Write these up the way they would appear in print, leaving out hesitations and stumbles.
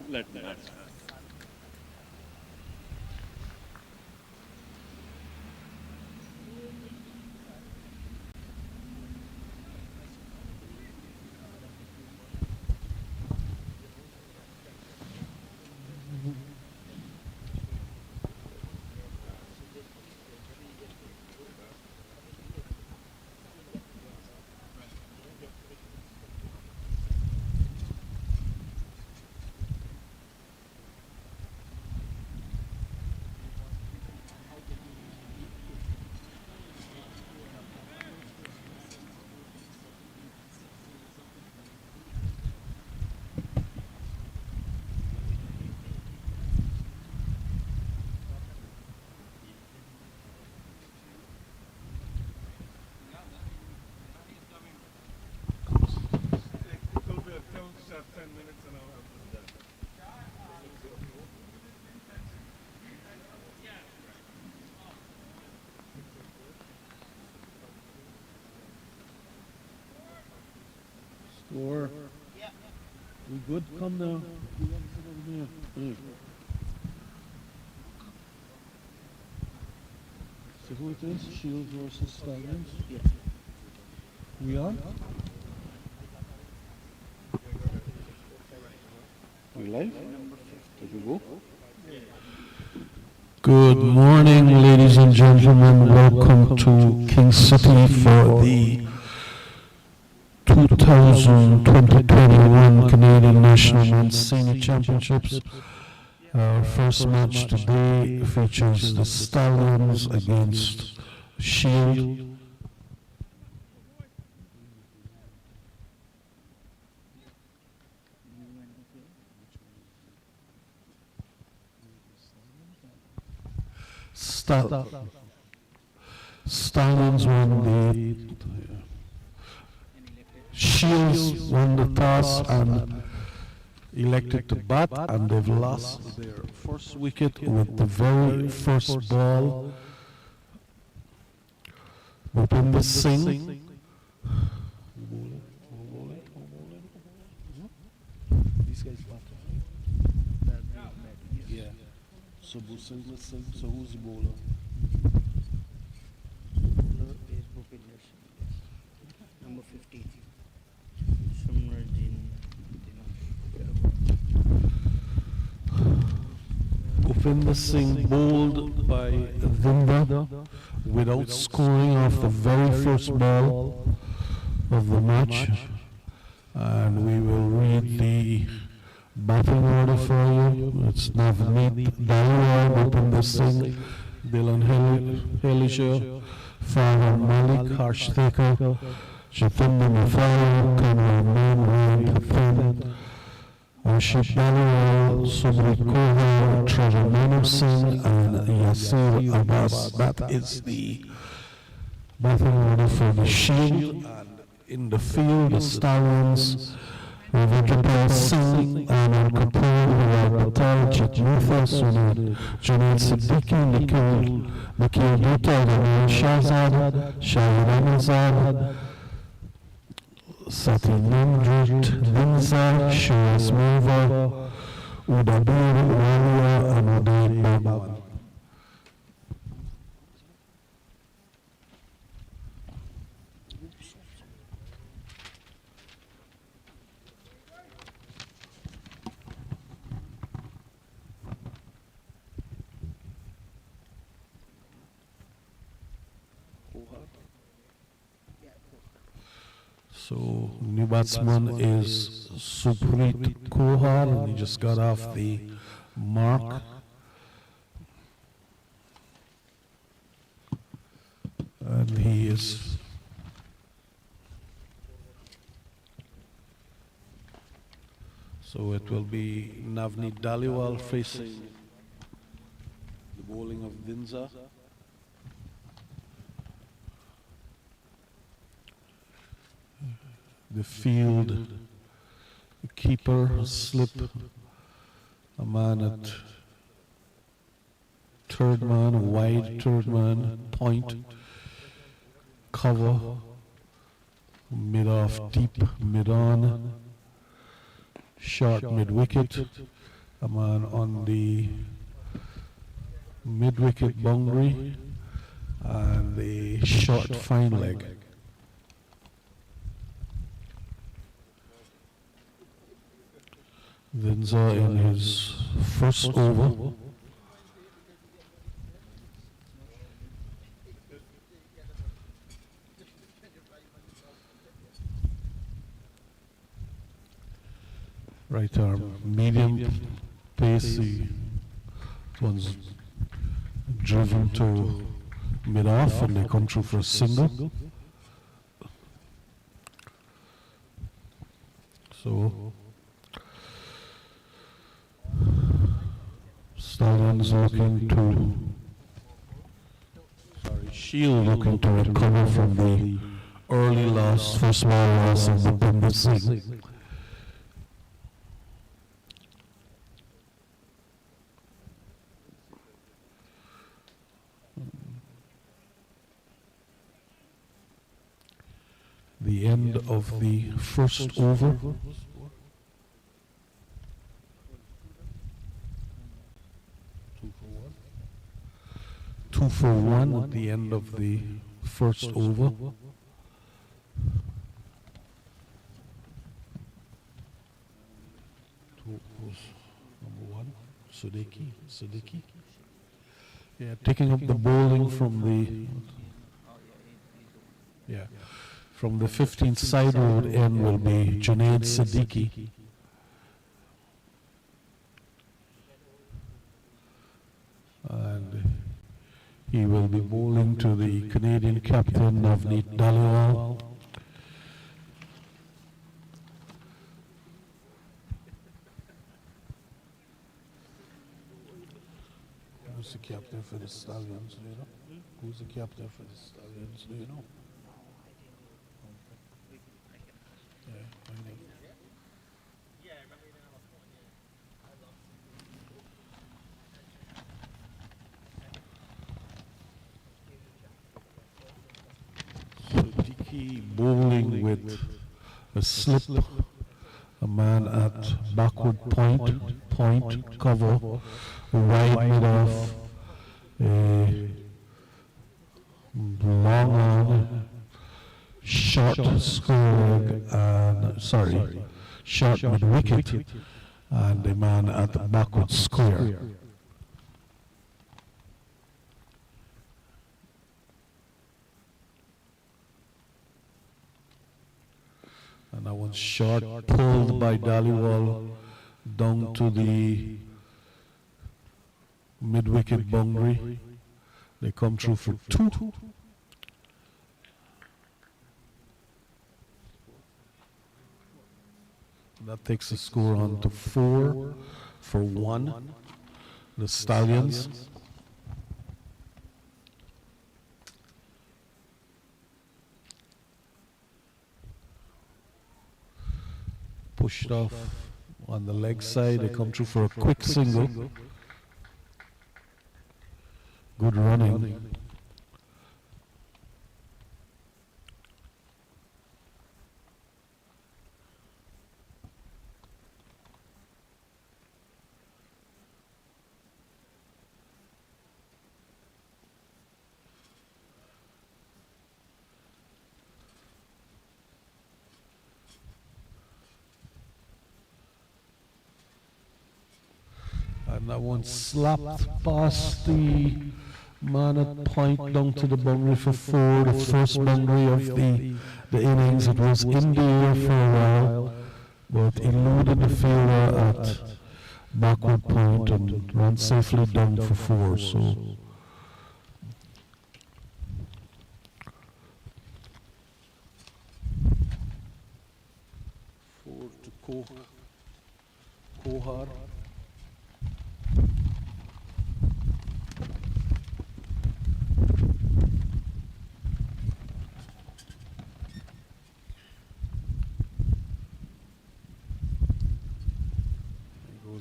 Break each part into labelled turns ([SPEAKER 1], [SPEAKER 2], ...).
[SPEAKER 1] Let that.
[SPEAKER 2] Score. We good? Come now. Yeah. So who it is? Shields versus Stallions?
[SPEAKER 3] Yes.
[SPEAKER 2] We are? We live? Did we go? Good morning, ladies and gentlemen. Welcome to King City for the 2020-21 Canadian National Men's Senior Championships. Our first match today features the Stallions against Shield. Stallions won the Shields won the toss and elected to bat, and they've lost their first wicket with the very first ball. Open the Singh. These guys bat. Yeah. So Singh, so who's the bowler?
[SPEAKER 3] Number 15.
[SPEAKER 2] Upinder Singh bowled by Vinda without scoring off the very first ball of the match. And we will read the batting order for you. It's Navneet Dalwar, Upinder Singh, Dylan Helisher, Farhan Malik, Harsh Thekar, Jatinder Mafari, Kamran Maan, Ryan Pathan, Ashik Dalwar, Subri Kohar, Treasure Manu Singh, and Yasir Abbas. That is the batting order for the Shield. And in the field, the Stallions, Ravindra Singh, Anand Kapoor, Virat Patel, Jitmutha, Junaid Siddiqui, Nikhil Dutta, Rahman Shahzad, Shahid Ahmadzad, Satyendrit Linza, Shreyas Mova, Udabir Walia, and Uday Baba. So, new batsman is Suprit Kohar, and he just got off the mark. And he is so it will be Navneet Daliwal facing the bowling of Dinza. the field, the keeper slip, a man at third man, a wide third man, point, cover, mid-off deep, mid-on, short mid-wicket, a man on the mid-wicket boundary, and a short fine leg. Windsor in his first over. Right arm, medium pace. One's driven to mid-off and they come through for a single. So Stallions looking to, Shield looking to recover from the early loss, first ball loss of the Mid-innings. The end of the first over. Two for one at the end of the first over. Number one, Siddiqui. Yeah, taking up the bowling from the, yeah, from the 15th side road end will be Junaid Siddiqui. And he will be bowling to the Canadian captain Navneet Dhaliwal. Who's the captain for the Stallions, do you know? Who's the captain for the Stallions, do you know? Yeah, I know. Bowling with a slip, a man at backward point, cover, wide mid-off, a long on, short square leg, and short mid-wicket, and a man at the backward square. And that one's short, pulled by Dhaliwal down to the mid-wicket boundary. They come through for two. That takes the score on to 4 for 1. The Stallions. Pushed off on the leg side, they come through for a quick single. Good running. And that one slapped past the man at point down to the boundary for 4, the first boundary of the innings. It was in the air for a while, but eluded the fielder at backward point and ran safely down for 4. So 4 to Kohar.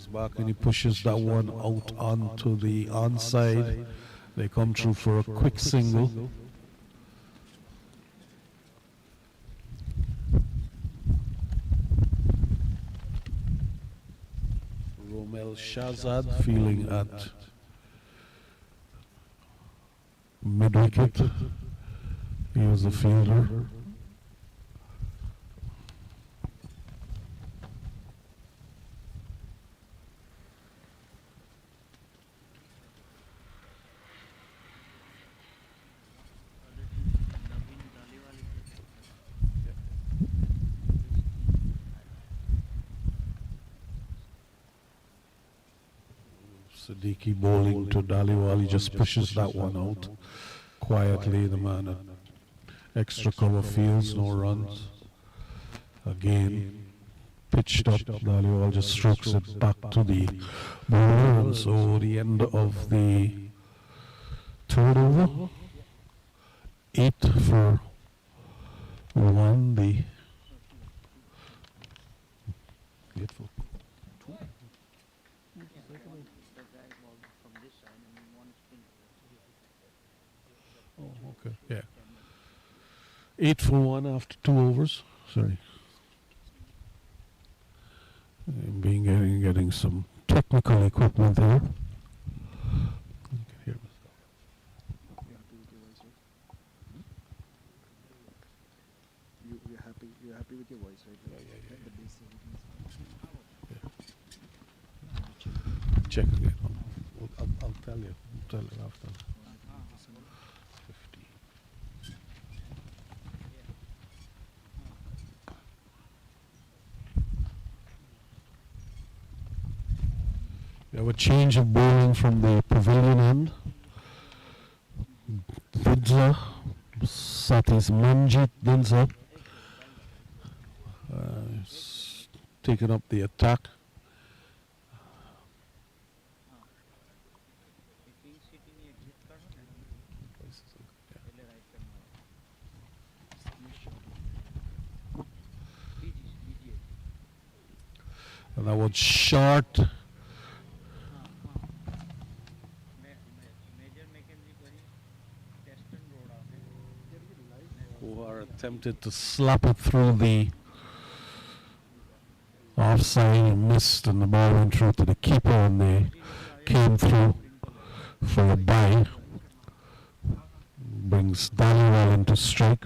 [SPEAKER 2] Goes back and he pushes that one out onto the onside. They come through for a quick single. Romel Shazad feeling at mid-wicket. He was a fielder. Siddiqui bowling to Dhaliwal. He just pushes that one out quietly. The man at extra cover fields, no runs. Again, pitched up. Dhaliwal just strokes it back to the bowler. And so the end of the third over. 8 for 1. The 8 for okay, yeah. 8 for 1 after 2 overs. Sorry. Getting some technical equipment there.
[SPEAKER 3] You're happy with your voice, right?
[SPEAKER 2] Yeah.
[SPEAKER 3] The bass
[SPEAKER 2] Check again. I'll tell you. I'll tell you after. 50. We have a change of bowling from the pavilion end. Bidza, Satis Manjit Dinsa, taking up the attack. And that was short. Who are attempted to slap it through the offside and missed, and the ball went through to the keeper, and they came through for a bye. Brings Dhaliwal into strike.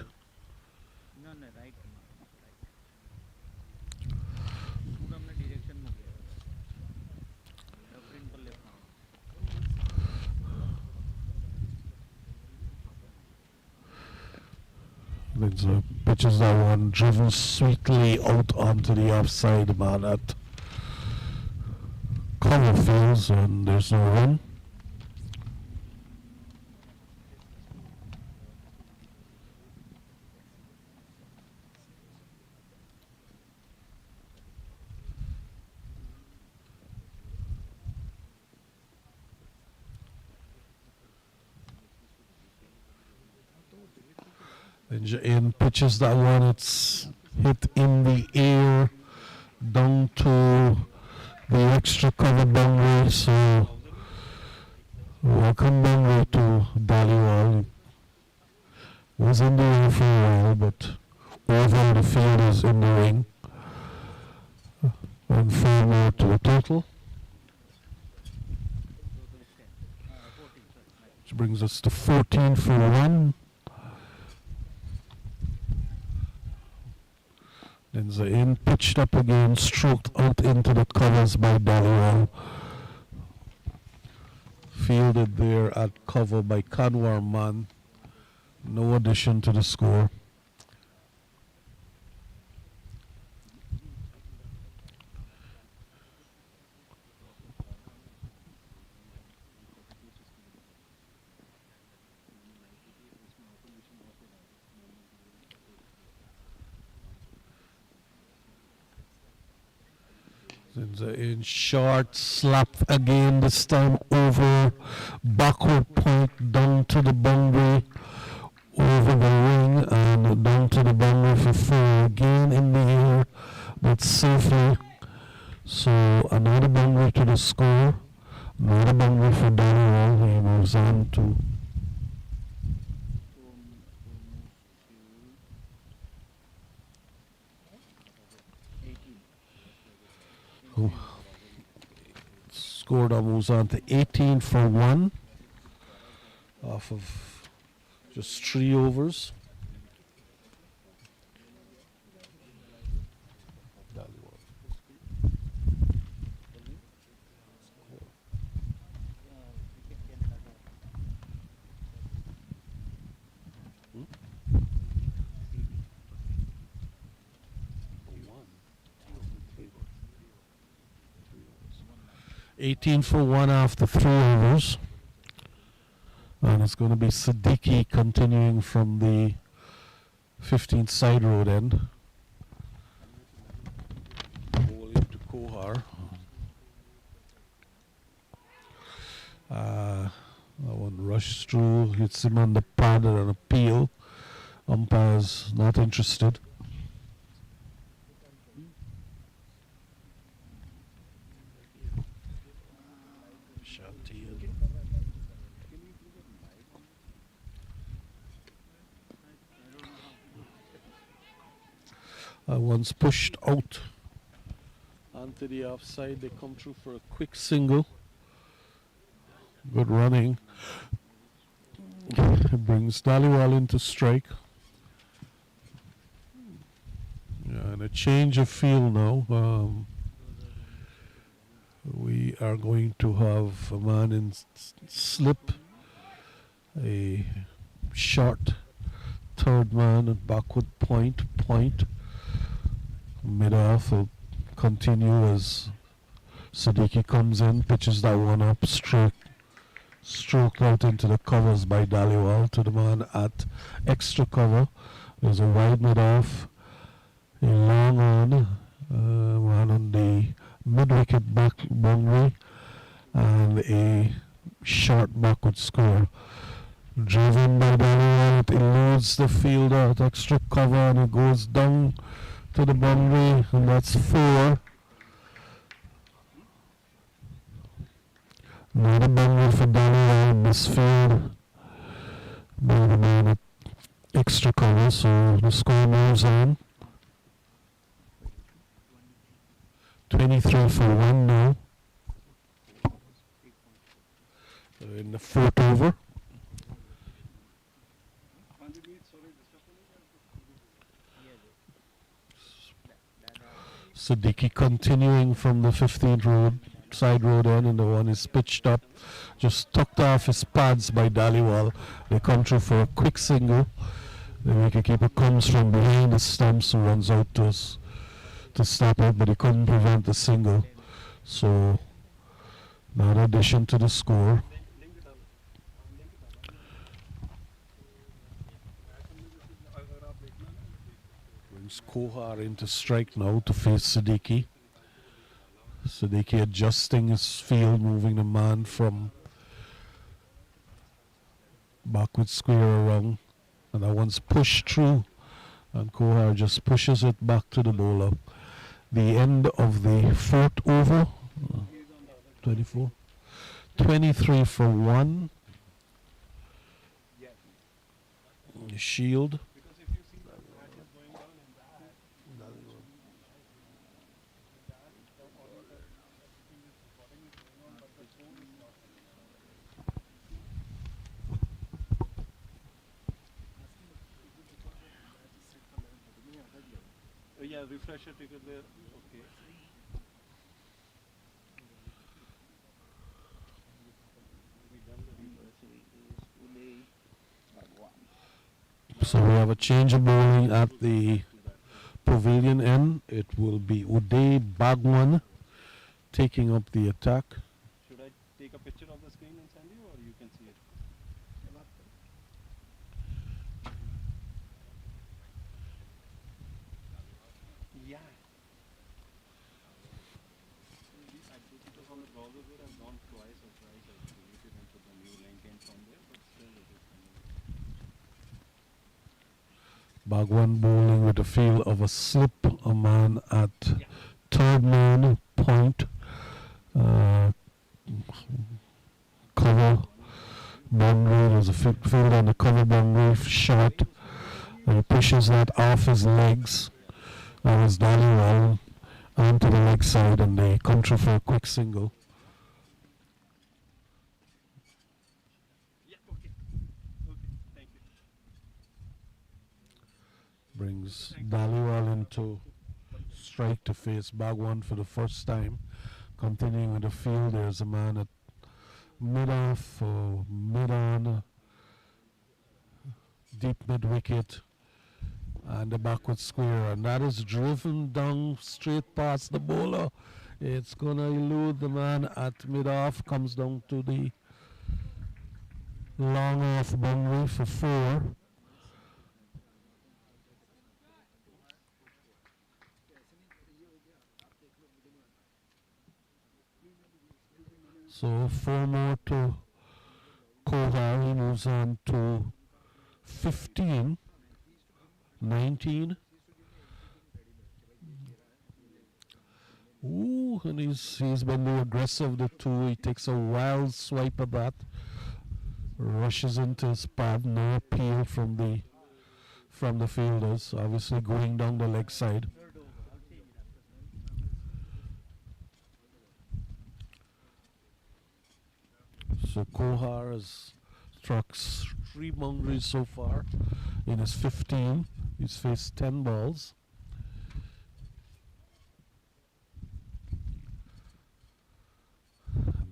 [SPEAKER 2] Pitches that one driven sweetly out onto the offside man at cover fields, and there's no run. In pitches that one, it's hit in the air down to the extra cover boundary. So welcome boundary to Dhaliwal. Was in the air for a while, but over the field is in the ring. And 4 more to the total. Which brings us to 14 for 1. Denza in, pitched up again, stroked out into the covers by Dhaliwal. Fielded there at cover by Kanwar Man. No addition to the score. In short, slap again, this time over backward point down to the boundary, over the ring and down to the boundary for 4 again in the air, but safely. So So another boundary to the score. Another boundary for Daniel. He moves on to
[SPEAKER 3] So,
[SPEAKER 2] scored or moves on to 18 for 1 off of just 3 overs. Hmm? 18 for 1 after 3 overs. And it's going to be Siddiqui continuing from the 15th side road end. Bowling to Kohar. That one rushes through, hits him on the pad and an appeal. Umpire's not interested. One's pushed out onto the offside. They come through for a quick single. Good running. It brings Dhaliwal into strike. Yeah, and a change of field now. We are going to have a man in slip, a short third man at backward point. Mid-off will continue as Siddiqui comes in, pitches that one up, stroked out into the covers by Dhaliwal to the man at extra cover. There's a wide mid-off, a long on, man on the mid-wicket back boundary, and a short backward score. Driven by Dhaliwal, it eludes the fielder at extra cover and it goes down to the boundary, and that's 4. Another boundary for Dhaliwal in this field by the man at extra cover, so the score moves on. 23 for 1 now. In the 4th over. Siddiqui continuing from the 15th road, side road end, and the one is pitched up, just tucked off his pads by Dhaliwal. They come through for a quick single. The wicketkeeper comes from behind the stumps and runs out to stop it, but he couldn't prevent the single. So, another addition to the score. Brings Kohar into strike now to face Siddiqui. Siddiqui adjusting his field, moving the man from backward square around, and that one's pushed through, and Kohar just pushes it back to the bowler. The end of the 4th over. 24. 23 for 1. The shield.
[SPEAKER 1] Yeah, refresher ticket there. Okay.
[SPEAKER 2] So we have a change of bowling at the pavilion end. It will be Uday Bhagwan taking up the attack.
[SPEAKER 1] Should I take a picture of the screen and send you, or you can see it? Yeah. I put it on the browser there. I've gone twice or thrice. I deleted and put the new link in from there, but still it is coming.
[SPEAKER 2] Bhagwan bowling with a feel of a slip, a man at third man point, uh, cover boundary. There's a field on the cover boundary, short, and he pushes that off his legs. And his dolly roll onto the leg side, and they come through for a quick single.
[SPEAKER 1] Yeah, okay. Okay, thank you.
[SPEAKER 2] Brings Dhaliwal into strike to face Bhagwan for the first time. Continuing with the field, there's a man at mid-off or mid-on, deep mid-wicket, and the backward square, and that is driven down straight past the bowler. It's gonna elude the man at mid-off, comes down to the long off boundary for 4. So 4 more to Kohar. He moves on to 15, 19. Ooh, and he's been more aggressive, the 2. He takes a wild swipe at that. Rushes into his pad, no appeal from the fielders, obviously going down the leg side. So Kohar has struck 3 boundaries so far in his 15. He's faced 10 balls.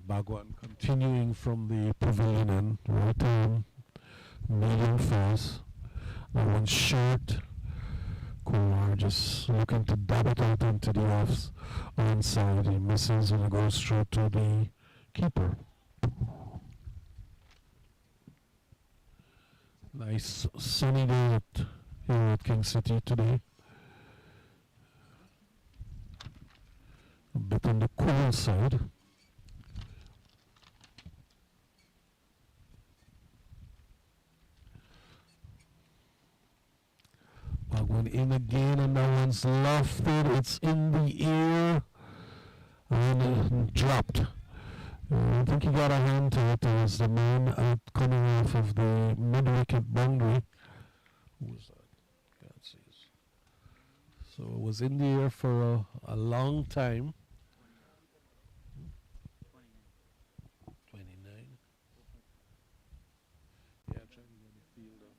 [SPEAKER 2] Bhagwan continuing from the pavilion end, right arm, medium fast. That one's short. Kohar just looking to dab it out into the onside. He misses and it goes straight to the keeper. Nice sunny day here at King City today. A bit on the cool side. Bhagwan in again, and that one's lofted. It's in the air and dropped. I think he got a hand to it. It was the man out coming off of the mid-wicket boundary. Who was that? Can't see it. So it was in the air for a long time. 29. Yeah, trying to get a fielder.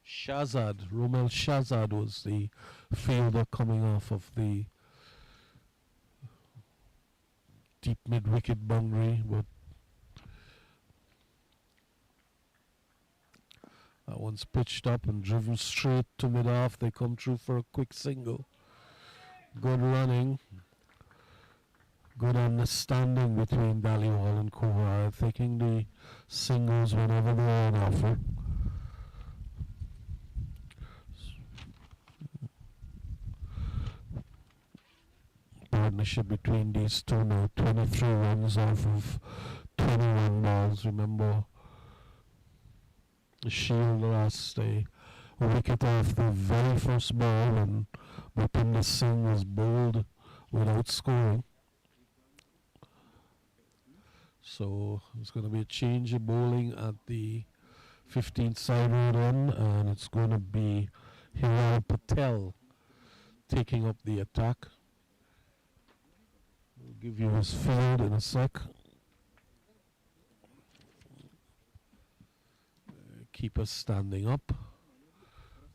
[SPEAKER 2] Shahzad, Romel Shahzad was the fielder coming off of the deep mid-wicket boundary, but that one's pitched up and driven straight to mid-off. They come through for a quick single. Good running. Good understanding between Dhaliwal and Kohar, taking the singles whenever they are on offer. Partnership between these two now, 23 runs off of 21 balls. Remember, the Shield lost a wicket off the very first ball, and Bhupinder Singh was bowled without scoring. So it's going to be a change of bowling at the 15th side road end, and it's going to be Hiral Patel taking up the attack. We'll give you his field in a sec. Keeper standing up.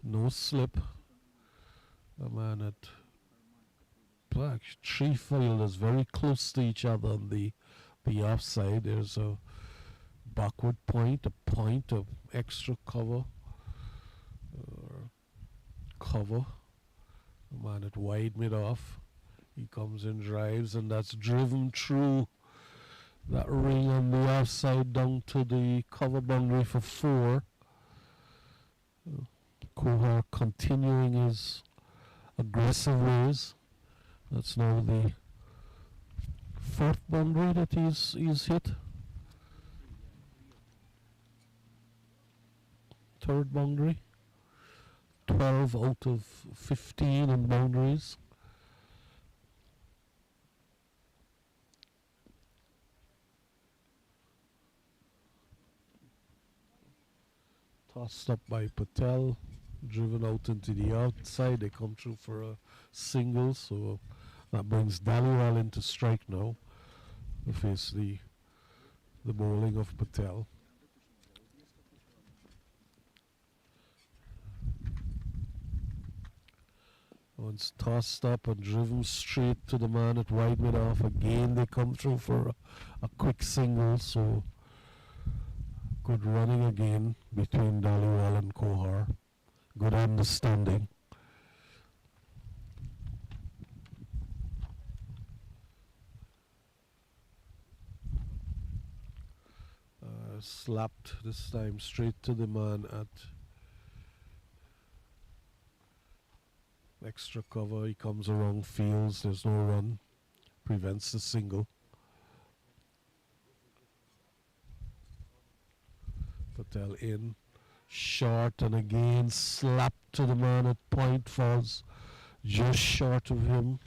[SPEAKER 2] No slip. A man at black. 3 fielders very close to each other on the offside. There's a backward point, a point of extra cover. Cover. A man at wide mid-off. He comes and drives, and that's driven through that ring on the offside down to the cover boundary for 4. Kohar continuing his aggressive ways. That's now the 4th boundary that he's hit. 3rd boundary. 12 out of 15 in boundaries. Tossed up by Patel, driven out into the outside. They come through for a single, so that brings Dhaliwal into strike now to face the bowling of Patel. Once tossed up and driven straight to the man at wide mid-off. Again they come through for a quick single, so good running again between Dhaliwal and Kohar. Good understanding. Slapped this time straight to the man at extra cover. He comes around fields. There's no run. Prevents the single. Patel in. Short and again slapped to the man at point. Falls just short of him.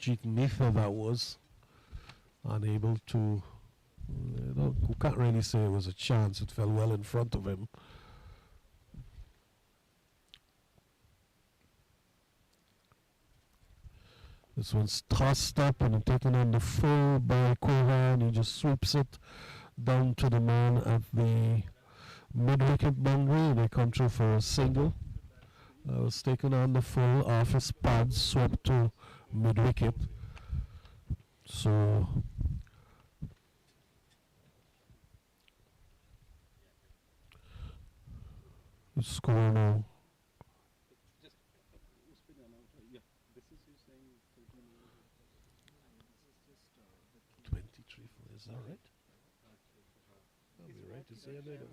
[SPEAKER 2] Jitnitha that was. Unable to... You can't really say it was a chance. It fell well in front of him. This one's tossed up and taken on the full by Kohar, and he just sweeps it down to the man at the mid-wicket boundary. They come through for a single. Was taken on the full off his pads, swept to mid-wicket. So the score now.
[SPEAKER 1] Just yeah, this is you saying 13 years. This is just
[SPEAKER 2] 23 for, is that right? I'll be right to say that.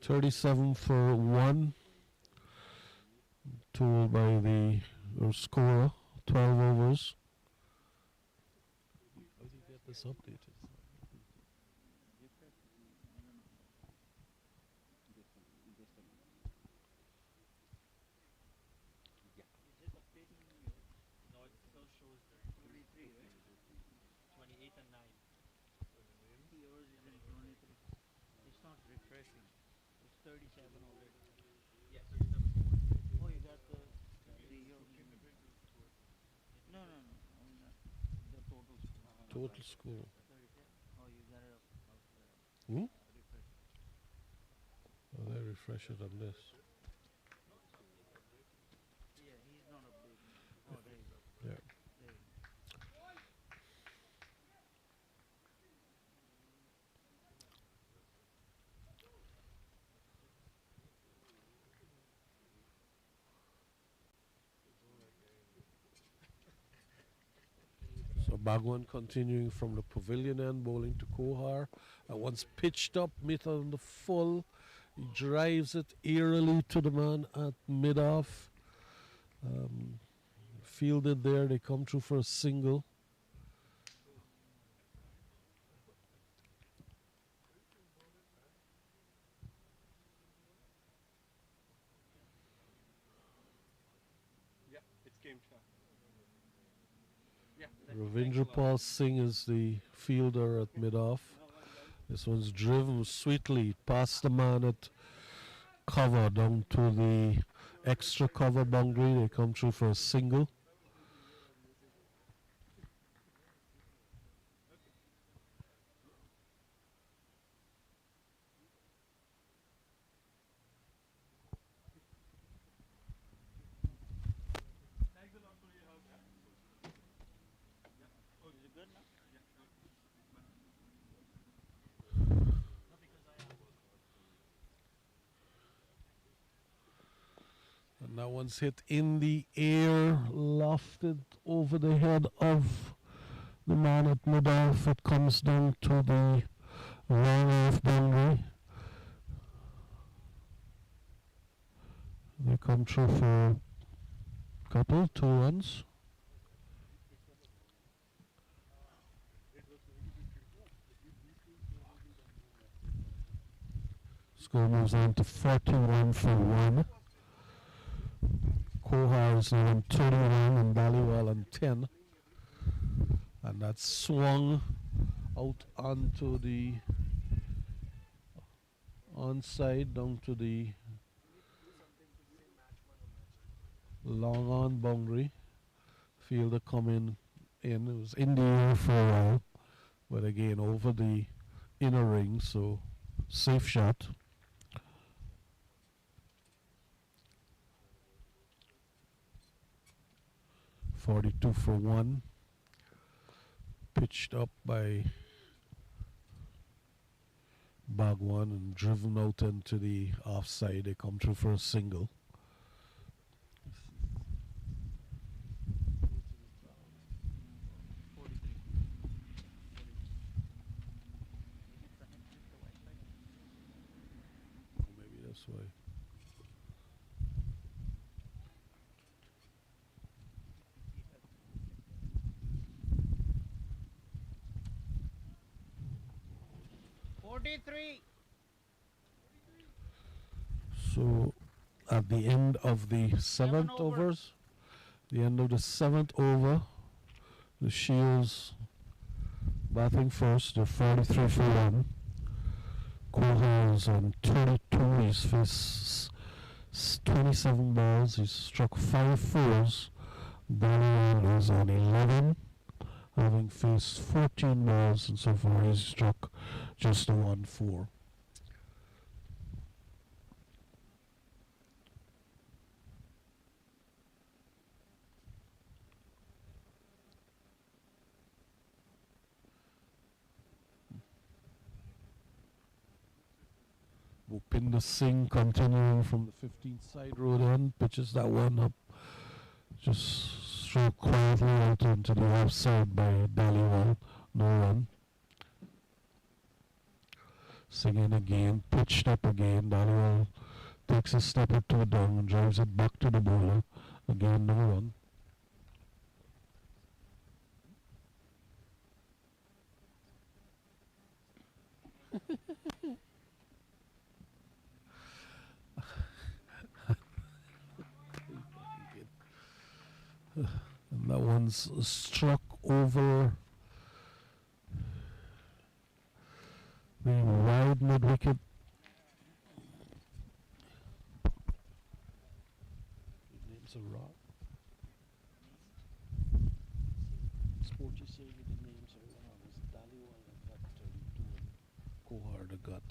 [SPEAKER 2] 37 for 1. Told by the scorer, 12 overs. How do you get this updated?
[SPEAKER 3] It's not refreshing. It's 37 already. Yeah, 37. Oh, you got the no. The total score.
[SPEAKER 2] Total score.
[SPEAKER 3] 37. Oh, you got it up
[SPEAKER 2] Hmm?
[SPEAKER 3] refresh.
[SPEAKER 2] Oh, they refresh it on this.
[SPEAKER 3] Yeah, he's not updating. Oh, there you go.
[SPEAKER 2] Yeah.
[SPEAKER 3] There you go.
[SPEAKER 2] So Bhagwan continuing from the pavilion end, bowling to Kohar. Once pitched up, mid on the full. He drives it eerily to the man at mid-off. Fielded there, they come through for a single.
[SPEAKER 1] Yeah, it's game shot. Yeah.
[SPEAKER 2] Ravindra Pal Singh is the fielder at mid-off. This one's driven sweetly past the man at cover down to the extra cover boundary. They come through for a single.
[SPEAKER 3] Is it good now?
[SPEAKER 2] And that one's hit in the air, lofted over the head of the man at mid-off. It comes down to the long-off boundary. They come through for a couple, 2 runs. Score moves on to 41 for 1. Kohar is now on 31 and Daliwal on 10. And that's swung out onto the onside down to the long on boundary. Fielder coming in. It was in the air for a while, but again over the inner ring, so safe shot. .42 for 1. Pitched up by Bhagwan and driven out into the offside. They come through for a single. Maybe that's why. So at the end of the seventh overs, the end of the seventh over, the Shields batting first. They're 43 for 1. Kohar is on 32. He's faced 27 balls. He's struck 5 fours. Daniel is on 11, having faced 14 balls, and so far he's struck just the 1 4. Bhupinder Singh continuing from the 15th side road end, pitches that one up, just struck quietly out into the offside by Daliwal, no run. Singing again, pitched up again, Daliwal takes a step or two down and drives it back to the bowler, again no run. And that one's struck over the wide mid wicket. Names are wrong. Sporty say the names are wrong. It's Daliwal and got 32 and Kohar the gut.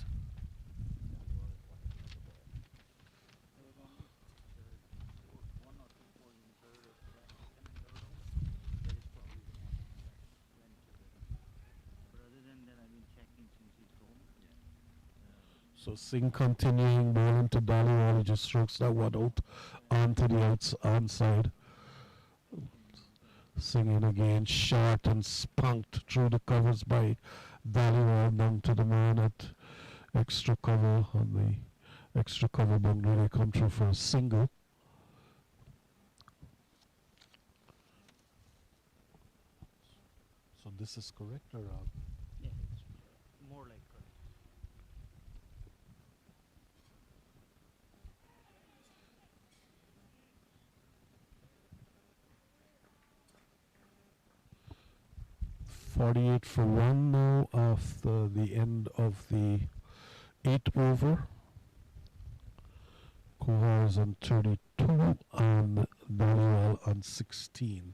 [SPEAKER 2] So Singh continuing bowling to Daliwal, he just strokes that one out onto the onside. Singing again, short and spunked through the covers by Daliwal down to the man at extra cover on the extra cover boundary. They come through for a single. So this is correct or wrong?
[SPEAKER 3] Yeah, it's more like correct.
[SPEAKER 2] .48 for 1 now after the end of the 8th over. Kohar is on 32 and Daliwal on 16.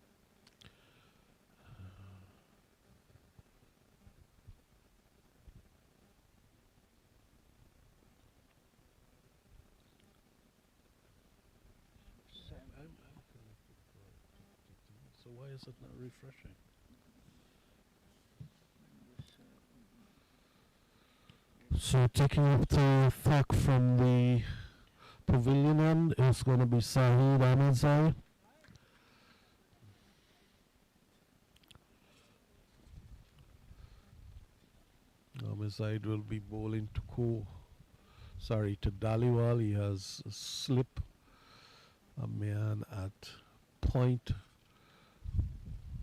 [SPEAKER 2] So why is it not refreshing? So taking up the attack from the pavilion end is going to be Sahid Ahmedzai. Ahmedzai will be bowling to to Daliwal. He has a slip, a man at point,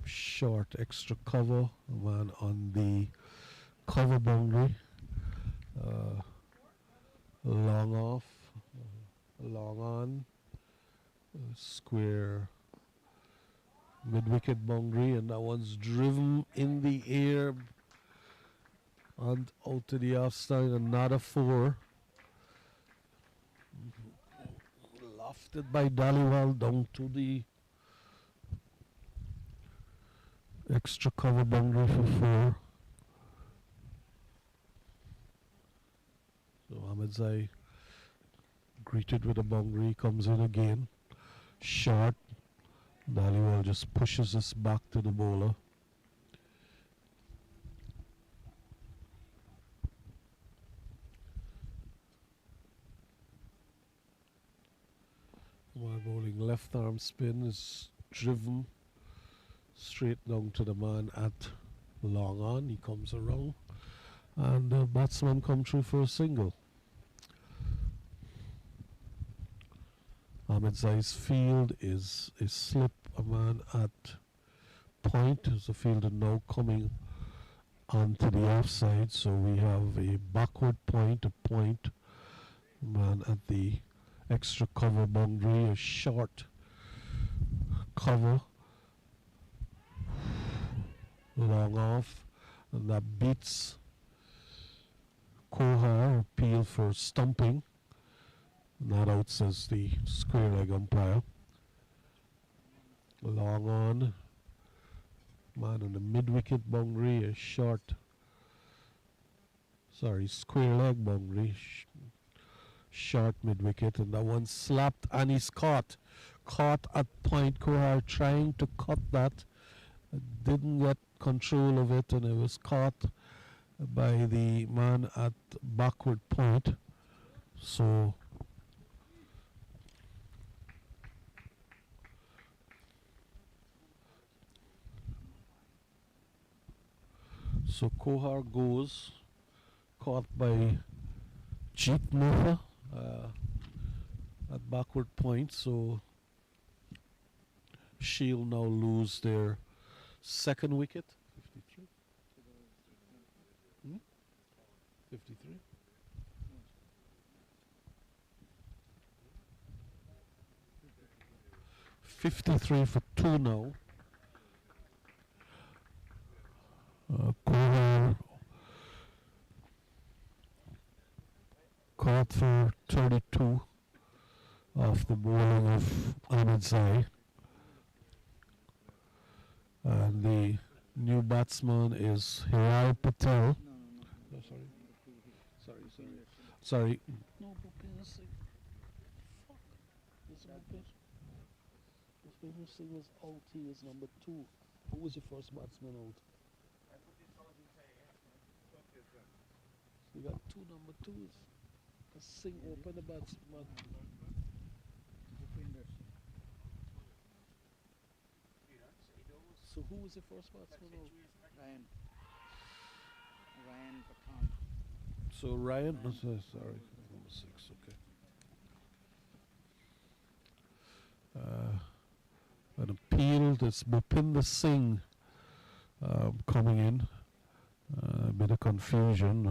[SPEAKER 2] short extra cover, a man on the cover boundary, long off, long on, square mid-wicket boundary, and that one's driven in the air and out to the off side. Another 4. Lofted by Dhaliwal down to the extra cover boundary for 4. So Ahmedzai greeted with a boundary, comes in again. Short. Dhaliwal just pushes this back to the bowler. While bowling left arm spin is driven straight down to the man at long on. He comes around and the batsman come through for a single. Ahmedzai's field is a slip a man at point. As the fielder now coming onto the offside, so we have a backward point, a point, man at the extra cover boundary, a short cover, long off, and that beats Kohar. Appeal for stumping. Not out, says the square leg umpire. Long on, man on the mid-wicket boundary, a short, square leg boundary, short mid-wicket, and that one slapped and he's caught at point. Kohar trying to cut that, didn't get control of it, and it was caught by the man at backward point. So Kohar goes, caught by Jeet Mofa at backward point. So Shield now lose their second wicket. 53? 53? 53 for 2 now. Kohar caught for 32 off the bowling of Ahmedzai. And the new batsman is Hiral Patel.
[SPEAKER 3] No,
[SPEAKER 2] Sorry.
[SPEAKER 3] no, Bhupinder Singh. Fuck. This Bhupinder Singh was out. He is number 2. Who was your first batsman out? So we got 2 number 2s. Singh opened the batsman. Bhupinder Singh. So who was the first batsman out? Ryan Pathan.
[SPEAKER 2] So Ryan, sorry, number 6, okay. An appeal, this Bhupinder Singh coming in. A bit of confusion.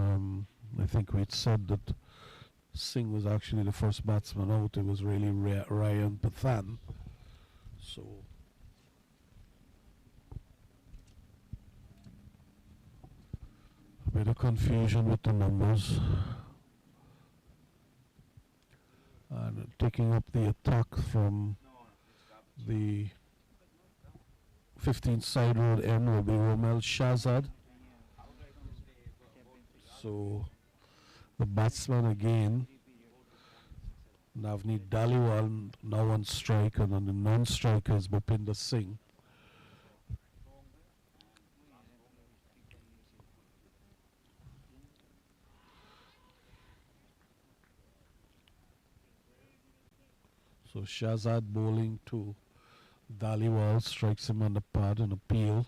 [SPEAKER 2] I think we'd said that Singh was actually the first batsman out. It was really Ryan Pathan. So a bit of confusion with the numbers. And taking up the attack from the 15th side road end will be Romel Shahzad. So the batsman again, Navneet Dhaliwal now on strike, and on the non-striker is Bhupinder Singh. So Shahzad bowling to Dhaliwal, strikes him on the pad, and appeal.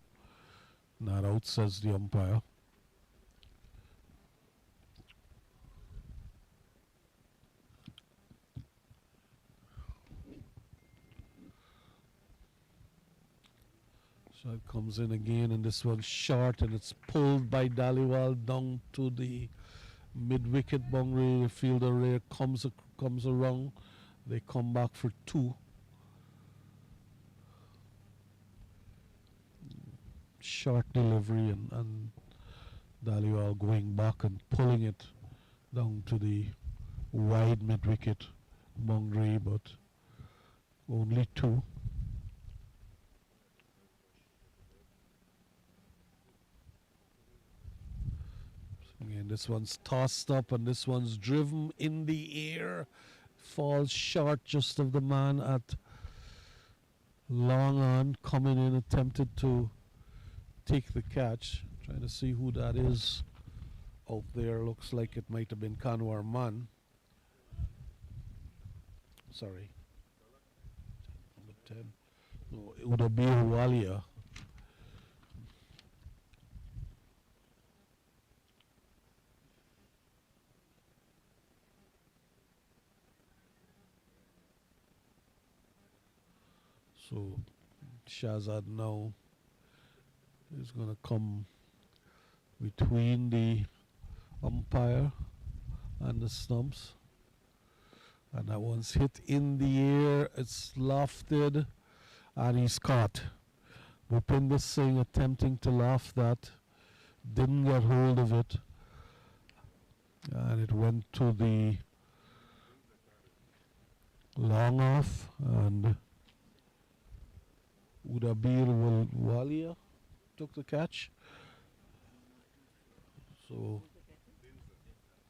[SPEAKER 2] Not out, says the umpire. So it comes in again, and this one's short, and it's pulled by Dhaliwal down to the mid-wicket boundary. The fielder there comes around. They come back for 2. Short delivery, and Dhaliwal going back and pulling it down to the wide mid-wicket boundary, but only 2. Again, this one's tossed up, and this one's driven in the air. Falls short just of the man at long on, coming in, attempted to take the catch. Trying to see who that is out there. Looks like it might have been Kanwar Man. Sorry. Number 10. No, it would have been Walia. So Shahzad now is going to come between the umpire and the stumps. And that one's hit in the air. It's lofted, and he's caught. Bhupinder Singh attempting to loft that, didn't get hold of it, and it went to the long off, and Udabir Walia took the catch. So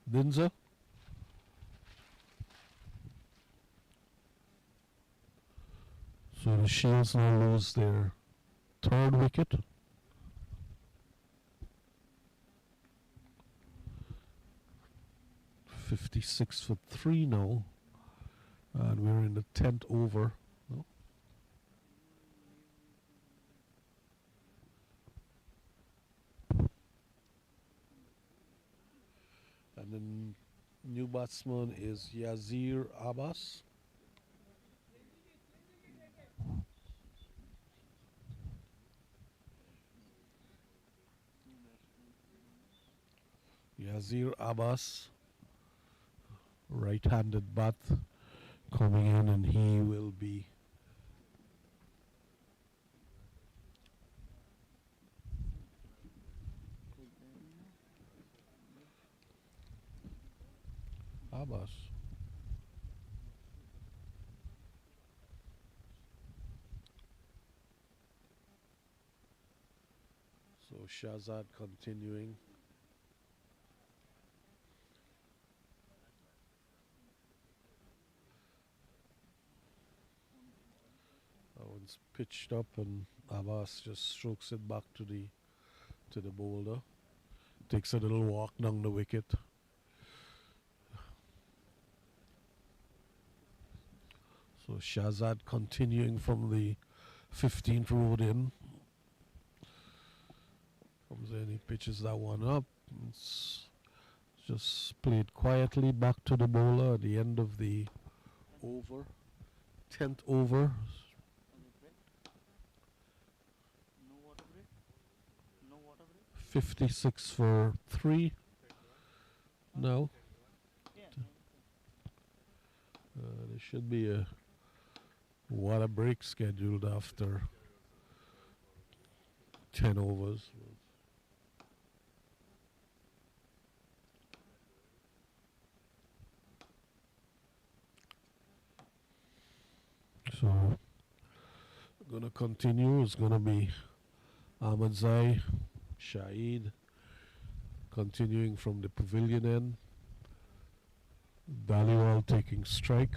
[SPEAKER 2] Dinza. So the Shields now lose their 3rd wicket. .56 for 3 now, and we're in the 10th over. No? And the new batsman is Yazir Abbas. Yazir Abbas, right-handed bat, coming in, and he will be Abbas. So Shahzad continuing. That one's pitched up, and Abbas just strokes it back to the boulder. Takes a little walk down the wicket. So Shahzad continuing from the 15th road in. Comes in, he pitches that one up. It's just played quietly back to the bowler at the end of the over. 10th over.
[SPEAKER 3] No water break? No water break?
[SPEAKER 2] 56 for 3. No.
[SPEAKER 3] Yeah.
[SPEAKER 2] There should be a water break scheduled after 10 overs. So, going to continue. It's going to be Ahmadzai, Shahid, continuing from the pavilion end. Dhaliwal taking strike.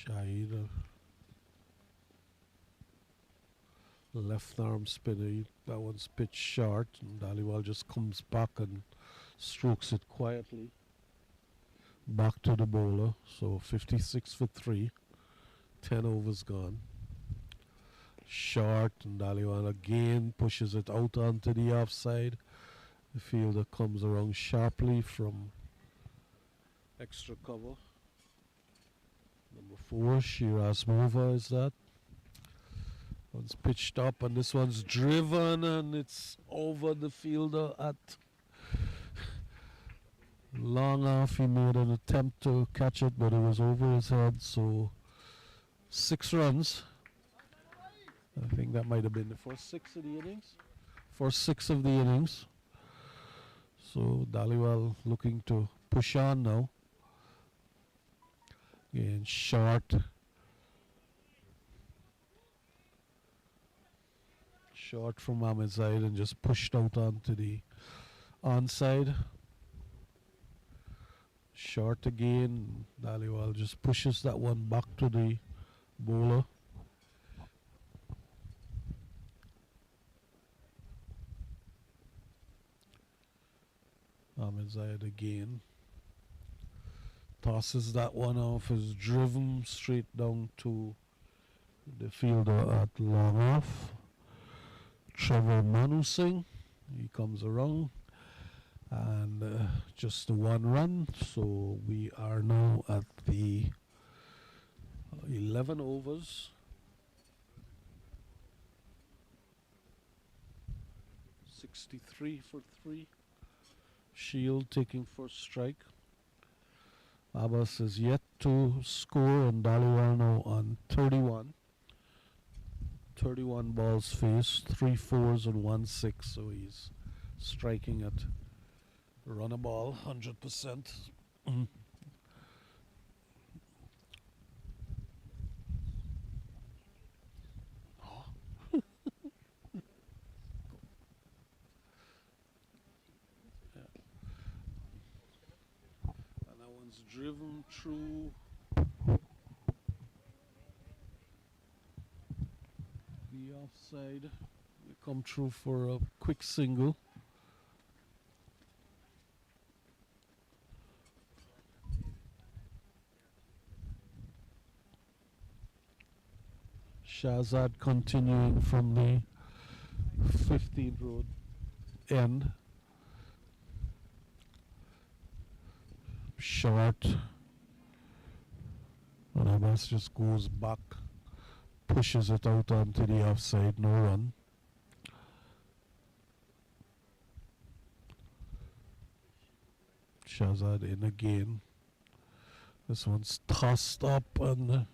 [SPEAKER 2] Shahid, left arm spinner. That one's pitched short, and Dhaliwal just comes back and strokes it quietly back to the bowler. So 56 for 3. 10 overs gone. Short, and Daliwal again pushes it out onto the offside. The fielder comes around sharply from extra cover. Number 4, Shiraz Mova is that. One's pitched up and this one's driven and it's over the fielder at long off. He made an attempt to catch it, but it was over his head. So 6 runs. I think that might have been the first 6 of the innings. First 6 of the innings. So Daliwal looking to push on now. Again, short. Short from Ahmed Zaid and just pushed out onto the onside. Short again. Daliwal just pushes that one back to the bowler. Ahmed Zaid again. Tosses that one off, is driven straight down to the fielder at long off. Trevor Manu Singh, he comes around and just the 1 run. So we are now at the 11 overs. 63 for 3. Shield taking first strike. Abbas is yet to score and Daliwal now on 31. 31 balls faced, 3 4s and 1 6. So he's striking at run a ball 100%. And that one's driven through the offside. They come through for a quick single. Shahzad continuing from the 15th road end. Short. And Abbas just goes back, pushes it out onto the offside, no run. Shahzad in again. This one's tossed up and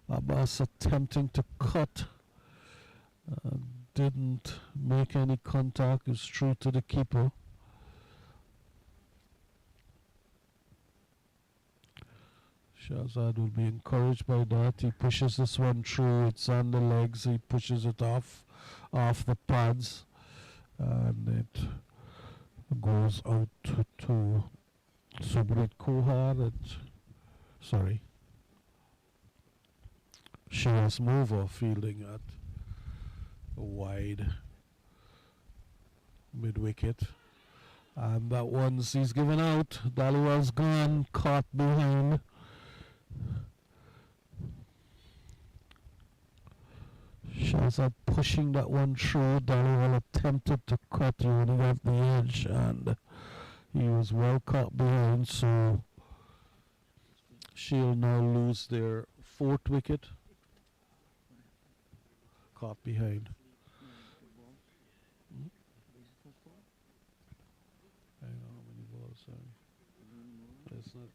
[SPEAKER 2] Abbas attempting to cut. Didn't make any contact, it's true to the keeper. Shahzad will be encouraged by that. He pushes this one through, it's on the legs, he pushes it off the pads, and it goes out to Subrit Kohar. Sorry. Shiraz Mova fielding at a wide mid-wicket. And that one's he's given out. Daliwal's gone, caught behind. Shahzad pushing that one through. Daliwal attempted to cut, he only got the edge and he was well caught behind, so she'll now lose their 4th wicket. Caught behind. I don't know how many balls, sorry. It's not.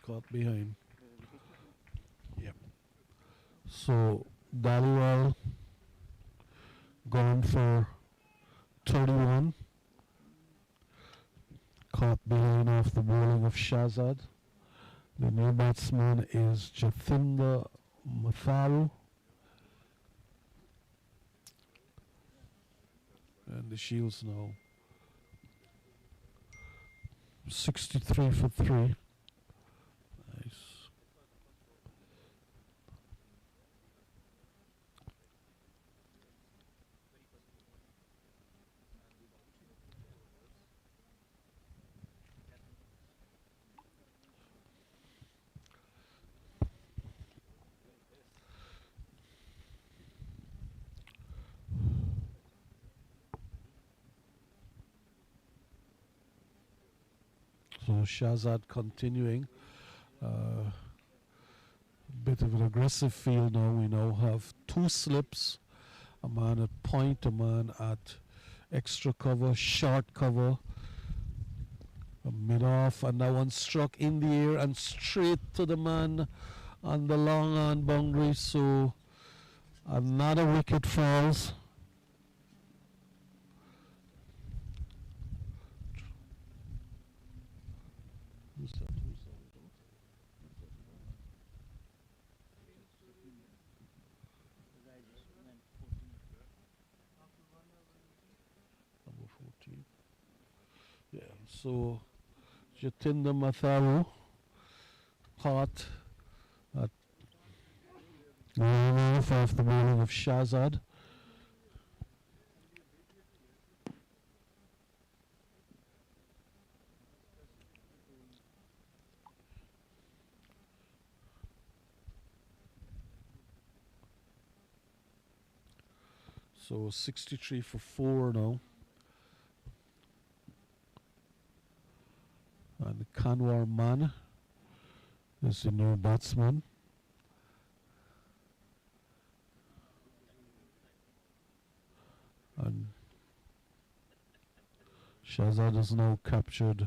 [SPEAKER 2] Caught behind. Yep. So Daliwal gone for 31. Caught behind off the bowling of Shahzad. The new batsman is Jathinder Matharu. And the Shields now 63 for 3. Nice. So Shahzad continuing. Bit of an aggressive field now. We now have two slips. A man at point, a man at extra cover, short cover. A mid off, and that one struck in the air and straight to the man on the long on boundary. So another wicket falls. Who's that?
[SPEAKER 3] Because I just went 14.
[SPEAKER 2] Number 14. Yeah, so Jatinda Matharu caught at line off after the bowling of Shahzad. So 63 for 4 now. And Kanwar Man is the new batsman. And Shahzad is now captured.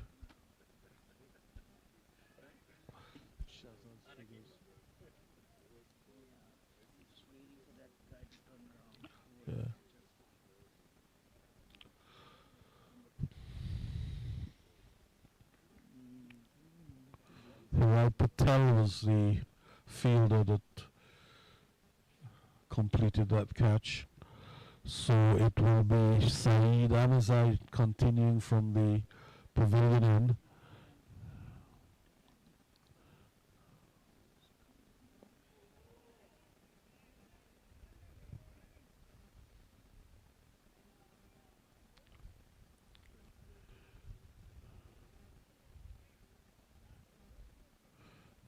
[SPEAKER 2] Shahzad's figures.
[SPEAKER 3] Yeah. Just waiting for that guy to turn around.
[SPEAKER 2] Yeah. Rai Patel was the fielder that completed that catch. So it will be Saeed Amazai continuing from the pavilion end.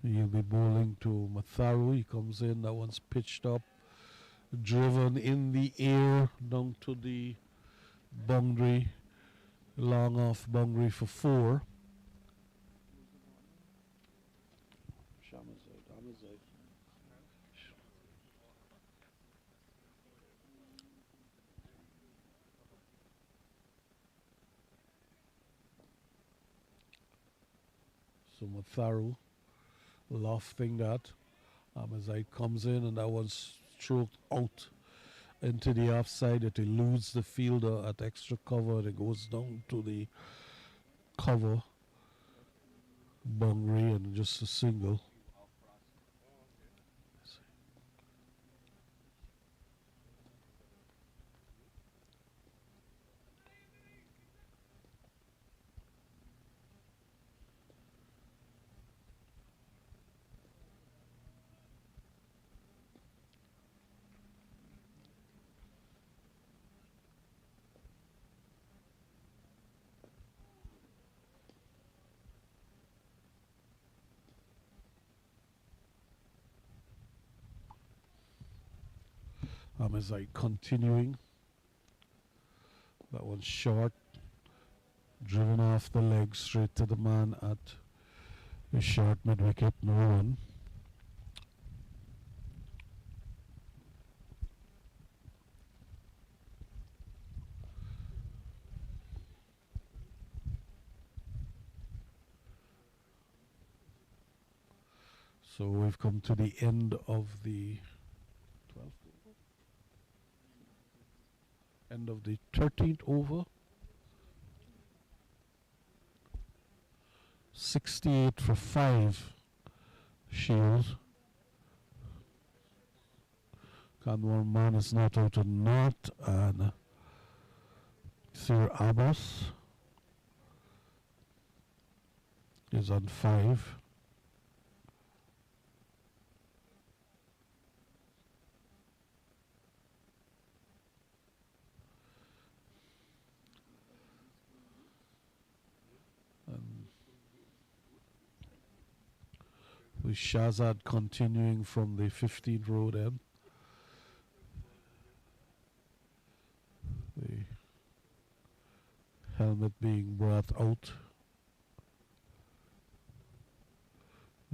[SPEAKER 2] He'll be bowling to Matharu. He comes in, that one's pitched up, driven in the air down to the boundary, long off boundary for 4. So Matharu lofting that. Amazai comes in and that one's stroked out into the offside. It eludes the fielder at extra cover and it goes down to the cover boundary and just a single. Amazai continuing. That one's short, driven off the leg straight to the man at a short mid wicket, no run. So we've come to the end of the 12th over? End of the 13th over. 68 for 5 Shields. Kanwar Man is not out of knot and Sir Abbas is on 5. With Shahzad continuing from the 15th road end. The helmet being brought out.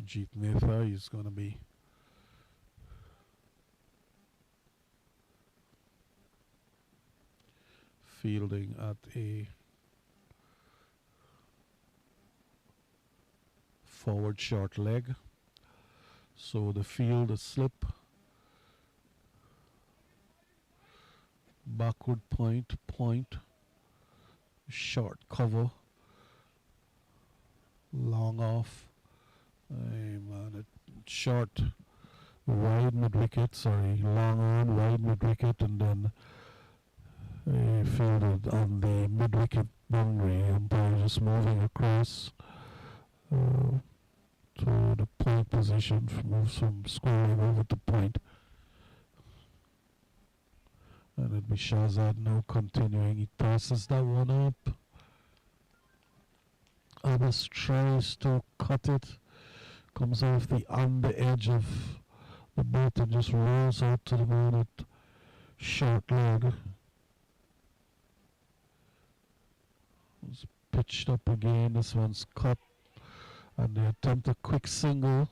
[SPEAKER 2] Jeet Mehta. He's going to be fielding at a forward short leg. So the field is slip, backward point, point, short cover, long off, short, wide mid wicket, long on, wide mid wicket, and then fielded on the mid wicket boundary. Umpire just moving across to the point position, moves from scoring over to point. And it'll be Shahzad now continuing. He passes that one up. Abbas tries to cut it. Comes off the on the edge of the bat and just rolls out to the man at short leg. It's pitched up again. This one's cut. And they attempt a quick single.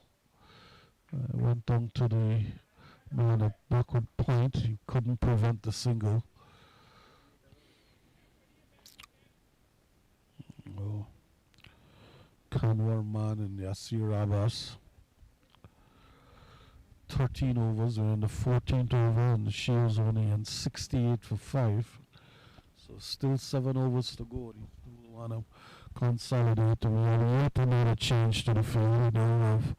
[SPEAKER 2] Went down to the man at backward point. He couldn't prevent the single. Oh. Kanwar Man and Yasir Abbas. 13 overs. We're in the 14th over, and the Shields only in 68 for 5. So still 7 overs to go. They still want to consolidate. We have yet another change to the field. We now have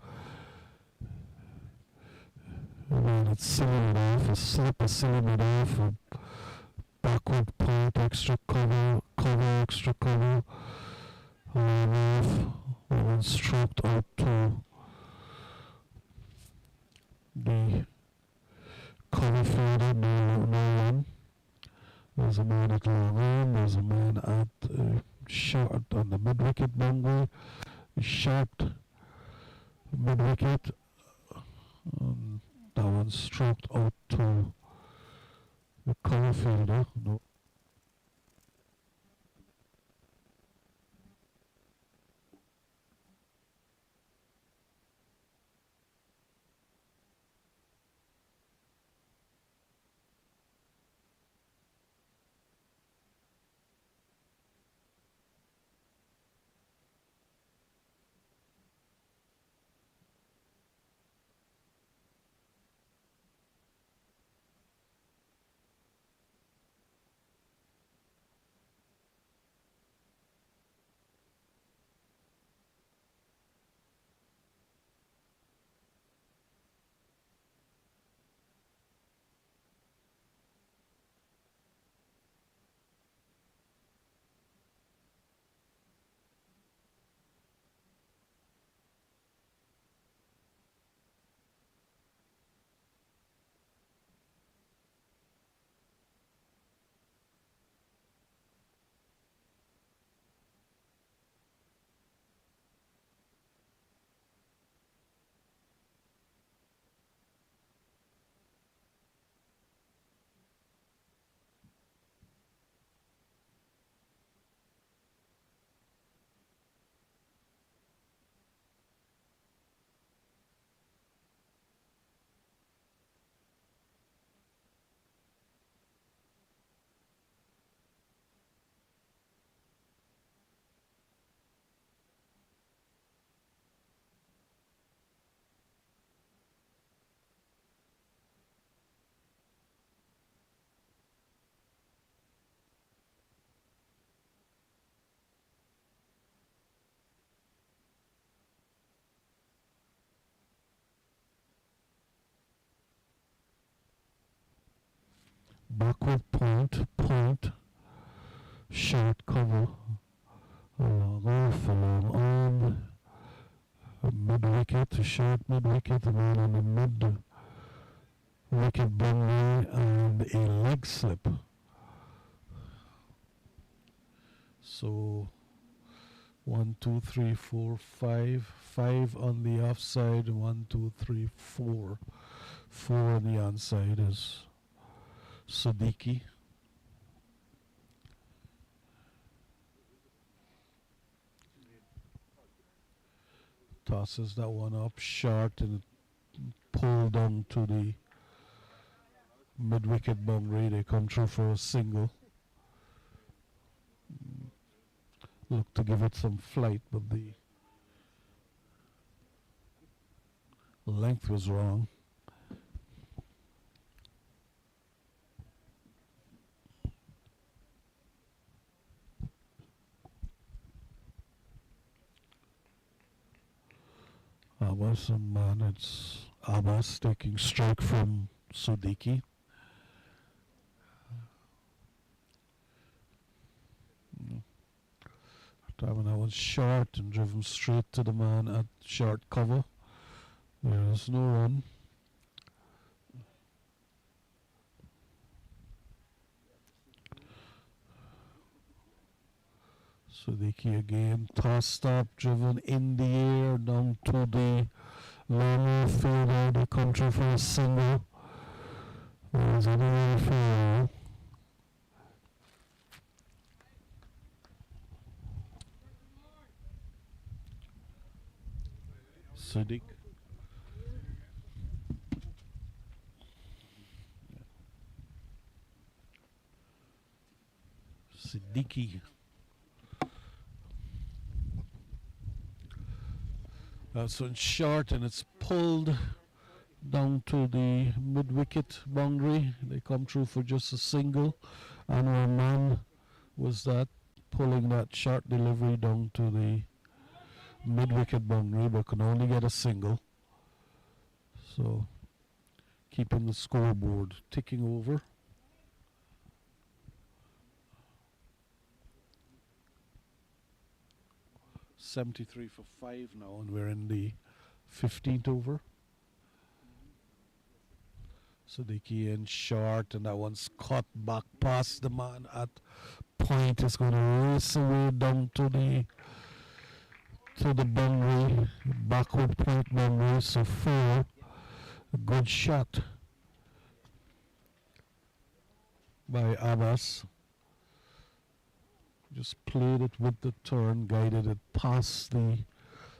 [SPEAKER 2] it's cylinder off, a slip, a cylinder off, a backward point, extra cover, extra cover, off, one stroked out to the cover fielder, no one. There's a man at long on, there's a man at short on the mid wicket boundary, short mid wicket. That one stroked out to the cover fielder. No. Backward point, point, short cover, along off, along on, mid wicket, short mid wicket, and then on the mid wicket boundary, and a leg slip. So 1, 2, 3, 4, 5. 5 on the offside, 1, 2, 3, 4. 4 on the onside is Siddiqui. Tosses that one up short and it pulled down to the mid-wicket boundary. They come through for a single. Look to give it some flight, but the length was wrong. Abbas, and man, it's Abbas taking strike from Siddiqui. Time that was short and driven straight to the man at short cover. There is no run. Siddiqui again, tossed up, driven in the air down to the longer fielder. They come through for a single. There's another field. Siddiq. Siddiqui. So it's short and it's pulled down to the mid-wicket boundary. They come through for just a single. And our man was that, pulling that short delivery down to the mid-wicket boundary, but can only get a single. So keeping the scoreboard ticking over. .73 for 5 now, and we're in the 15th over. Siddiqui in short, and that one's caught back past the man at point. It's going to race away down to the boundary, backward point boundary. So 4, a good shot by Abbas. Just played it with the turn, guided it past the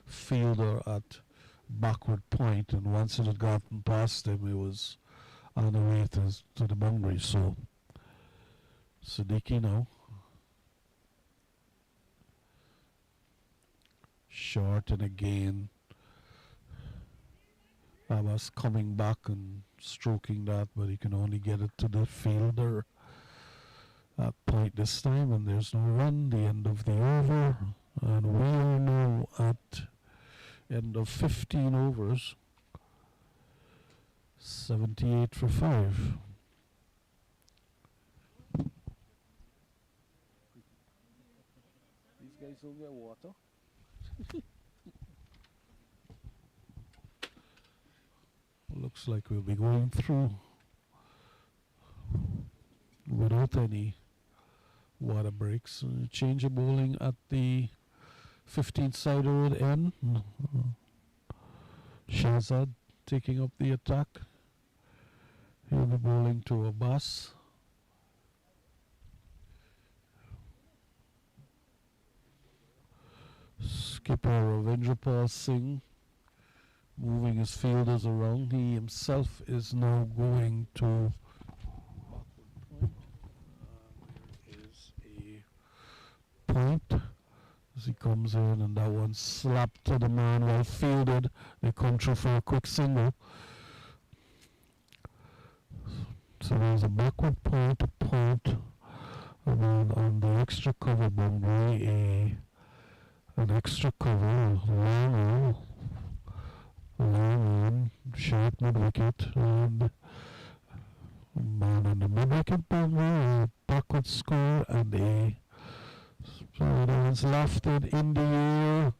[SPEAKER 2] fielder at backward point, and once it had gotten past him, it was on the way to the boundary. So Siddiqui now. Short, and again Abbas coming back and stroking that, but he can only get it to the fielder at point this time, and there's no run. The end of the over, and we are now at end of 15 overs. 78 for 5. These guys don't get water. Looks like we'll be going through without any water breaks. Change of bowling at the 15th side road end. Shahzad taking up the attack. He'll be bowling to Abbas. Skipper Ravindrapal Singh moving his fielders around. He himself is now going to backward point. There is a point as he comes in, and that one slapped to the man, well fielded. They come through for a quick single. So there's a backward point, a point, and then on the extra cover boundary, an extra cover, long on, short mid-wicket, and man on the mid-wicket boundary, a backward score, and so that one's lofted in the air.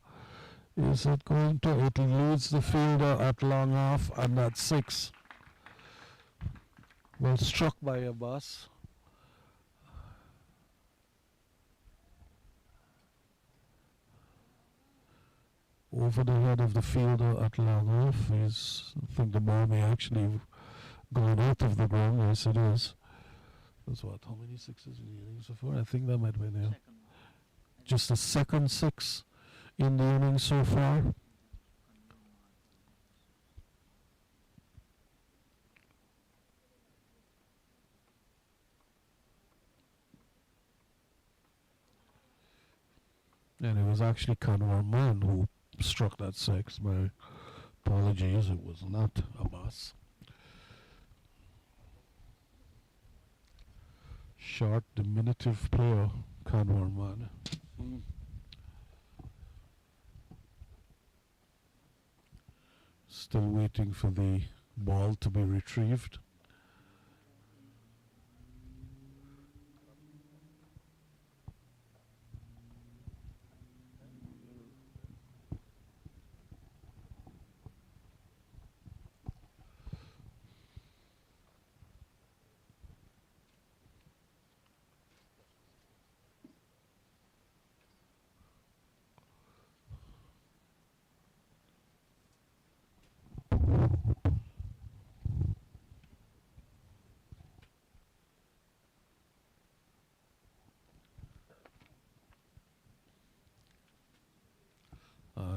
[SPEAKER 2] Is it going to? It leads the fielder at long off, and that's 6. Well struck by Abbas. Over the head of the fielder at long off. I think the ball may actually have gone out of the ground. Yes, it is. That's what? How many 6s in the innings so far? I think that might have been it. Just a second 6 in the innings so far. And it was actually Kanwar Man who struck that six. My apologies, it was not Abbas. Short, diminutive player, Kanwar Man. Still waiting for the ball to be retrieved.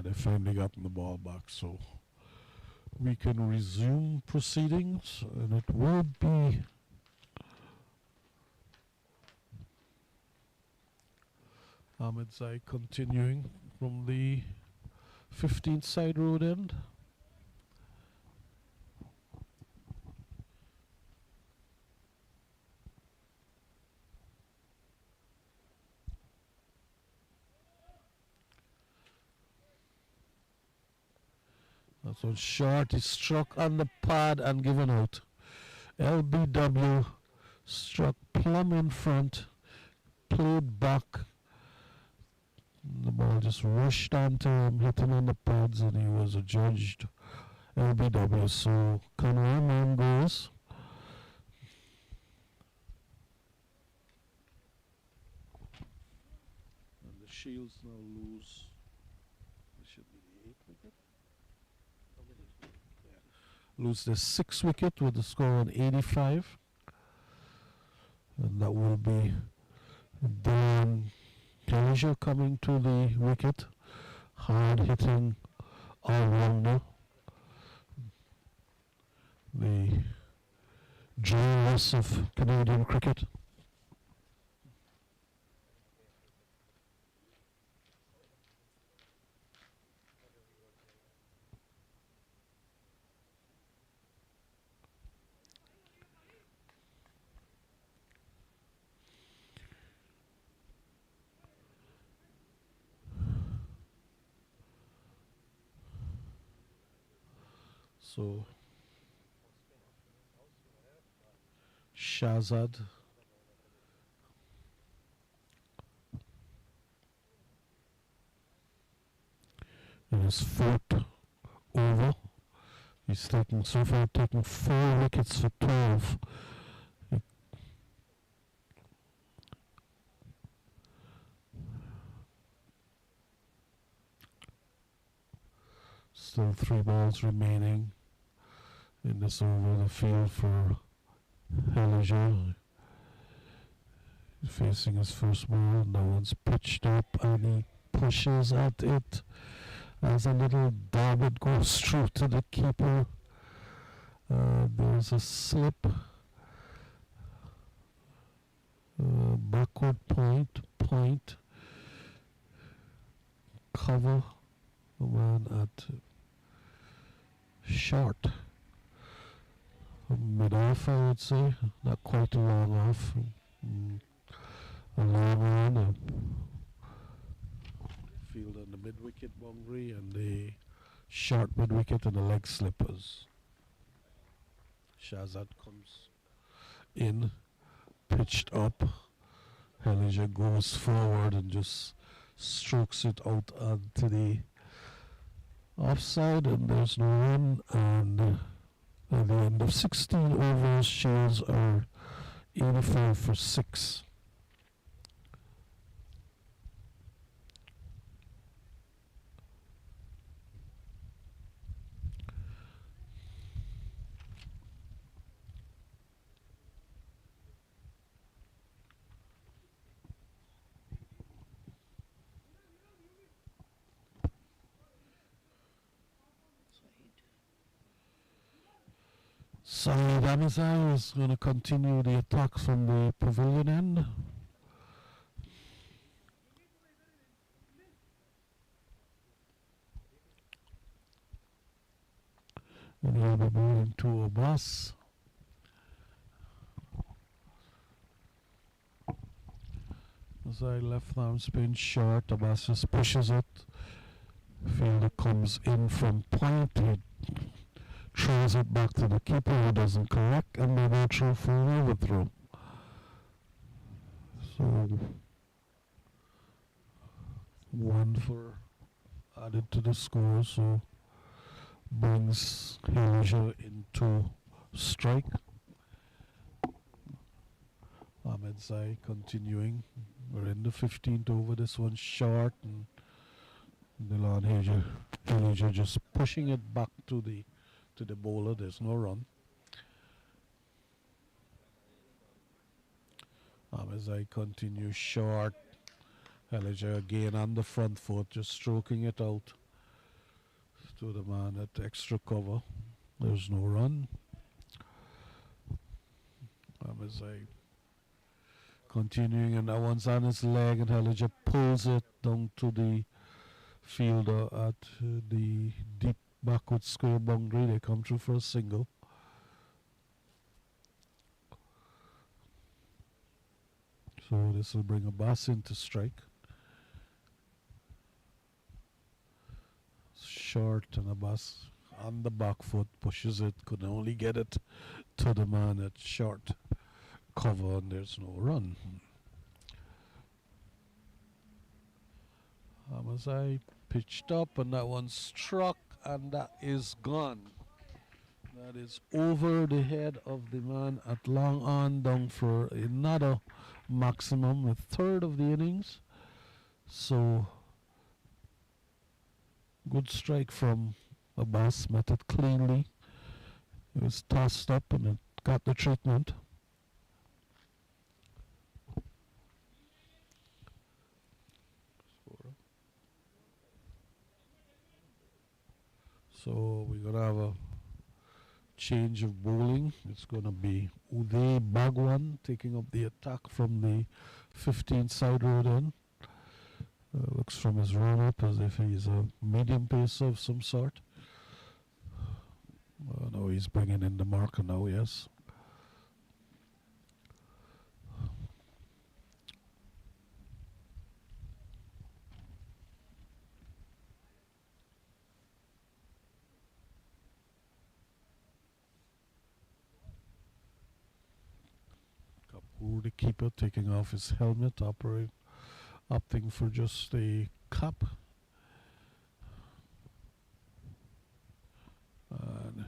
[SPEAKER 2] They finally gotten the ball back, so we can resume proceedings, and it will be Ahmedzai continuing from the 15th side road end. That's one short. He struck on the pad and given out. LBW struck plumb in front, played back. The ball just rushed onto him, hit him on the pads, and he was adjudged LBW. So Kanwar Man goes. And the Shields now lose. It should be the 8th wicket. Lose the 6th wicket with the score on 85. And that will be Dan Kalisha coming to the wicket. Hard hitting all-rounder. The genius of Canadian cricket. So Shahzad in his 4th over. He's taken so far 4 wickets for 12. Still 3 balls remaining in this over. The field for Heliger. Facing his first ball. That one's pitched up and he pushes at it as a little dab it goes through to the keeper. There's a slip. Backward point. Cover. The man at short. Mid-off, I would say. Not quite a long off. A long one. Field on the mid-wicket boundary and the short mid-wicket and the leg slippers. Shahzad comes in, pitched up. Heliger goes forward and just strokes it out onto the offside, and there's no run. And at the end of 16 overs, Shields are 85 for 6. Saeed Ahmedzai is going to continue the attack from the pavilion end. And he'll be moving to a bus. As I left arm spin short, Abbas just pushes it. Fielder comes in from point. He throws it back to the keeper who doesn't correct, and they go through for an overthrow. So 1 for added to the score, so brings Hilliger into strike. Ahmed Zai continuing. We're in the 15th over. This one short, and Dylan Hilliger just pushing it back to the bowler. There's no run. Ahmed Zai continues short. Hilliger again on the front foot, just stroking it out to the man at extra cover. There's no run. Ahmed Zai continuing, and that one's on his leg, and Hilliger pulls it down to the fielder at the deep backward square boundary. They come through for a single. So this will bring Abbas into strike. Short, and Abbas on the back foot pushes it, could only get it to the man at short cover, and there's no run. Hamazai pitched up, and that one struck, and that is gone. That is over the head of the man at long on, down for another maximum, a third of the innings. So good strike from Abbas, met it cleanly. It was tossed up and it got the treatment. So we're going to have a change of bowling. It's going to be Uday Bhagwan taking up the attack from the 15th side road in. Looks from his run-up as if he's a medium pacer of some sort. No, he's bringing in the marker now, yes. Kapoor, the keeper, taking off his helmet, opting for just a cap. And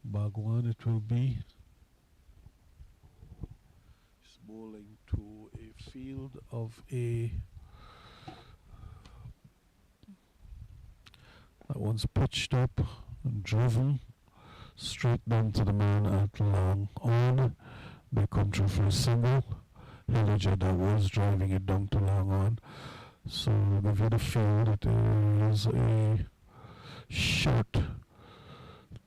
[SPEAKER 2] Bhagwan it will be. He's bowling to a field of that one's pitched up and driven straight down to the man at long on. They come through for a single. Hilliger that was driving it down to long on. So the view of the field, it is a short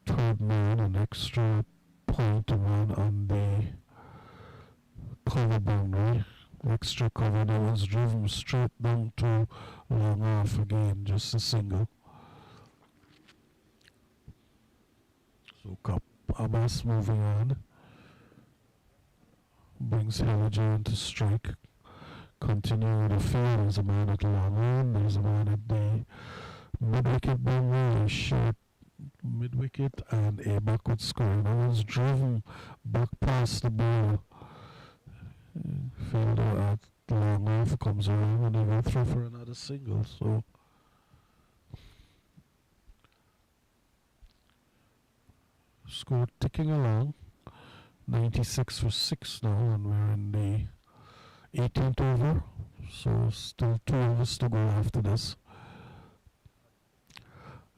[SPEAKER 2] third man, an extra point man on the cover boundary. Extra cover that was driven straight down to long off again, just a single. So Abbas moving on. Brings Hilliger into strike. Continuing the field, there's a man at long on, there's a man at the mid-wicket boundary, a short mid-wicket, and a backward score. That was driven back past the ball. Fielder at long off comes around, and they go through for another single. So score ticking along. 96 for 6 now, and we're in the 18th over, so still 2 overs to go after this.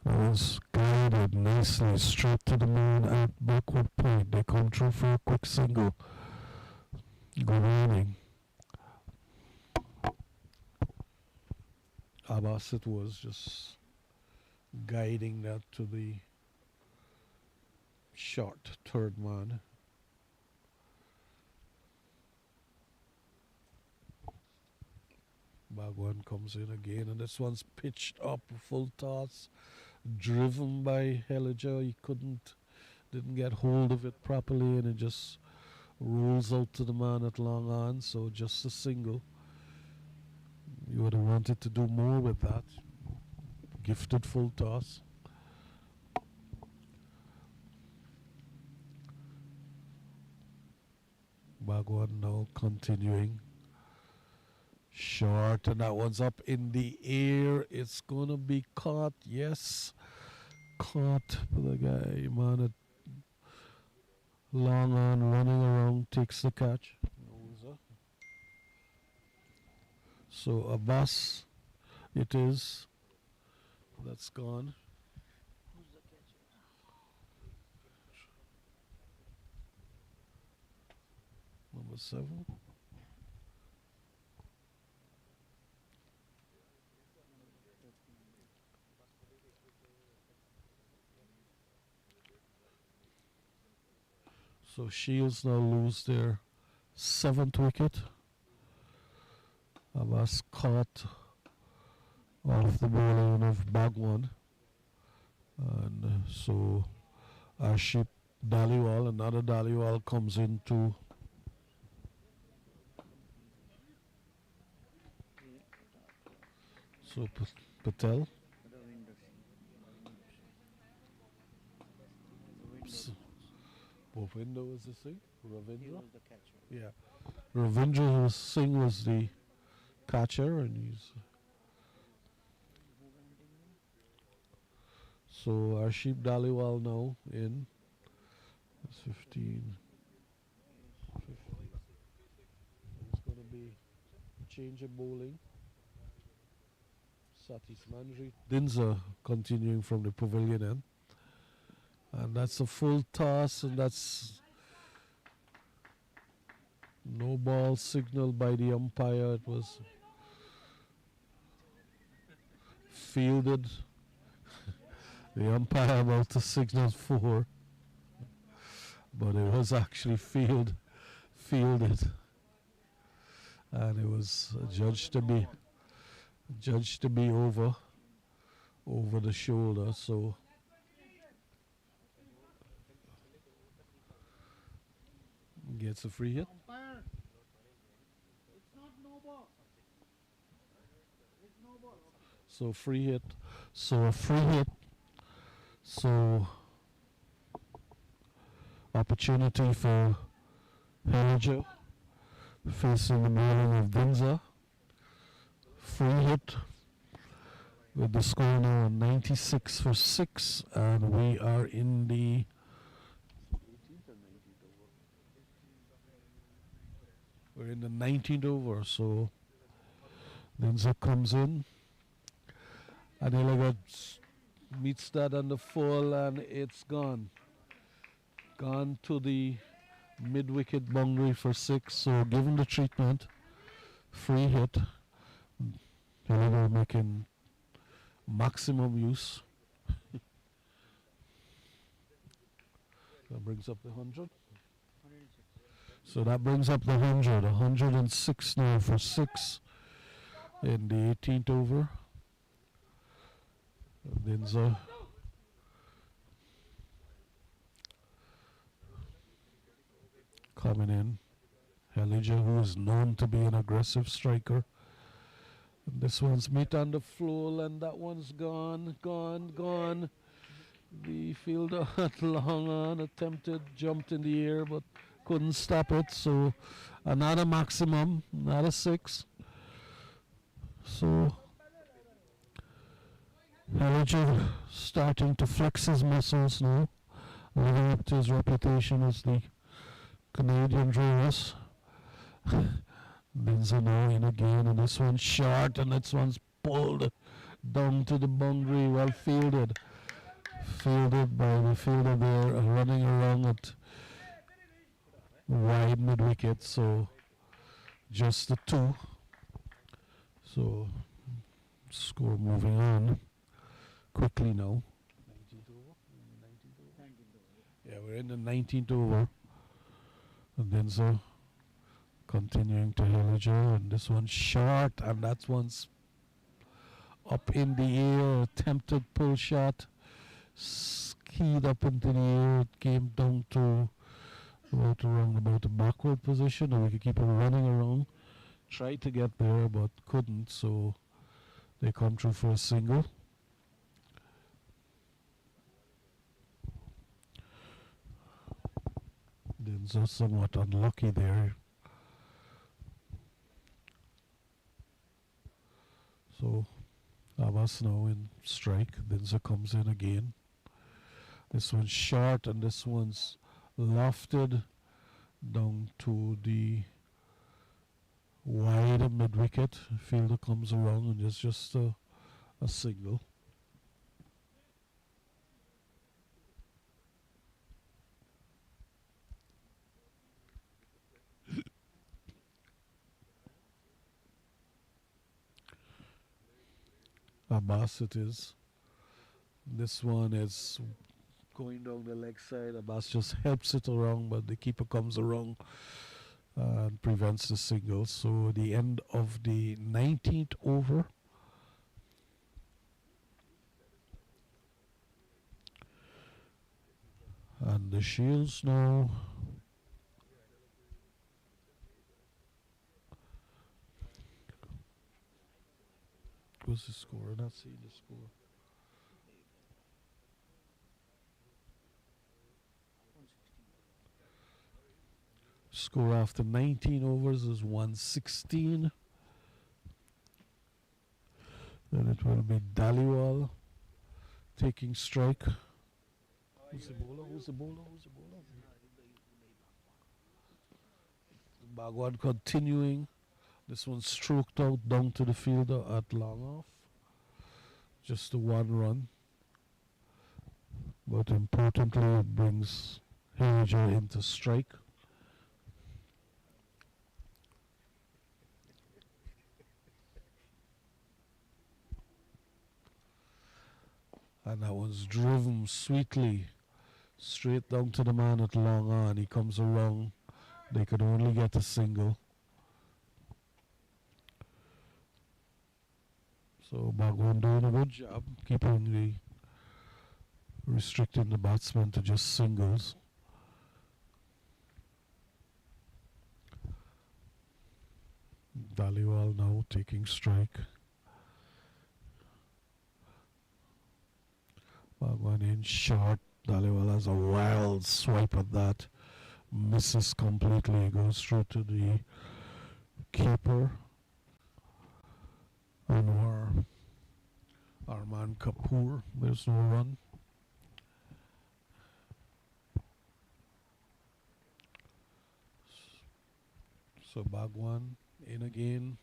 [SPEAKER 2] That was guided nicely straight to the man at backward point. They come through for a quick single. Good inning. Abbas it was just guiding that to the short third man. Bhagwan comes in again, and this one's pitched up, full toss, driven by Heliger. He didn't get hold of it properly, and it just rolls out to the man at long on. So just a single. You would have wanted to do more with that. Gifted full toss. Bhagwan now continuing. Short, and that one's up in the air. It's gonna be caught. Yes, caught. But the guy, man, at long on, running around, takes the catch. So Abbas, it is. That's gone.
[SPEAKER 3] Who's the catcher?
[SPEAKER 2] Number 7. So Shields now lose their 7th wicket. Abbas caught off the bowling of Bhagwan. And so Arship Dhaliwal, another Dhaliwal comes into so Patel. Ravinder was the thing?
[SPEAKER 3] He
[SPEAKER 2] Ravindra?
[SPEAKER 3] was the catcher.
[SPEAKER 2] Yeah. Ravindra Singh was the catcher, and he's
[SPEAKER 3] Who went in there?
[SPEAKER 2] so Arship Dhaliwal now in. That's 15. 15. It's going to be change of bowling. Satish Mandri. Dinza continuing from the pavilion end. And that's a full toss, and that's no ball signaled by the umpire. It was fielded. The umpire about to signal 4, but it was actually fielded, and it was judged to be over the shoulder. So gets a free hit.
[SPEAKER 3] Umpire. It's not no ball. It's no ball. Okay.
[SPEAKER 2] So free hit. So a free hit. So opportunity for Heliger facing the bowling of Dinza. Free hit with the score now 96 for 6, and we are in the 18th or 19th over. We're in the 19th over, so Dinza comes in, and Heliger meets that on the full, and it's gone. Gone to the mid-wicket boundary for 6, so given the treatment, free hit. Heliger making maximum use. That brings up the 100.
[SPEAKER 3] 106.
[SPEAKER 2] So that brings up the 100. 106 now for 6 in the 18th over. Dinza coming in. Heliger, who is known to be an aggressive striker. And this one's meet on the floor, and that one's gone. The fielder had long on, attempted, jumped in the air, but couldn't stop it. So another maximum, another 6. So Heliger starting to flex his muscles now, living up to his reputation as the Canadian Drovers. Dinza now in again, and this one's short, and this one's pulled down to the boundary, well fielded. Fielded by the fielder there, running around at wide mid-wicket, so just the 2. So score moving on quickly now. 19th over?
[SPEAKER 3] 19th over.
[SPEAKER 2] Yeah, we're in the 19th over. And Dinza Continuing to Hilliger, and this one's short, and that one's up in the air. Attempted pull shot, skied up into the air. It came down to about the backward position, and we could keep it running around. Tried to get there, but couldn't, so they come through for a single. Then so somewhat unlucky there. So Abbas now in strike. Dinza comes in again. This one's short and this one's lofted down to the wide mid wicket. Fielder comes around and it's just a single. Abbas it is. This one is going down the leg side. Abbas just helps it around, but the keeper comes around and prevents the single. So the end of the 19th over. And the Shields now what's the score? I'm not seeing the score.
[SPEAKER 3] 116.
[SPEAKER 2] Score after 19 overs is 116. Then it will be Dhaliwal taking strike. Who's the bowler? Who's the bowler? Who's the bowler? Bhagwan continuing. This one stroked out down to the fielder at long off. Just a one run. But importantly, it brings Hilliger into strike. And that one's driven sweetly straight down to the man at long on. He comes around. They could only get a single. So Bhagwan doing a good job keeping restricting the batsman to just singles. Dhaliwal now taking strike. Bhagwan in short. Dhaliwal has a wild swipe at that. Misses completely. Goes through to the keeper. Anwar Arman Kapoor. There's no run. So Bhagwan in again.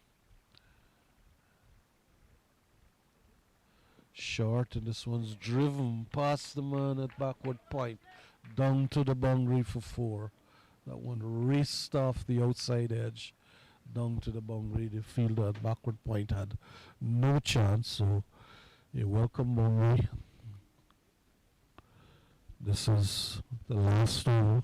[SPEAKER 2] Short, and this one's driven past the man at backward point, down to the boundary for 4. That one raced off the outside edge, down to the boundary. The fielder at backward point had no chance, so a welcome boundary. This is the last over.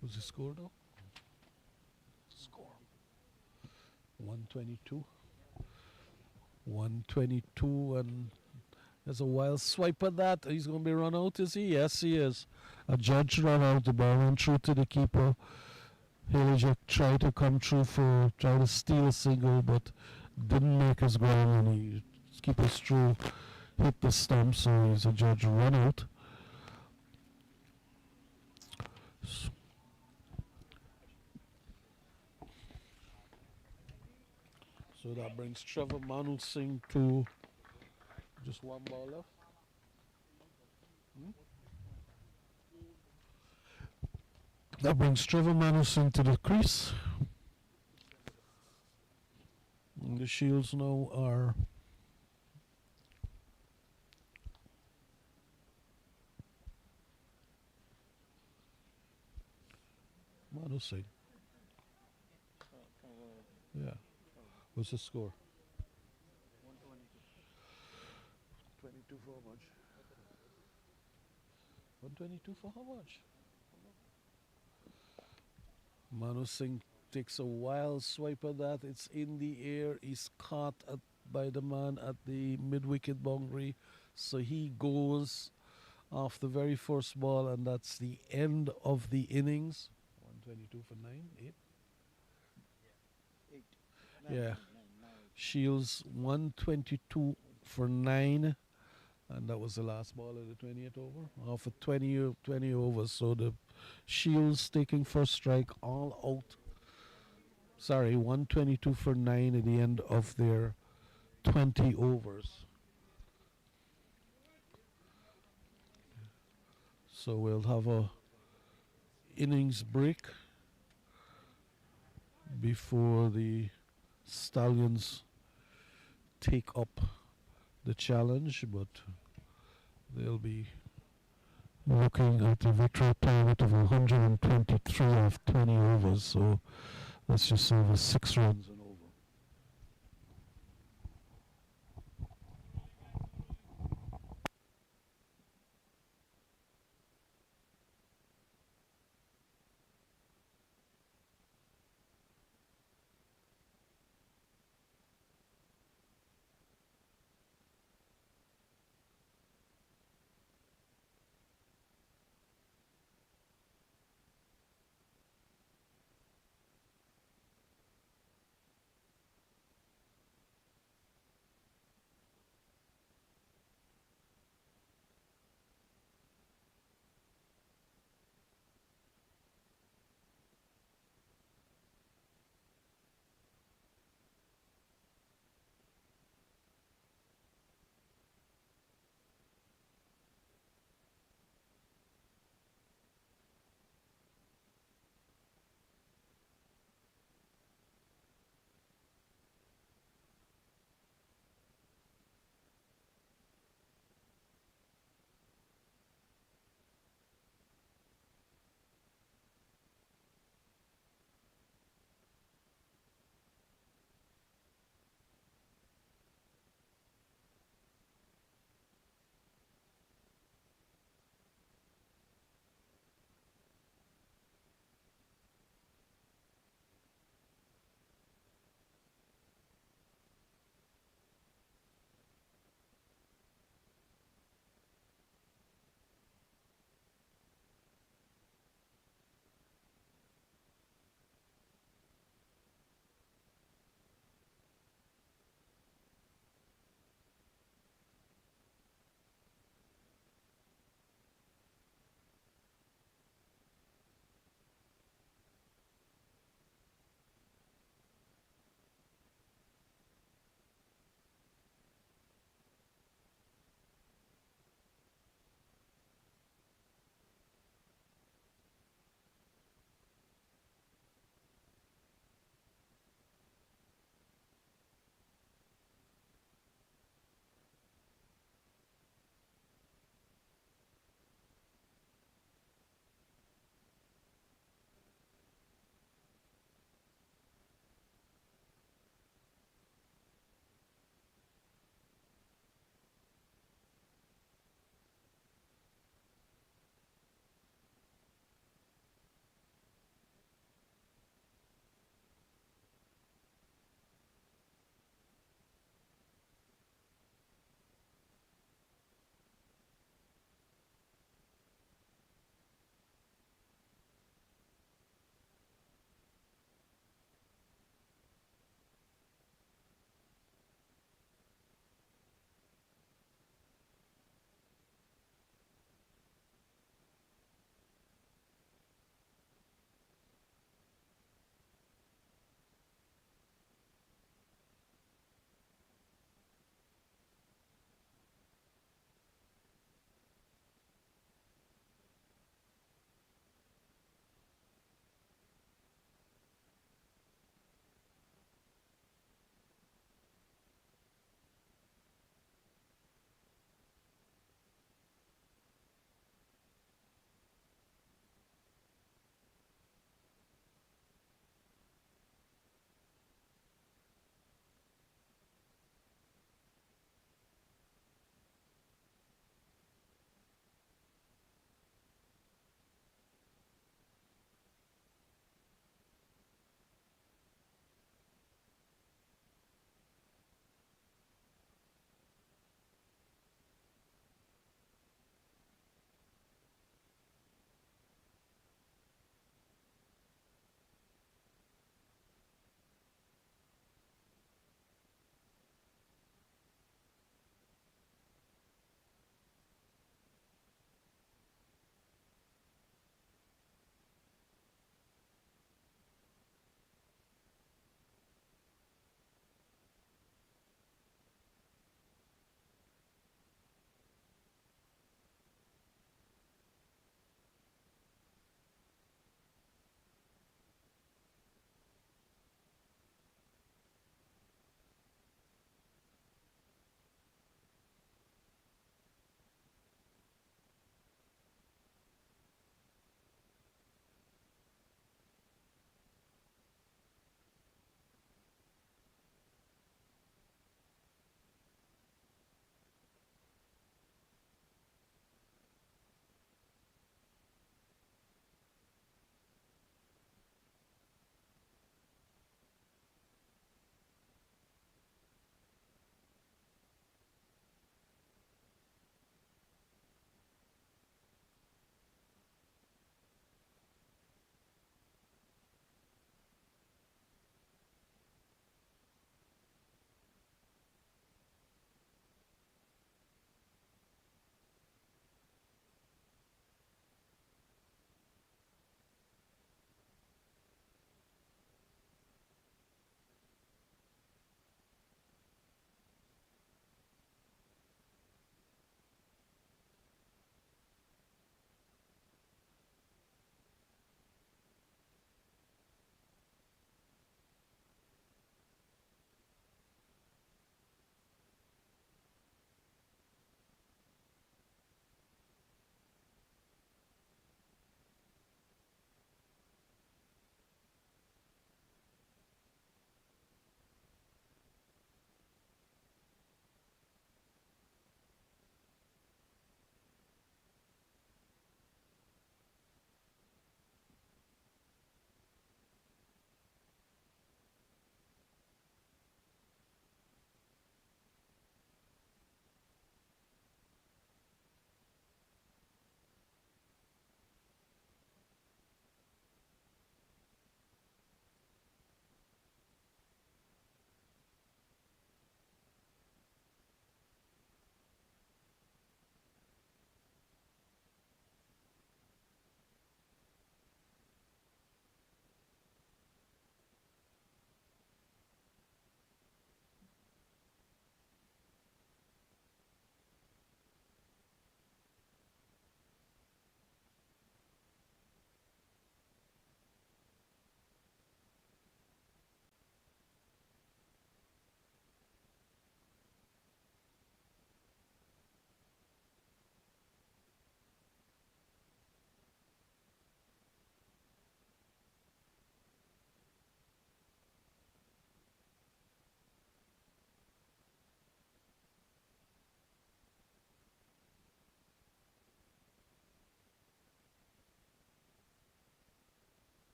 [SPEAKER 2] What's the score though? Score 122. 122, and there's a wild swipe at that. He's going to be run out, is he? Yes, he is. A judge ran out, the ball went through to the keeper. Hilliger tried to come through try to steal a single, but didn't make his ground, and his keeper's through hit the stump, so he's a judge run out. So that brings Trevor Manu Singh to just one ball left. That brings Trevor Manu Singh to the crease. And the Shields now are Manu Singh. Yeah. What's the score?
[SPEAKER 3] 122.
[SPEAKER 2] 22 for how much? 122 for how much? Manu Singh takes a wild swipe at that. It's in the air. He's caught by the man at the mid-wicket boundary. So he goes off the very first ball, and that's the end of the innings. 122 for 9, 8.
[SPEAKER 3] 8.
[SPEAKER 2] Yeah.
[SPEAKER 3] 9. Now 8.
[SPEAKER 2] Shields 122 for 9. And that was the last ball of the 20th over. Off of 20 overs. So the Shields taking first strike all out. Sorry, 122 for 9 at the end of their 20 overs. So we'll have a innings break before the Stallions take up the challenge, but they'll be looking at a victory target of 123 off 20 overs. So that's just over 6 runs and over.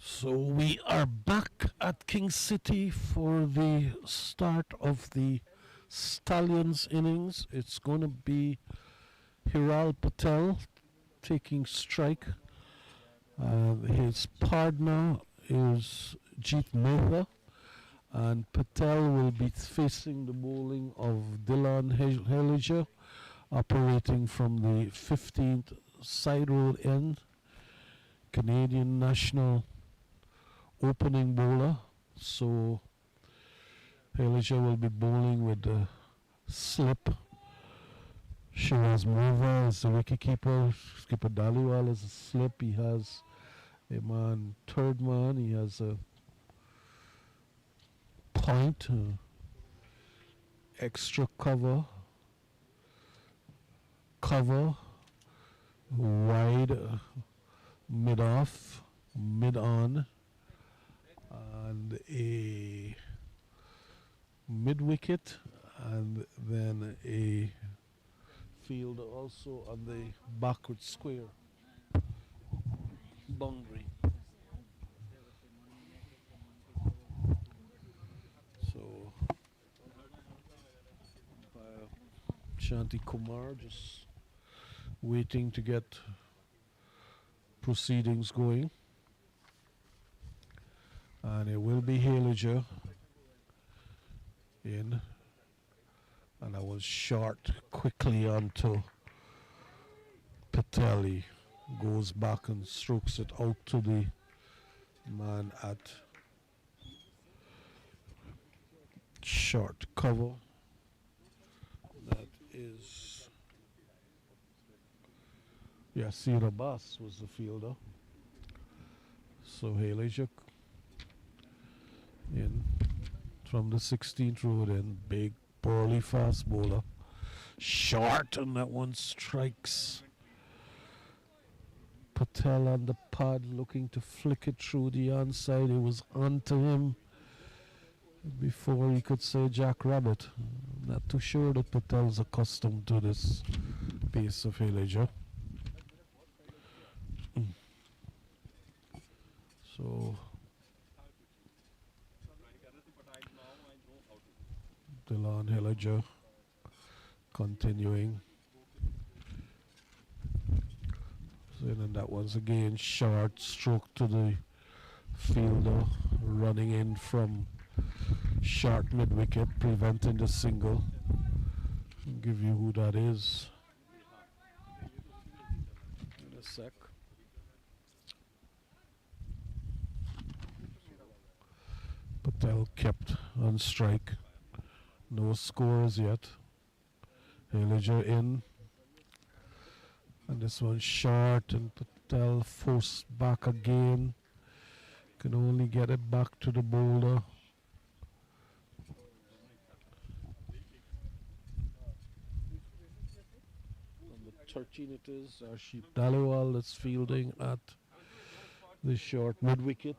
[SPEAKER 2] So we are back at King City for the start of the Stallions innings. It's going to be Hiral Patel taking strike. His partner is Jeet Mehta, and Patel will be facing the bowling of Dylan Heliger, operating from the 15th side road end. Canadian national opening bowler. So Heliger will be bowling with the slip. Shiraz Mova is the wicketkeeper. Skipper Daliwal is a slip. He has a man, third man. He has a point, extra cover, wide, mid off, mid on, and a mid wicket, and then a field also on the backward square boundary. So Shanti Kumar just waiting to get proceedings going, and it will be Heliger in, and I was short quickly onto Patelli, goes back and strokes it out to the man at short cover. That is, yeah, Sir Abbas was the fielder. So Heliger in from the 16th road in, big burly fast bowler, short, and that one strikes Patel on the pad, looking to flick it through the onside. It was onto him before he could say Jack Rabbit. I'm not too sure that Patel's accustomed to this pace of Heliger. So Dylan Heliger continuing. So then that one's again short, stroke to the fielder, running in from short mid wicket, preventing the single. I'll give you who that is in a sec. Patel kept on strike. No scores yet. Heliger in. And this one short, and Patel forced back again. Can only get it back to the bowler. Number 13 it is, Arshit Daliwal that's fielding at the short mid wicket.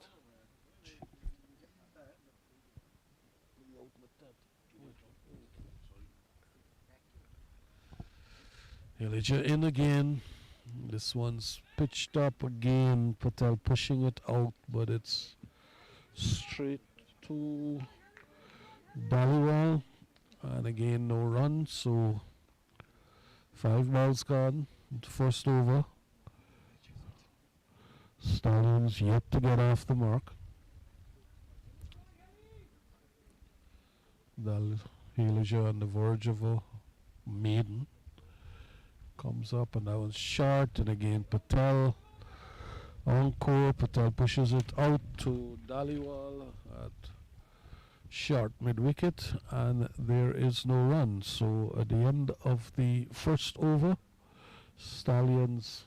[SPEAKER 2] Heliger in again. This one's pitched up again. Patel pushing it out, but it's straight to Daliwal. And again, no run. So 5 balls gone. First over. Stallions yet to get off the mark. Heliger on the verge of a maiden. Comes up, and that one's short, and again Patel encore. Patel pushes it out to Daliwal at short mid wicket, and there is no run. So at the end of the first over, Stallions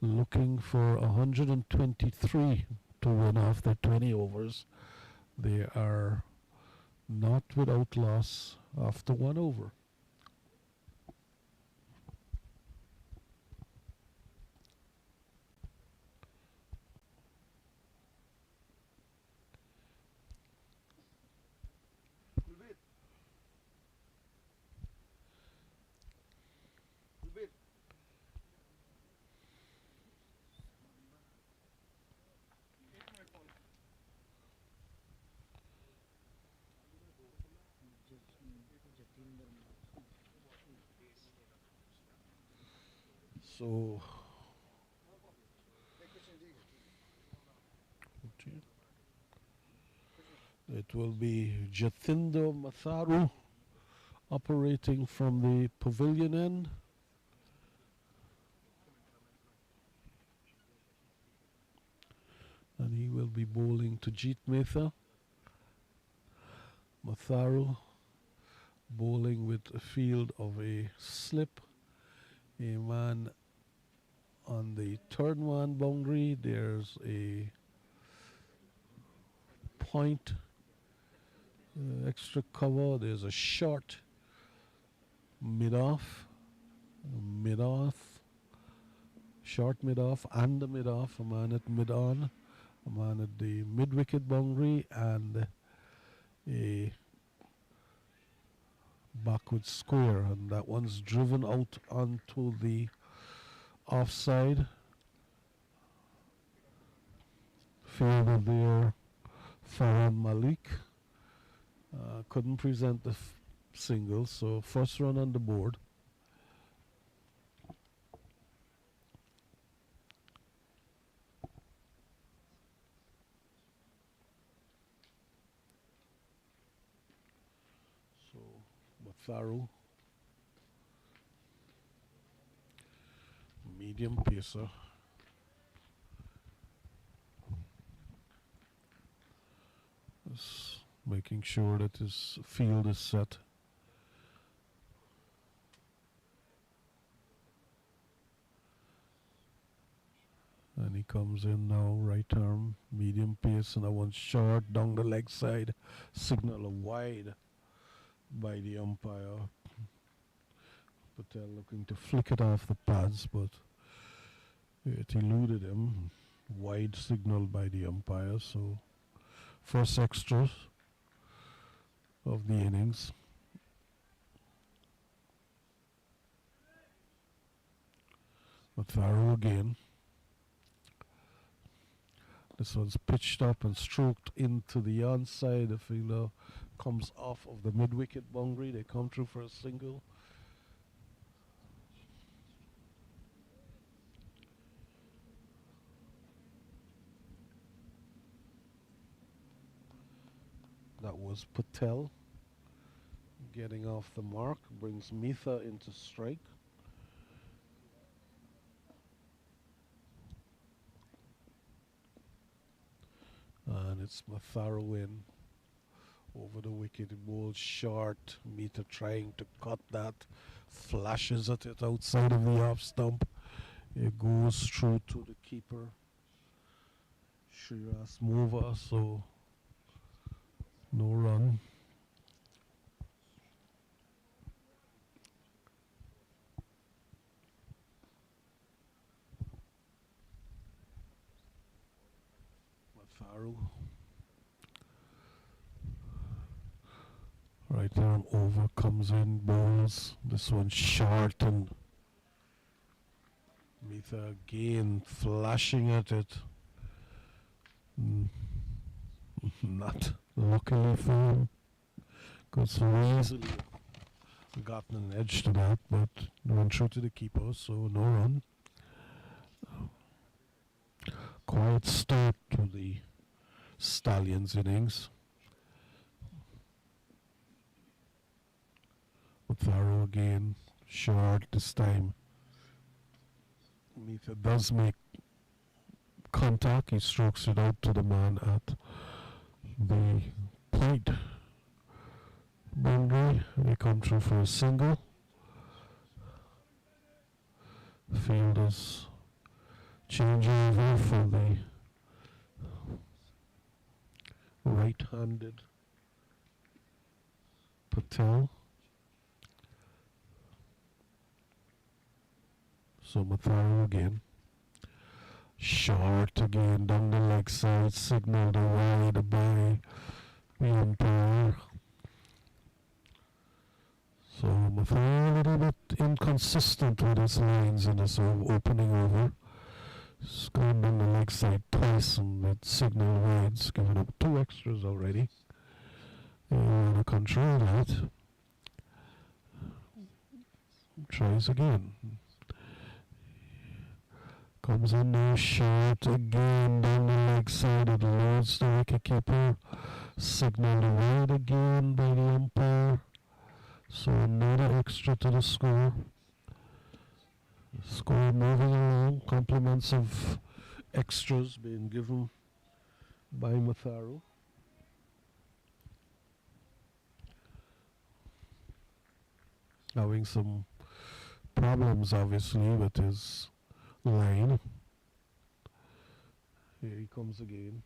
[SPEAKER 2] looking for 123 to win after 20 overs. They are not without loss after 1 over. So it will be Jathinder Matharu operating from the pavilion end. And he will be bowling to Jeet Mehta. Matharu bowling with a field of a slip. A man on the third man boundary. There's a point, extra cover. There's a short mid-off, short mid-off and the mid-off. A man at mid-on, a man at the mid-wicket boundary, and a backward square, and that one's driven out onto the offside. Fielder there, Farhan Malik. Couldn't present the single, so first run on the board. So Matharu, medium pacer. Is making sure that his field is set. And he comes in now, right arm, medium pace, and that one short down the leg side. Signal a wide by the umpire. Patel looking to flick it off the pads, but it eluded him. Wide signal by the umpire, so first extras of the innings. Matharu again. This one's pitched up and stroked into the onside. The fielder comes off of the mid-wicket boundary. They come through for a single. That was Patel getting off the mark. Brings Mehta into strike. And it's Matharu in over the wicket. He bowls short. Mehta trying to cut that. Flashes at it outside of the off stump. It goes through to the keeper, Shiraz Mova, so no run. Matharu. Right arm over, comes in, bowls. This one short, and Mehta again flashing at it. Not luckily for him. Could so easily gotten an edge to that, but went through to the keeper, so no run. Quiet start to the Stallions innings. Matharu again, short this time. Mehta does make contact. He strokes it out to the man at the point boundary. They come through for a single. Fielders change over for the right-handed Patel. So Matharu again. Short again down the leg side, signaled wide by the umpire. So Matharu a little bit inconsistent with his lines in this opening over. He's gone down the leg side twice and with signal wides, giving up 2 extras already. You want to control that. Tries again. Comes in now, short again down the leg side. It loads the wicketkeeper. Signalled wide again by the umpire. So another extra to the score. Score moving along. Compliments of extras being given by Matharu. Having some problems obviously with his line. Here he comes again.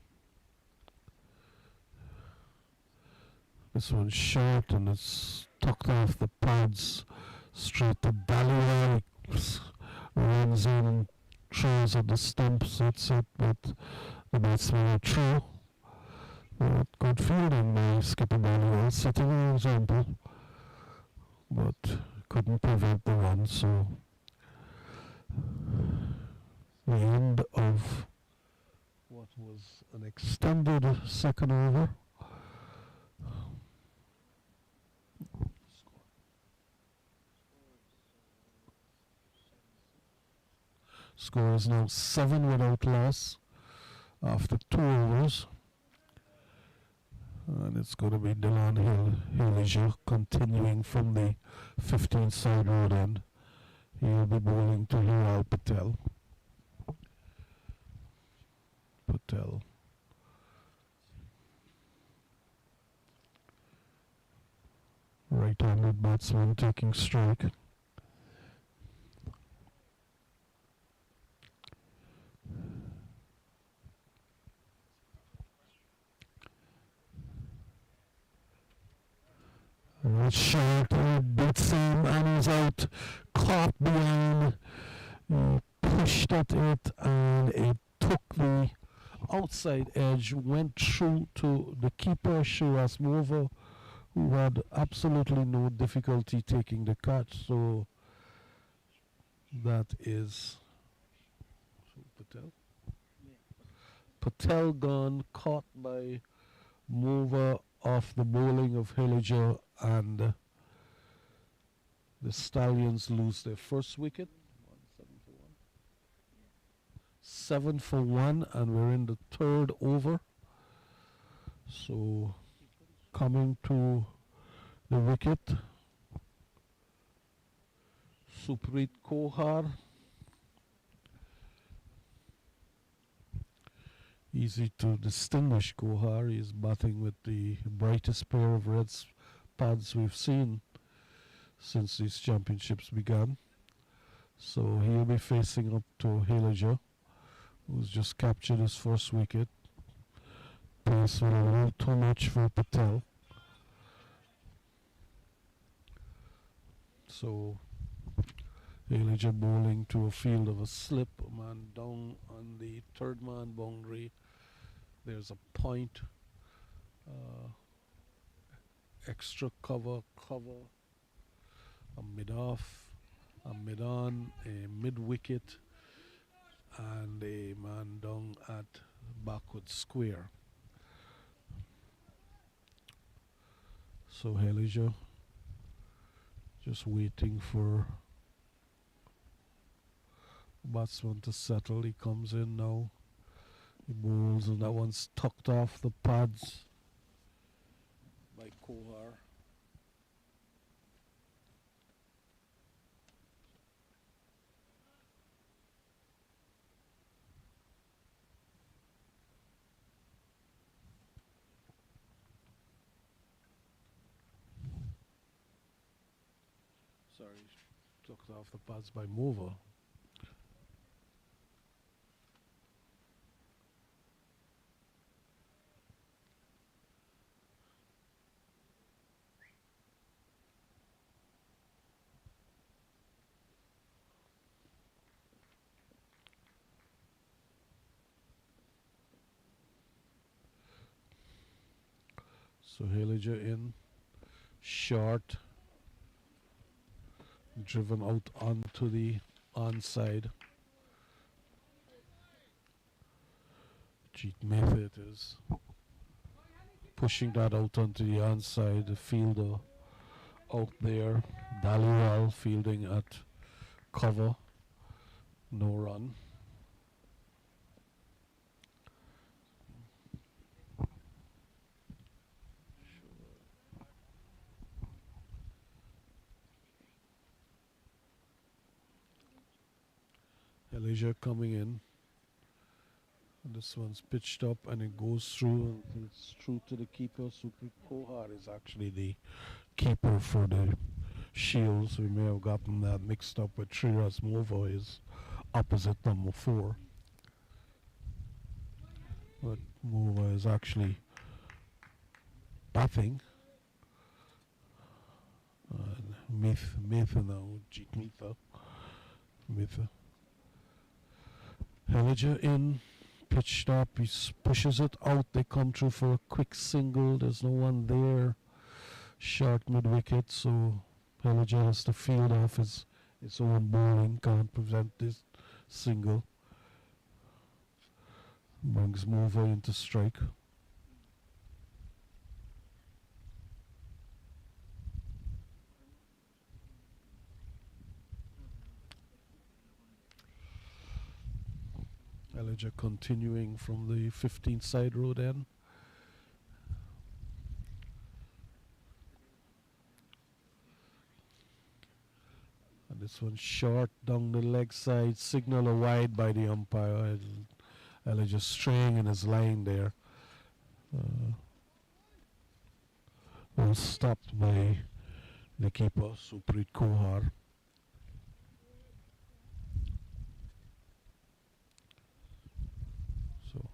[SPEAKER 2] This one's short and it's tucked off the pads straight to Ballyroy. Runs in and throws at the stumps. That's it, but the batsman are through. Good fielding by Skipper Ballyroy, setting an example, but couldn't prevent the run. So the end of what was an extended second over. Score is now 7 without loss after 2 overs. And it's going to be Dylan Hilliger continuing from the 15th side road end. He'll be bowling to Hiral Patel. Right-handed batsman taking strike. Short, beats him and he's out. Caught behind. He pushed at it and it took the outside edge, went through to the keeper, Shiraz Mover, who had absolutely no difficulty taking the catch. So that is Patel. Patel gone, caught by Mover off the bowling of Hilliger, and the Stallions lose their first wicket. 7 for 1, and we're in the third over. So coming to the wicket, Suprit Kohar. Easy to distinguish Kohar. He's batting with the brightest pair of red pads we've seen since these championships began. So he'll be facing up to Hilliger, who's just captured his first wicket. Pace with a little too much for Patel. So Hilliger bowling to a field of a slip, a man down on the third man boundary. There's a point, extra cover, a mid-off, a mid-on, a mid-wicket, and a man down at backward square. So Hilliger just waiting for batsman to settle. He comes in now. He bowls, and that one's tucked off the pads by Kohar. Sorry, tucked off the pads by Mover. So Hilliger in, short, driven out onto the onside. Jeet Method is pushing that out onto the onside. The fielder out there, Daliwal fielding at cover, no run. Elijah coming in. And this one's pitched up and it goes through and it's through to the keeper. Suprit Kohar is actually the keeper for the Shields. We may have gotten that mixed up with Triras Mova is opposite number 4. But Mova is actually batting. Mitha now, Jeet Mitha. Elijah in. Pitched up, he pushes it out, they come through for a quick single, there's no one there, short mid-wicket, so Elijah has to field off his own bowling, can't prevent this single. Brings Mova into strike. Elijah continuing from the 15th side road end. And this one short down the leg side, signal a wide by the umpire. Elijah straying in his line there. Was stopped by the keeper, Suprit Kohar. So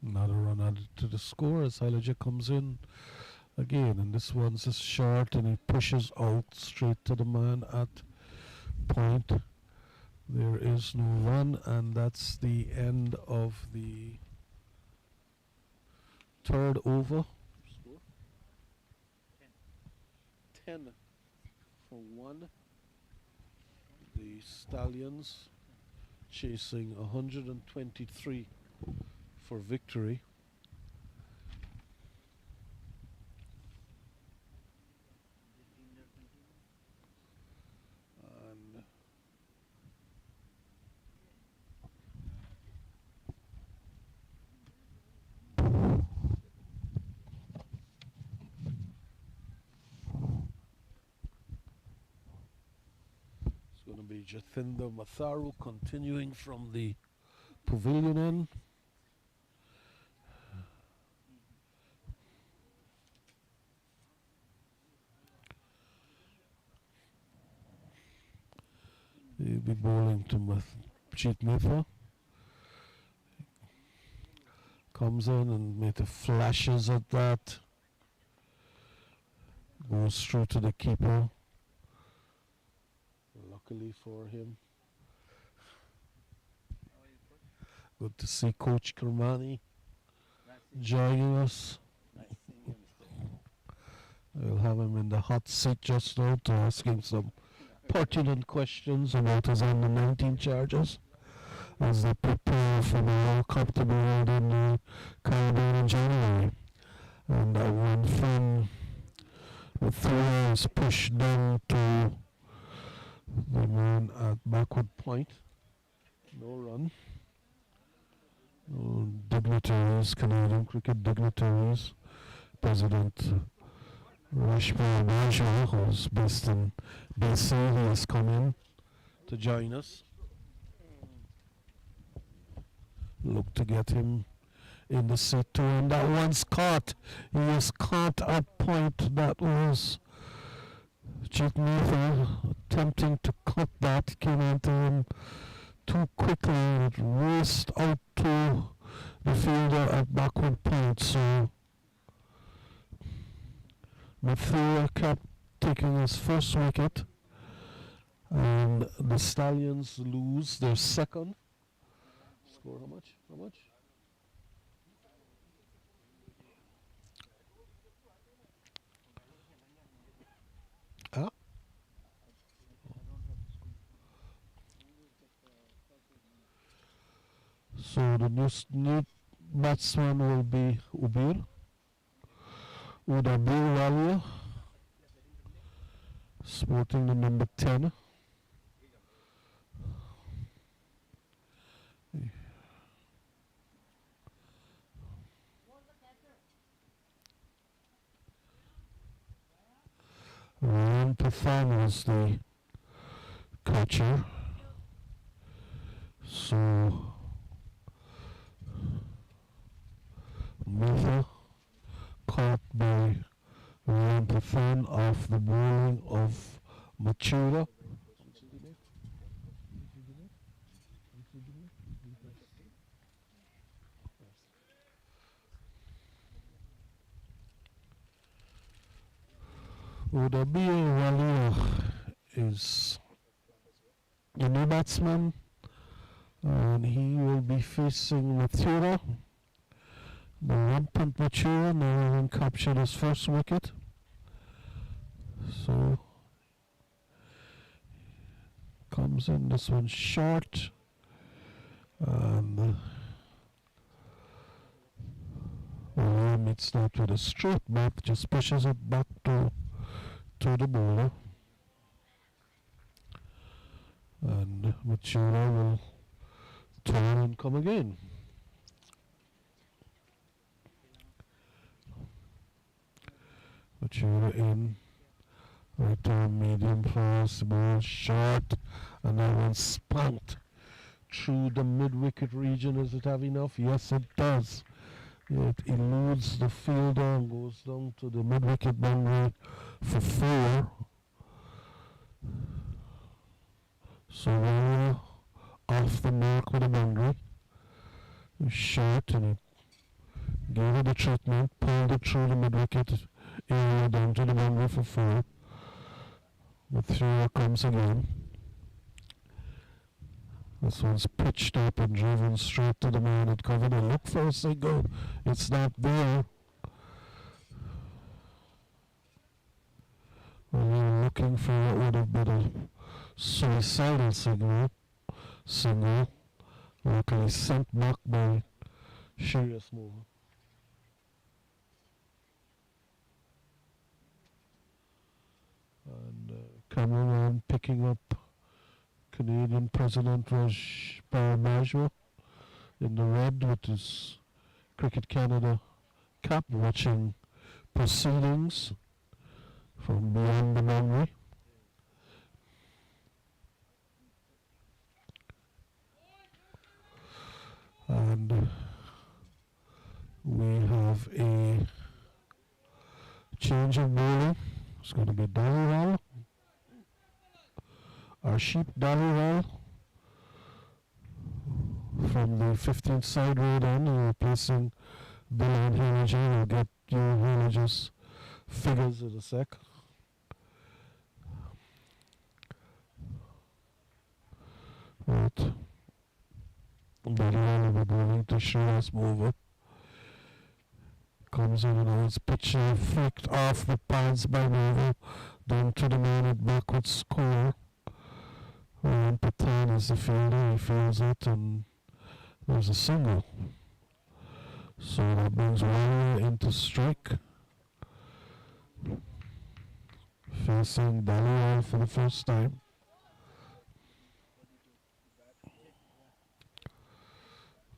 [SPEAKER 2] another run added to the score as Elijah comes in again, and this one's just short and he pushes out straight to the man at point. There is no run, and that's the end of the third over. Score 10 for 1. The Stallions chasing 123 for victory. And it's going to be Jathinder Matharu continuing from the pavilion end. He'll be bowling to Jeet Mitha. Comes in and Mitha flashes at that. Goes through to the keeper. Luckily for him. Good to see Coach Kermani joining us. We'll have him in the hot seat just now to ask him some pertinent questions about his under 19 charges as they prepare for the World Cup to be held in the Caribbean in January. And that one from the 3 is pushed down to the man at backward point. No run. No dignitaries, Canadian cricket dignitaries. President Rashpal Bajwa, who's based in BC, he has come in to join us. Look to get him in the seat too, and that one's caught. He is caught at point. That was Jeet Mitha attempting to cut that, came into him too quickly. It raced out to the fielder at backward point, so Matharu kept taking his first wicket, and the Stallions lose their second. Score how much? How much? Ah? So the new batsman will be Udabir Walia, sporting the number 10. Ryan Pathan was the catcher. So Mother caught by Rampathan off the bowling of Machula. Udabi Walia is the new batsman, and he will be facing Mathura. The rampant Mathura now having captured his first wicket. So comes in, this one short, and Walia meets that with a straight bat, just pushes it back to the bowler, and Mathura will turn and come again. Mathura in, return medium fast, ball short, and that one spunked through the mid-wicket region. Does it have enough? Yes, it does. It eludes the fielder and goes down to the mid-wicket boundary for 4. So we're off the mark with the boundary. Short, and he gave it the treatment, pulled it through the mid-wicket area down to the boundary for 4. The 3 comes again. This one's pitched up and driven straight to the man at cover. They look for a single. It's not there. Well, you're looking for what would have been a suicidal single. Luckily sent back by Sirius Moore. And coming on, picking up Canadian President Raj Paramajwa in the red with his Cricket Canada cap, watching proceedings from beyond the boundary. And we have a change of bowling. It's going to be Dalrymple. Our sheep Dalrymple from the 15th side road on, replacing Bill and Hilliger. We'll get you Hilliger's figures in a sec. Right. Dalrymple will be bowling to Shreyas Mover. Comes in and has pitcher flicked off the pads by Mover down to the man at backward score. And Patan is the fielder, he fields it, and there's a single. So that brings Warrior into strike. Facing Dalrymple for the first time.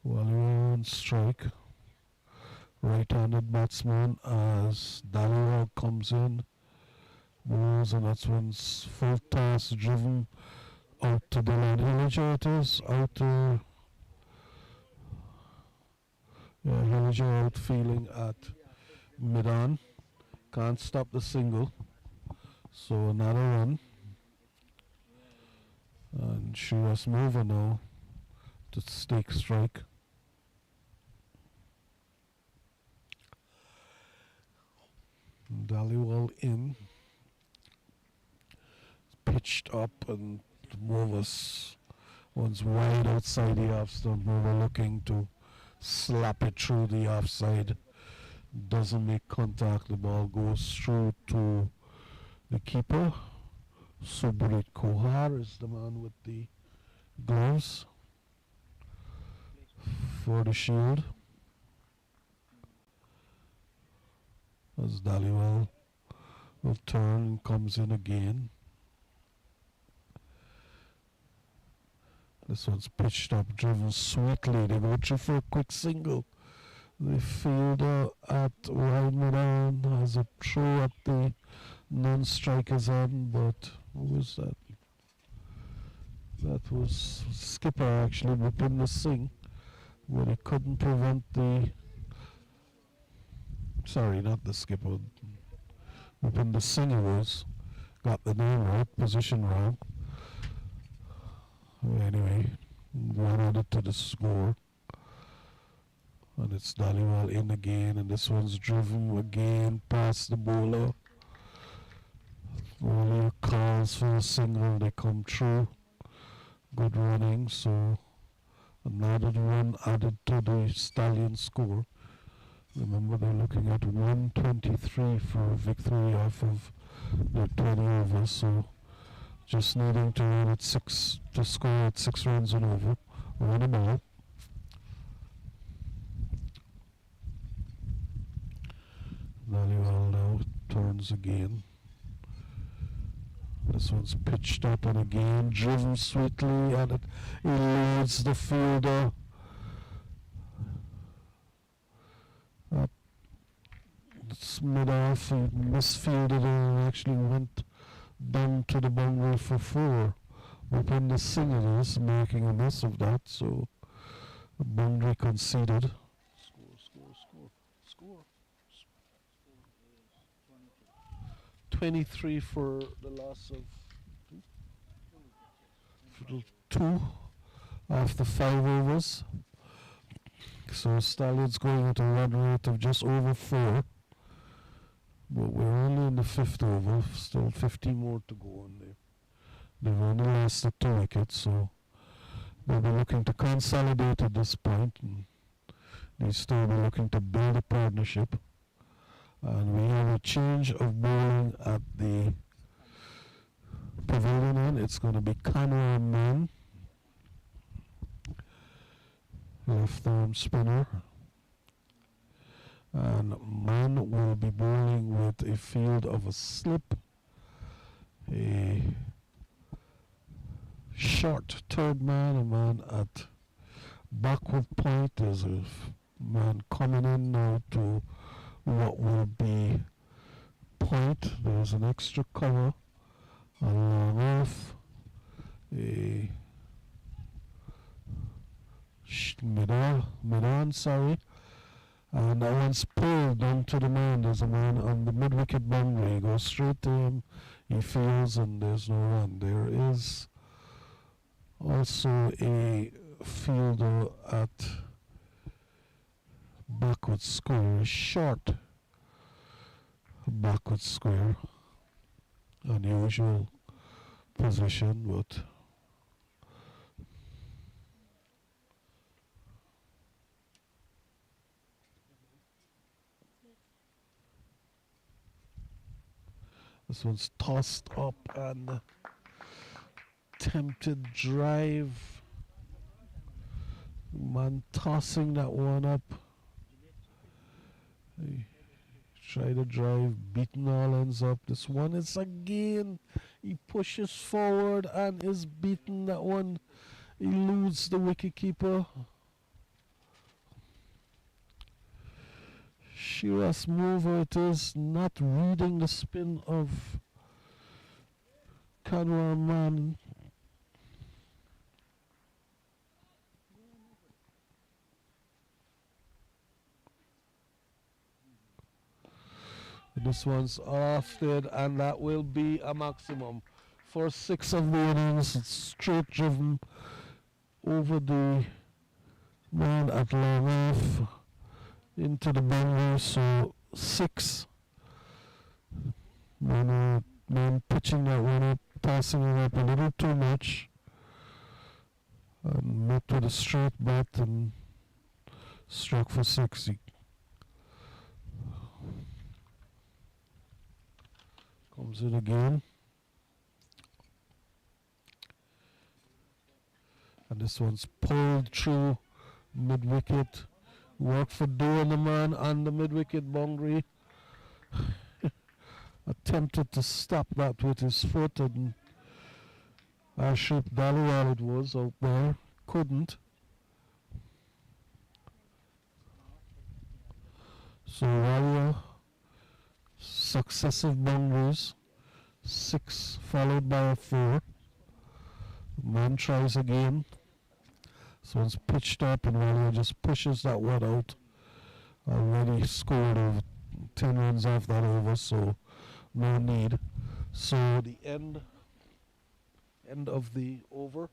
[SPEAKER 2] Warrior on strike. Right-handed batsman as Dalrymple comes in. Moves, and that's when full toss driven out to Dylan Hilliger. It is out to Hilliger out feeling at mid-on. Can't stop the single. So another run. And Shreyas Mover now to stake strike. Dhaliwal in. Pitched up, and Mover's one's wide outside the off stump. Mover looking to slap it through the offside. Doesn't make contact. The ball goes through to the keeper. Subrit Kohar is the man with the gloves for the shield. As Dhaliwal will turn and comes in again. This one's pitched up, driven sweetly. They go through for a quick single. The fielder at wide mid-on has a throw at the non-striker's end, but who is that? That was skipper actually whipping the Singh, but he couldn't prevent the. Sorry, not the skipper. Whipping the Singh he was. Got the name right, position wrong. Anyway, one added to the score. And it's Dhaliwal in again, and this one's driven again past the bowler. Only calls for a single, they come through. Good running, so another one added to the Stallion score. Remember, they're looking at 123 for a victory off of their 20 overs, so just needing to run at 6 to score at 6 runs and over. Run them all. Dhaliwal now turns again. This one's pitched up and again driven sweetly, and it eludes the fielder. It's mid-off, he misfielded and actually went down to the boundary for 4. Open the Singh is making a mess of that, so the boundary conceded. Score. 23 for the loss of 2 after 5 overs. So Stallions going at a run rate of just over 4. But we're only in the 5th over, still 15 more to go on there. They've only lasted 2 wickets, so they'll be looking to consolidate at this point, and they still be looking to build a partnership. And we have a change of bowling at the pavilion end. It's going to be Kanwar Man, left arm spinner. And Man will be bowling with a field of a slip, a short third man, a man at backward point. There's a man coming in now to what will be point. There's an extra cover, a long off, a mid-on, sorry. And that one's pulled down to the man. There's a man on the mid-wicket boundary. He goes straight to him. He fields and there's no run. There is also a fielder at backward square, short backward square. Unusual position, but this one's tossed up and attempted drive. Man tossing that one up. He tried to drive, beaten all ends up. This one is again. He pushes forward and is beaten. That one eludes the wicketkeeper. Shiras mover it is, not reading the spin of Kanwar Man. This one's offed, and that will be a maximum. For 6 of the innings, it's straight driven over the man at long off into the boundary, so 6. Man pitching that one up, passing it up a little too much, and met with a straight bat and struck for 6. Comes in again. And this one's pulled through mid-wicket. Work for doing the man on the mid-wicket boundary. Attempted to stop that with his foot, and Aship Dhaliwal it was out there. Couldn't. So Warrior, successive boundaries. 6 followed by a 4. Man tries again. So it's pitched up and Walia just pushes that one out. Already scored over 10 runs off that over, so no need. So the end of the over,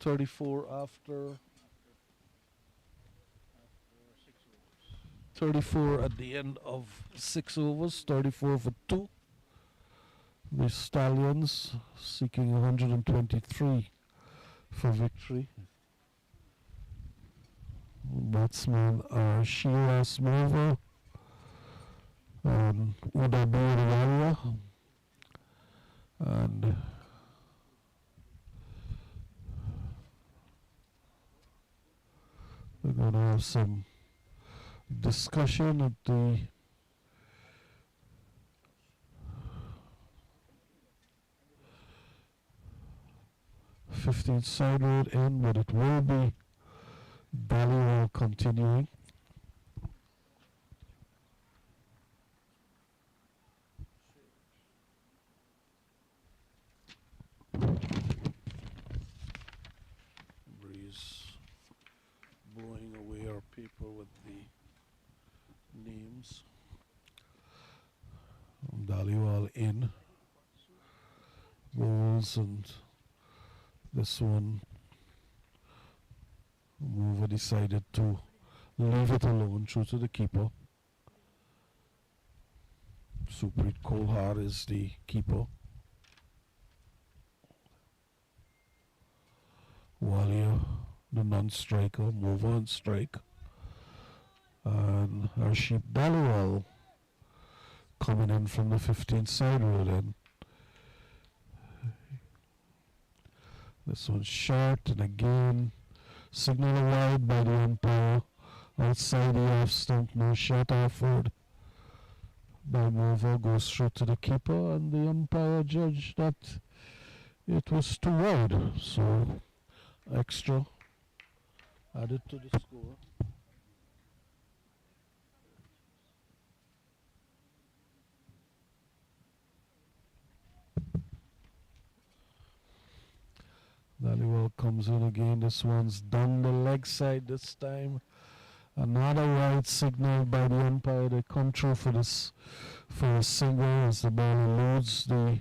[SPEAKER 3] 34.
[SPEAKER 2] 34 after
[SPEAKER 3] After 6 overs.
[SPEAKER 2] 34 at the end of 6 overs, 34 for 2. The Stallions seeking 123 for victory. Batsmen are Sheila Smova and Uda Birwala. And we're going to have some discussion at the th side road end, but it will be Balliol continuing. Breeze blowing away our paper with the names. Balliol in. Bowls, and this one mover decided to leave it alone, true to the keeper. Supreet Kolhar is the keeper. Walia, the non-striker, mover and strike. And Harship Balliol coming in from the 15th side road end. This one's short, and again, signal wide by the umpire. Outside the off stump, no shot offered by mover, goes through to the keeper, and the umpire judged that it was too wide. So, extra added to the score. Balliol comes in again. This one's down the leg side this time. Another wide signal by the umpire. They come through for this for a single as the ball eludes the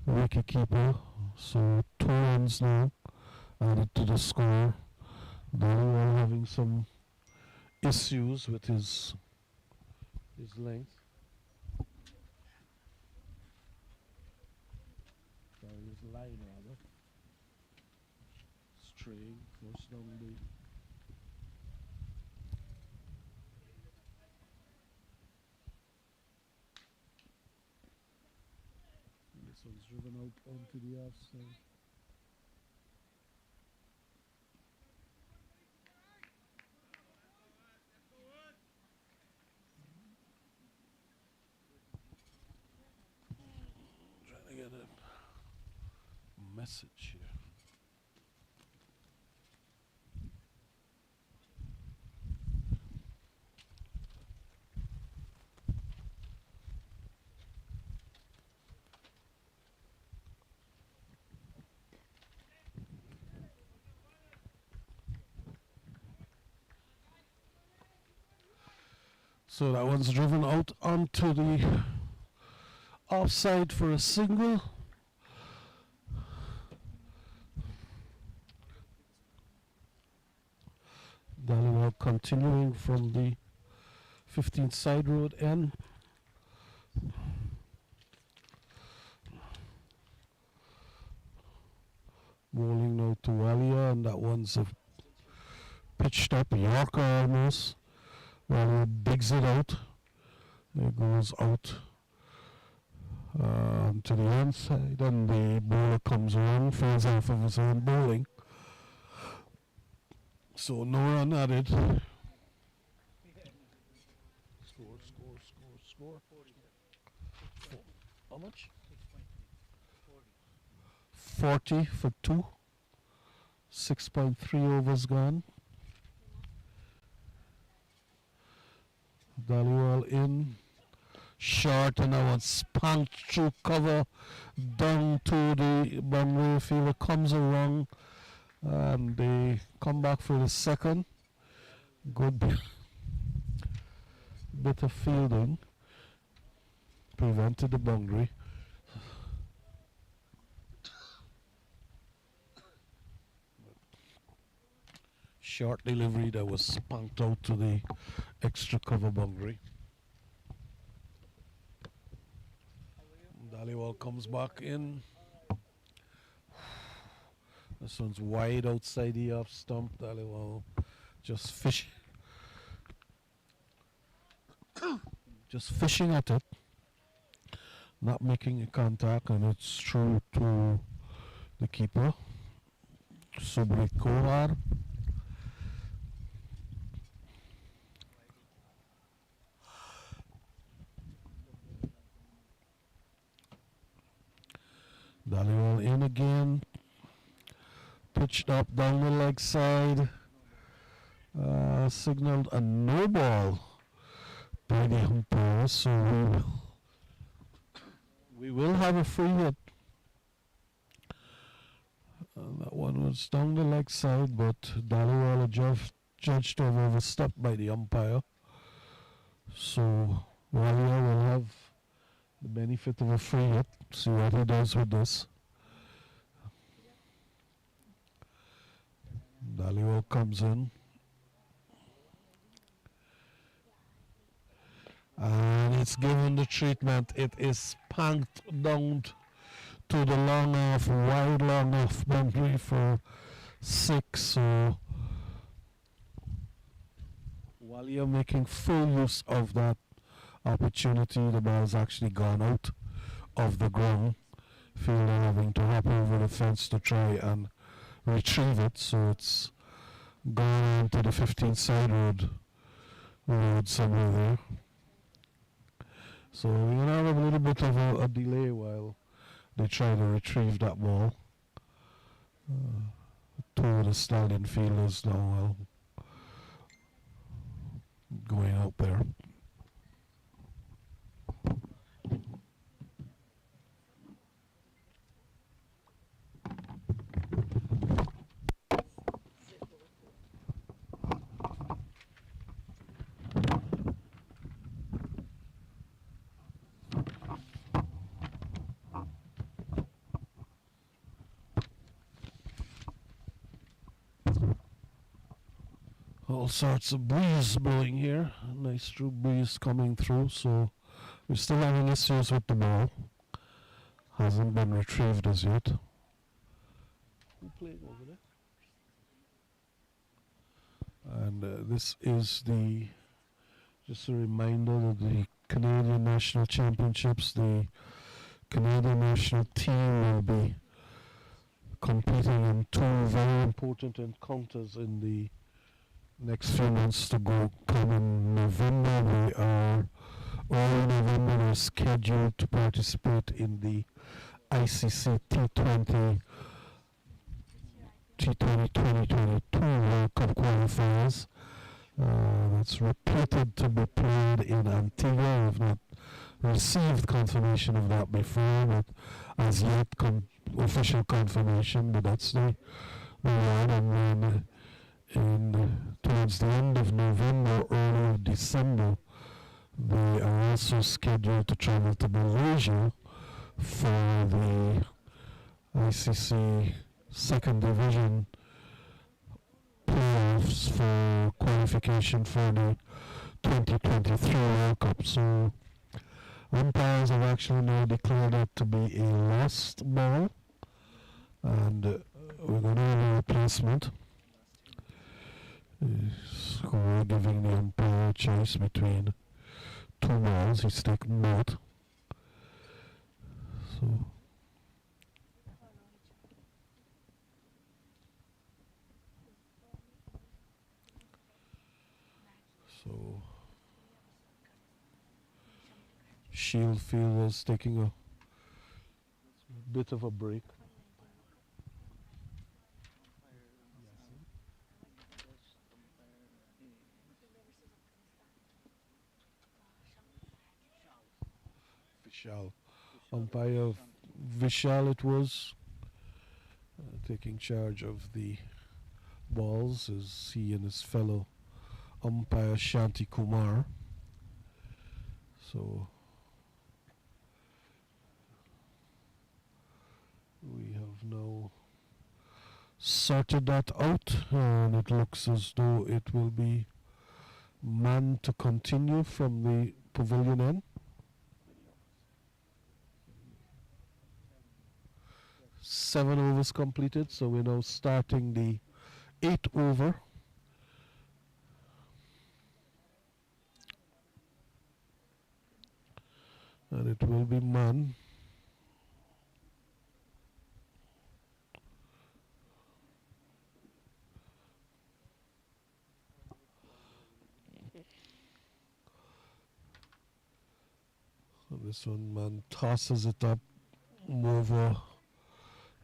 [SPEAKER 2] wicket keeper. So 2 runs now added to the score. Balliol having some issues with his length. Sorry, his line rather. Straying, forced down the this one's driven out onto the offside. Trying to get a message here. So that one's driven out onto the offside for a single. Balliol continuing from the 15th side road end. Bowling now to Walia, and that one's a pitched up Yorker almost. Walia digs it out. It goes out to the inside, and the bowler comes around, falls off of his own bowling. So no run added. Score. Four. How much? 40 for 2. 6.3 overs gone. Balliol in. short, and that one spanked through cover down to the boundary. Fielder comes around and they come back for the second. Good bit of fielding prevented the boundary. Short delivery that was spanked out to the extra cover boundary. Dhaliwal comes back in. This one's wide outside the off stump. Dhaliwal just fishing at it, not making a contact, and it's through to the keeper, Subrit Kohar. Dhaliwal in again, pitched up down the leg side, signaled a no ball by the umpire, so we will have a free hit. That one was down the leg side, but Dhaliwal judged to have overstepped by the umpire. So Walia will have the benefit of a free hit. See what he does with this. Dhaliwal comes in. And it's given the treatment. It is spanked down to the long off, wide long off boundary for 6. So while you're making full use of that opportunity, the ball has actually gone out of the ground. Fielder having to hop over the fence to try and retrieve it. So it's gone into the 15th side road somewhere there. So we're going to have a little bit of a delay while they try to retrieve that ball. Two of the Stallion fielders now going out there. All sorts of breeze blowing here. A nice true breeze coming through, so we're still having issues with the ball. Hasn't been retrieved as yet. Who playing over there? And this is just a reminder that the Canadian National Championships, the Canadian national team will be competing in 2 very important encounters in the next few months to go. Come in November, early November, they're scheduled to participate in the ICC T20 2022 World Cup qualifiers. That's reported to be played in Antigua. We've not received confirmation of that before, but as yet official confirmation, but that's the one. And then towards the end of November, early of December, they are also scheduled to travel to Malaysia for the ICC Second Division playoffs for qualification for the 2023 World Cup. So umpires have actually now declared it to be a lost ball, and we're going to have a replacement. So we're giving the umpire a choice between 2 balls. He's taken both. So Shield fielders taking a bit of a break. Vishal.
[SPEAKER 1] Vishal or
[SPEAKER 2] Umpire
[SPEAKER 1] Shanti?
[SPEAKER 2] Vishal it was, taking charge of the balls as he and his fellow umpire Shanti Kumar. So we have now sorted that out, and it looks as though it will be man to continue from the pavilion end.
[SPEAKER 1] Many overs.
[SPEAKER 3] 7. Yes.
[SPEAKER 2] 7 overs completed, so we're now starting the 8 over. And it will be man. So this one, man tosses it up. Mover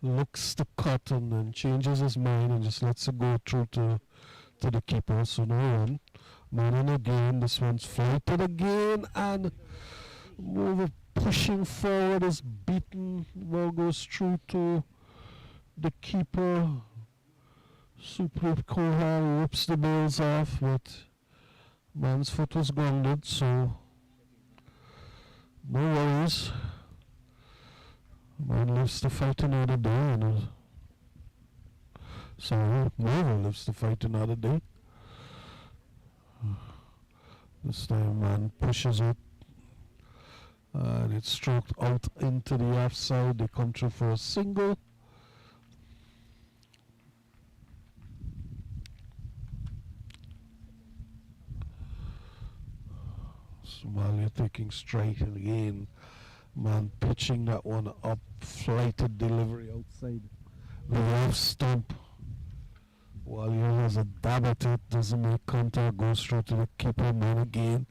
[SPEAKER 2] looks the cut and then changes his mind and just lets it go through to the keeper. So no run. Man in again. This one's flighted again, and mover pushing forward is beaten. Ball goes through to the keeper. Supreet Kohal rips the balls off, but man's foot was grounded, so no worries. Man lives to fight another day. Sorry, Mover lives to fight another day. This time man pushes it, and it's stroked out into the offside. They come through for a single. Somalia taking strike again. Man pitching that one up, flighted delivery outside the off stump. Walia has a dab at it, doesn't make contact, goes through to the keeper. Man again.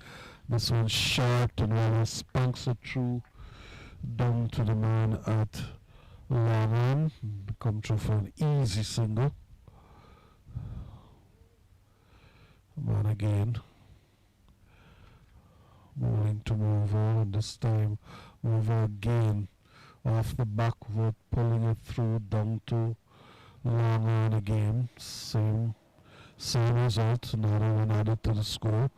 [SPEAKER 2] This one's short, and Walia spunks it through down to the man at long on. Come through for an easy single. Man again. Bowling to move on, and this time over again off the back foot, pulling it through down to long on again. Same result, another one added to the score,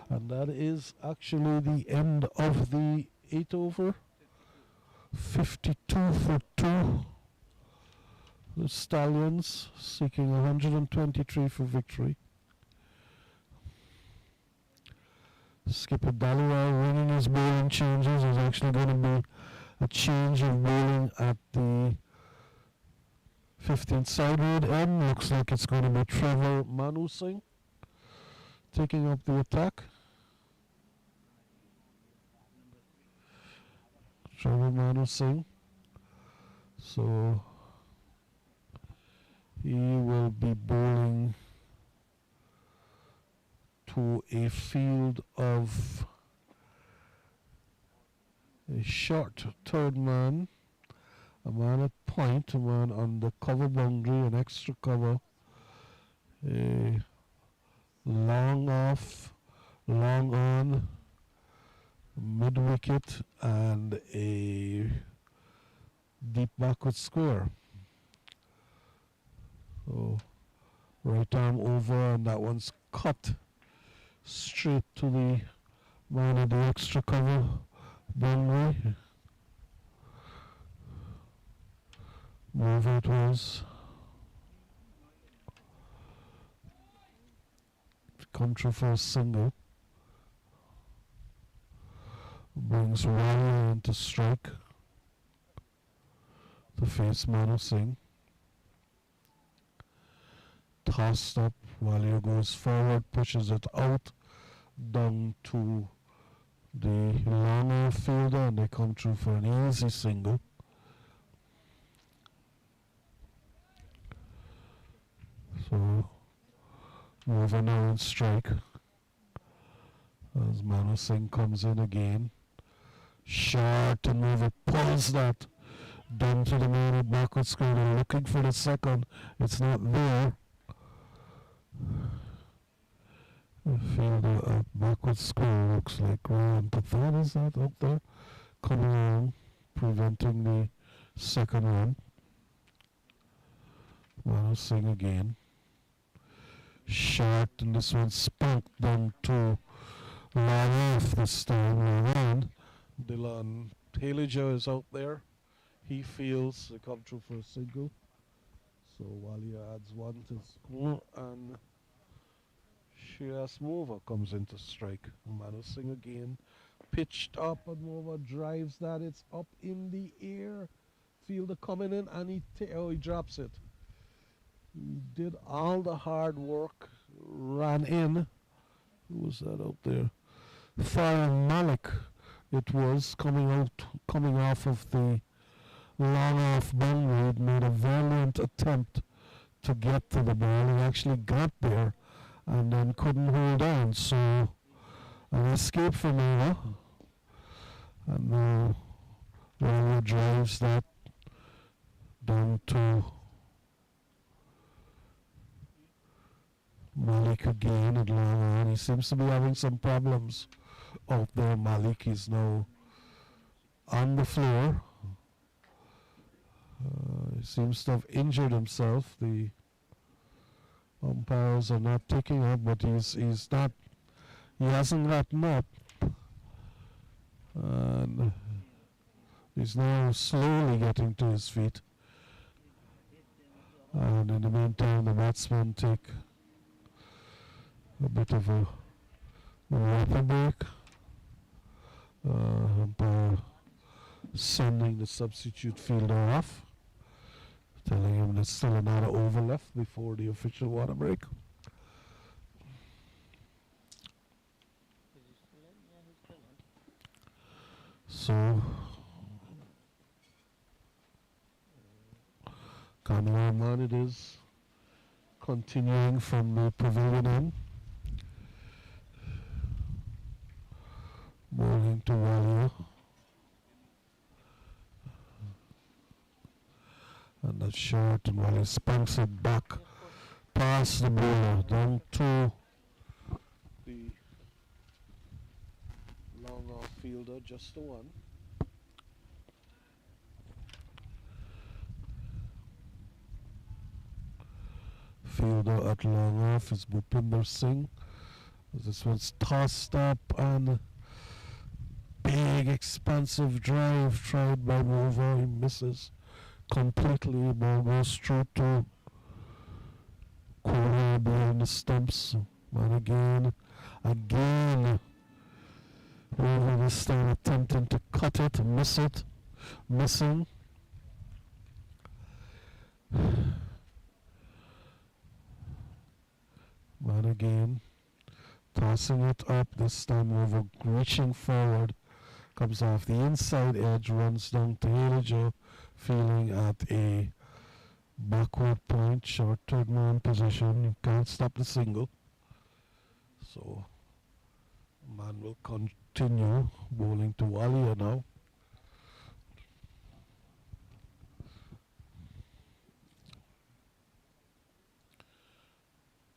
[SPEAKER 2] and that is actually the end of the 8 over. 52 for 2. The Stallions seeking 123 for victory. Skipper Daliwal ringing his bowling changes. There's actually going to be a change of bowling at the 15th side road end. Looks like it's going to be Trevor Manu Singh taking up the attack.
[SPEAKER 3] Number 3.
[SPEAKER 2] Trevor Manu Singh. So he will be bowling to a field of a short third man, a man at point, a man on the cover boundary, an extra cover, a long off, long on, mid wicket, and a deep backward square. So right arm over, and that one's cut straight to the man of the extra cover boundary. Move it was. Come through for a single. Brings Wally into strike to face Manu Singh. Tossed up, Wally goes forward, pushes it out down to the long fielder, and they come through for an easy single. So Mover now in strike as Manu Singh comes in again. Short, and Mover pulls that down to the man at backward square. They're looking for the second. It's not there. The fielder at backward square looks like Ryan Pathan, is that up there? coming on, preventing the second run. Manu Singh again. Short, and this one spunked down to long off this time. Long. Dylan Haliger is out there. He feels to come through for a single. So Walia adds one to score, and Shreyas Mova comes into strike. Manu Singh again. Pitched up, and Mova drives that. It's up in the air. Fielder coming in, and he drops it. He did all the hard work, ran in. Who was that out there? Farhan Malik. It was coming off of the long off boundary. It made a valiant attempt to get to the ball. He actually got there and then couldn't hold on. So an escape from Ava. And now Walia drives that down to Malik again at long on. He seems to be having some problems out there. Malik is now on the floor. He seems to have injured himself. The umpires are not taking up, but he hasn't gotten up. And he's now slowly getting to his feet. And in the meantime, the batsmen take a bit of a water break. Umpire sending the substitute fielder off, telling him there's still another over left before the official water break. So cameraman it is, continuing from the pavilion end. Bowling to Walia. And that's short, and Walia spunks it back past the bowler down to the long off fielder, just the one. Fielder at long off is Bhupinder Singh. This one's tossed up, and big expansive drive tried by Mover. He misses completely. Ball goes through to corner behind the stumps. And again, Mover this time attempting to cut it, missing. And again, tossing it up, this time over, reaching forward, comes off the inside edge, runs down to Haliger, feeling at a backward point, short third man position. You can't stop the single. So, man will continue bowling to Walia now.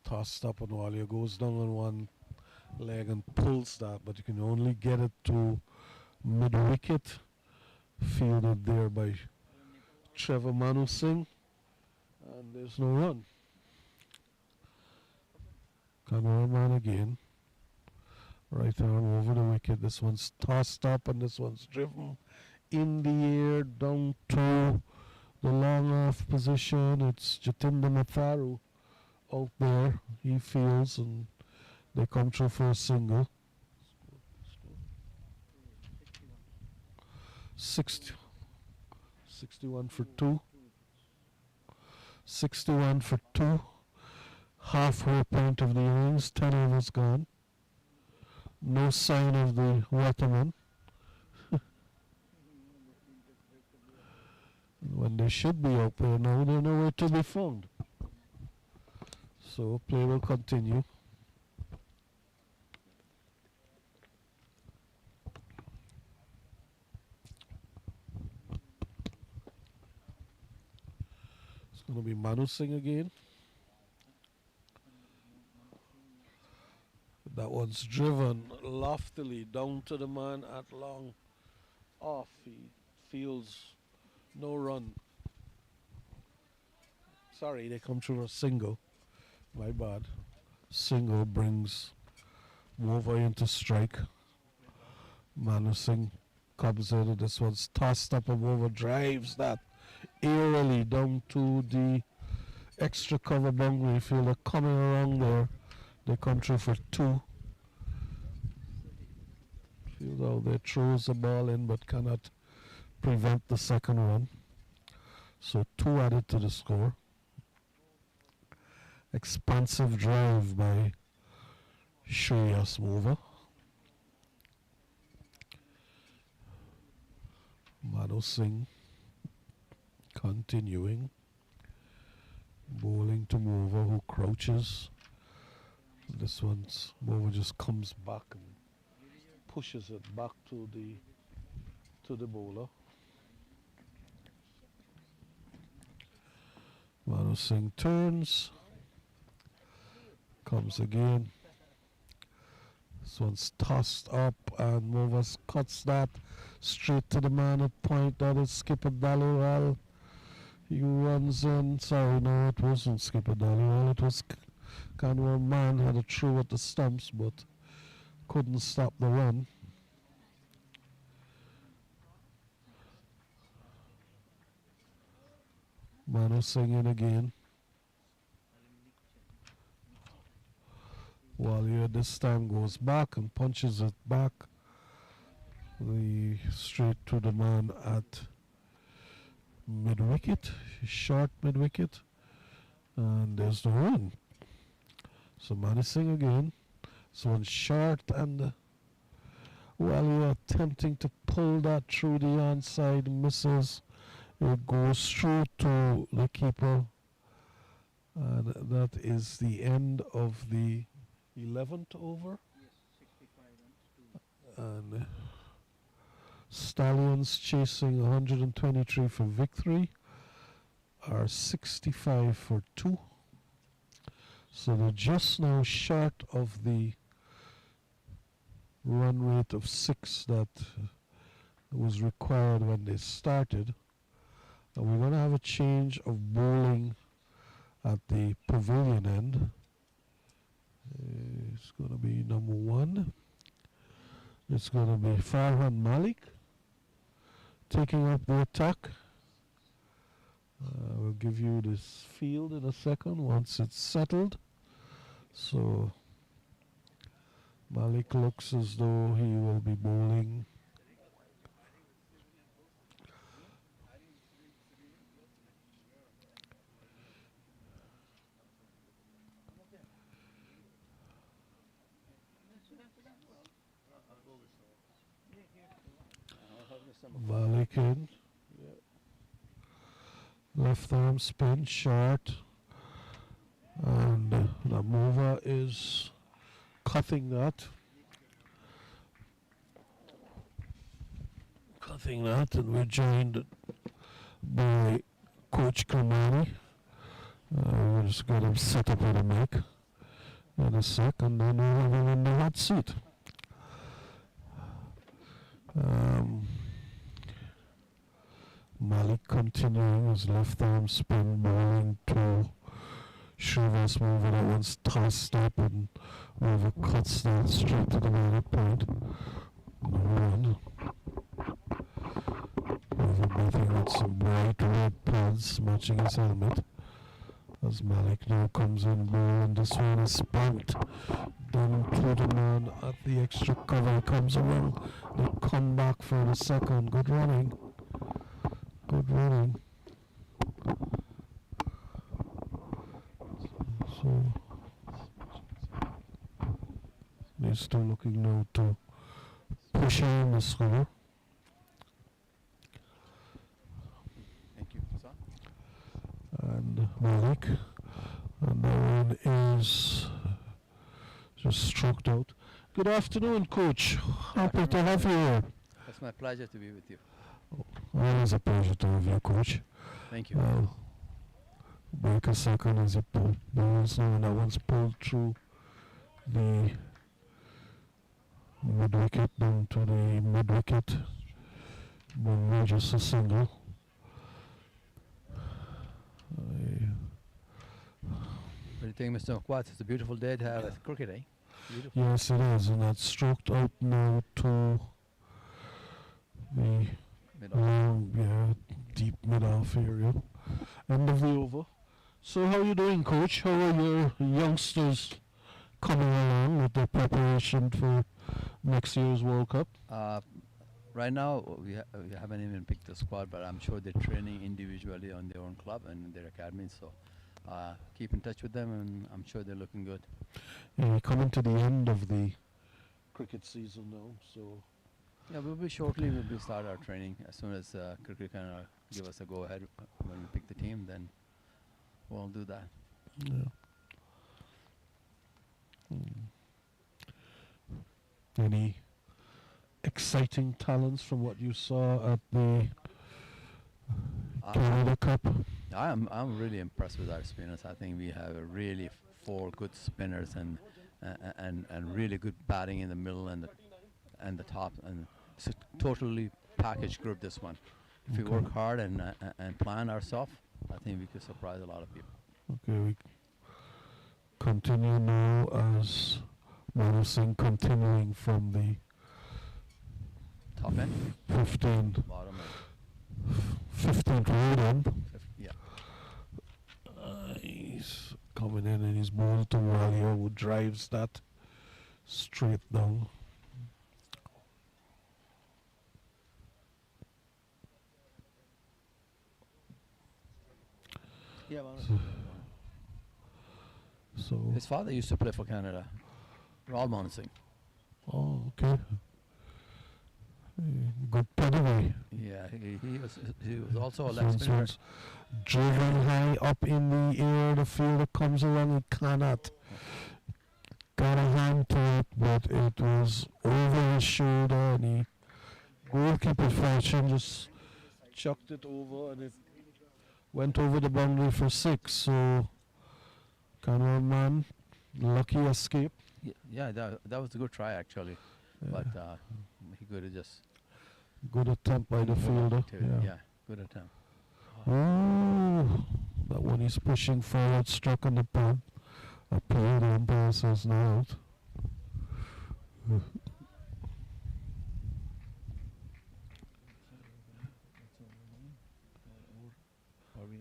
[SPEAKER 2] Tossed up, and Walia goes down on one leg and pulls that, but you can only get it to mid-wicket, fielded there by Trevor Manu Singh, and there's no run. Cameraman again, right arm over the wicket. This one's tossed up, and this one's driven in the air down to the long off position. It's Jatinder Matharu out there. He fields, and they come through for a single. 61 for 2. 61 for 2. Halfway point of the innings. 10 overs gone. No sign of the waterman. When they should be out there now, they're nowhere to be found. So play will continue. It's going to be Manu Singh again. That one's driven loftily down to the man at long off. He feels no run. Sorry, they come through a single. My bad. Single brings Mover into strike. Manu Singh comes in and this one's tossed up and Mover drives that eerily down to the extra cover boundary fielder coming around there. They come through for two. Fielder out there throws the ball in but cannot prevent the second one. So two added to the score. Expansive drive by Shreyas Mover. Manu Singh continuing. Bowling to Mover who crouches. This one's Mover just comes back and pushes it back to the bowler. Manu Singh turns. Comes again. This one's tossed up and Mover cuts that straight to the man at point. That is Skipper Dhaliwal. He runs in. Sorry, no, it wasn't Skipper Dhaliwal. It was kind of a man had a throw at the stumps but couldn't stop the run. Manu Singh in again. Walia this time goes back and punches it back. Straight to the man at mid-wicket, short mid-wicket. And there's the run. So Manu Singh again. So one short and Walia attempting to pull that through the onside, misses. It goes through to the keeper. And that is the end of the 11th over.
[SPEAKER 3] Yes, 65 runs.
[SPEAKER 2] And Stallions chasing 123 for victory are 65 for 2. So they're just now short of the run rate of 6 that was required when they started. And we're going to have a change of bowling at the pavilion end. It's going to be number 1. It's going to be Farhan Malik taking up the attack. We'll give you this field in a second once it's settled. So Malik looks as though he will be bowling. Malik in. Left arm spin, short. And the mover is cutting that. And we're joined by Coach Kamani. We'll just get him set up with a mic in a sec, and then we'll have him in the hot seat. Malik continuing his left arm spin, bowling to Shreyas Mover. That one's tossed up and Mover cuts that straight to the man point. No run. Mover breathing with some bright red pads matching his helmet. As Malik now comes in bowling, this one is bumped down to the man at the extra cover. Comes around, they come back for the second. Good running. So they're still looking now to push in the score.
[SPEAKER 1] Thank you, sir.
[SPEAKER 2] And Malik, and that one is just stroked out. Good afternoon, Coach. Happy to have you here.
[SPEAKER 4] It's my pleasure to be with you.
[SPEAKER 2] Always a pleasure to have you, Coach.
[SPEAKER 4] Thank you.
[SPEAKER 2] Break a second as you pull balls now, and that one's pulled through the mid-wicket down to the mid-wicket. Bowling just a single.
[SPEAKER 4] What do you think, Mr. McWatts? It's a beautiful day to have a cricket, eh? Beautiful.
[SPEAKER 2] Yes, it is, and that's stroked out now to the
[SPEAKER 4] Mid-off.
[SPEAKER 2] deep mid-off area. End of the over. So how are you doing, Coach? How are your youngsters coming along with their preparation for next year's World Cup?
[SPEAKER 4] Right now, we haven't even picked the squad, but I'm sure they're training individually on their own club and their academies. So keep in touch with them, and I'm sure they're looking good.
[SPEAKER 2] Yeah, we're coming to the end of the cricket season now, so
[SPEAKER 4] Yeah, we'll start our training as soon as cricket kind of give us a go ahead when we pick the team. Then we'll do that.
[SPEAKER 2] yeah. Any exciting talents from what you saw at the Canada Cup?
[SPEAKER 4] I'm really impressed with our spinners. I think we have a really four good spinners and really good batting in the middle and the top, and it's a totally packaged group. This one, if we work hard and plan ourselves, I think we could surprise a lot of people.
[SPEAKER 2] Okay, we continue now as Manu Singh continuing from the
[SPEAKER 4] Top end,
[SPEAKER 2] 15th
[SPEAKER 4] bottom end.
[SPEAKER 2] 15th road on.
[SPEAKER 4] Yeah.
[SPEAKER 2] He's coming in and he's bowled to Walia, who drives that straight down.
[SPEAKER 3] Yeah,
[SPEAKER 2] So,
[SPEAKER 4] His father used to play for Canada, Manu Singh.
[SPEAKER 2] oh, okay. Good pedigree.
[SPEAKER 4] Yeah, he was also a
[SPEAKER 2] So
[SPEAKER 4] leg
[SPEAKER 2] it's
[SPEAKER 4] spinner.
[SPEAKER 2] once driven high up in the air, the fielder comes along, he cannot. Got a hand to it, but it was over his shoulder, and he, goalkeeper fashion, just chucked it over, and it went over the boundary for 6. So, Canada man, lucky escape.
[SPEAKER 4] Yeah, that was a good try actually, but he could have just
[SPEAKER 2] Good attempt by the fielder.
[SPEAKER 4] yeah, good attempt.
[SPEAKER 2] Oh, that one he's pushing forward, struck on the pad. A play, the umpire says no out.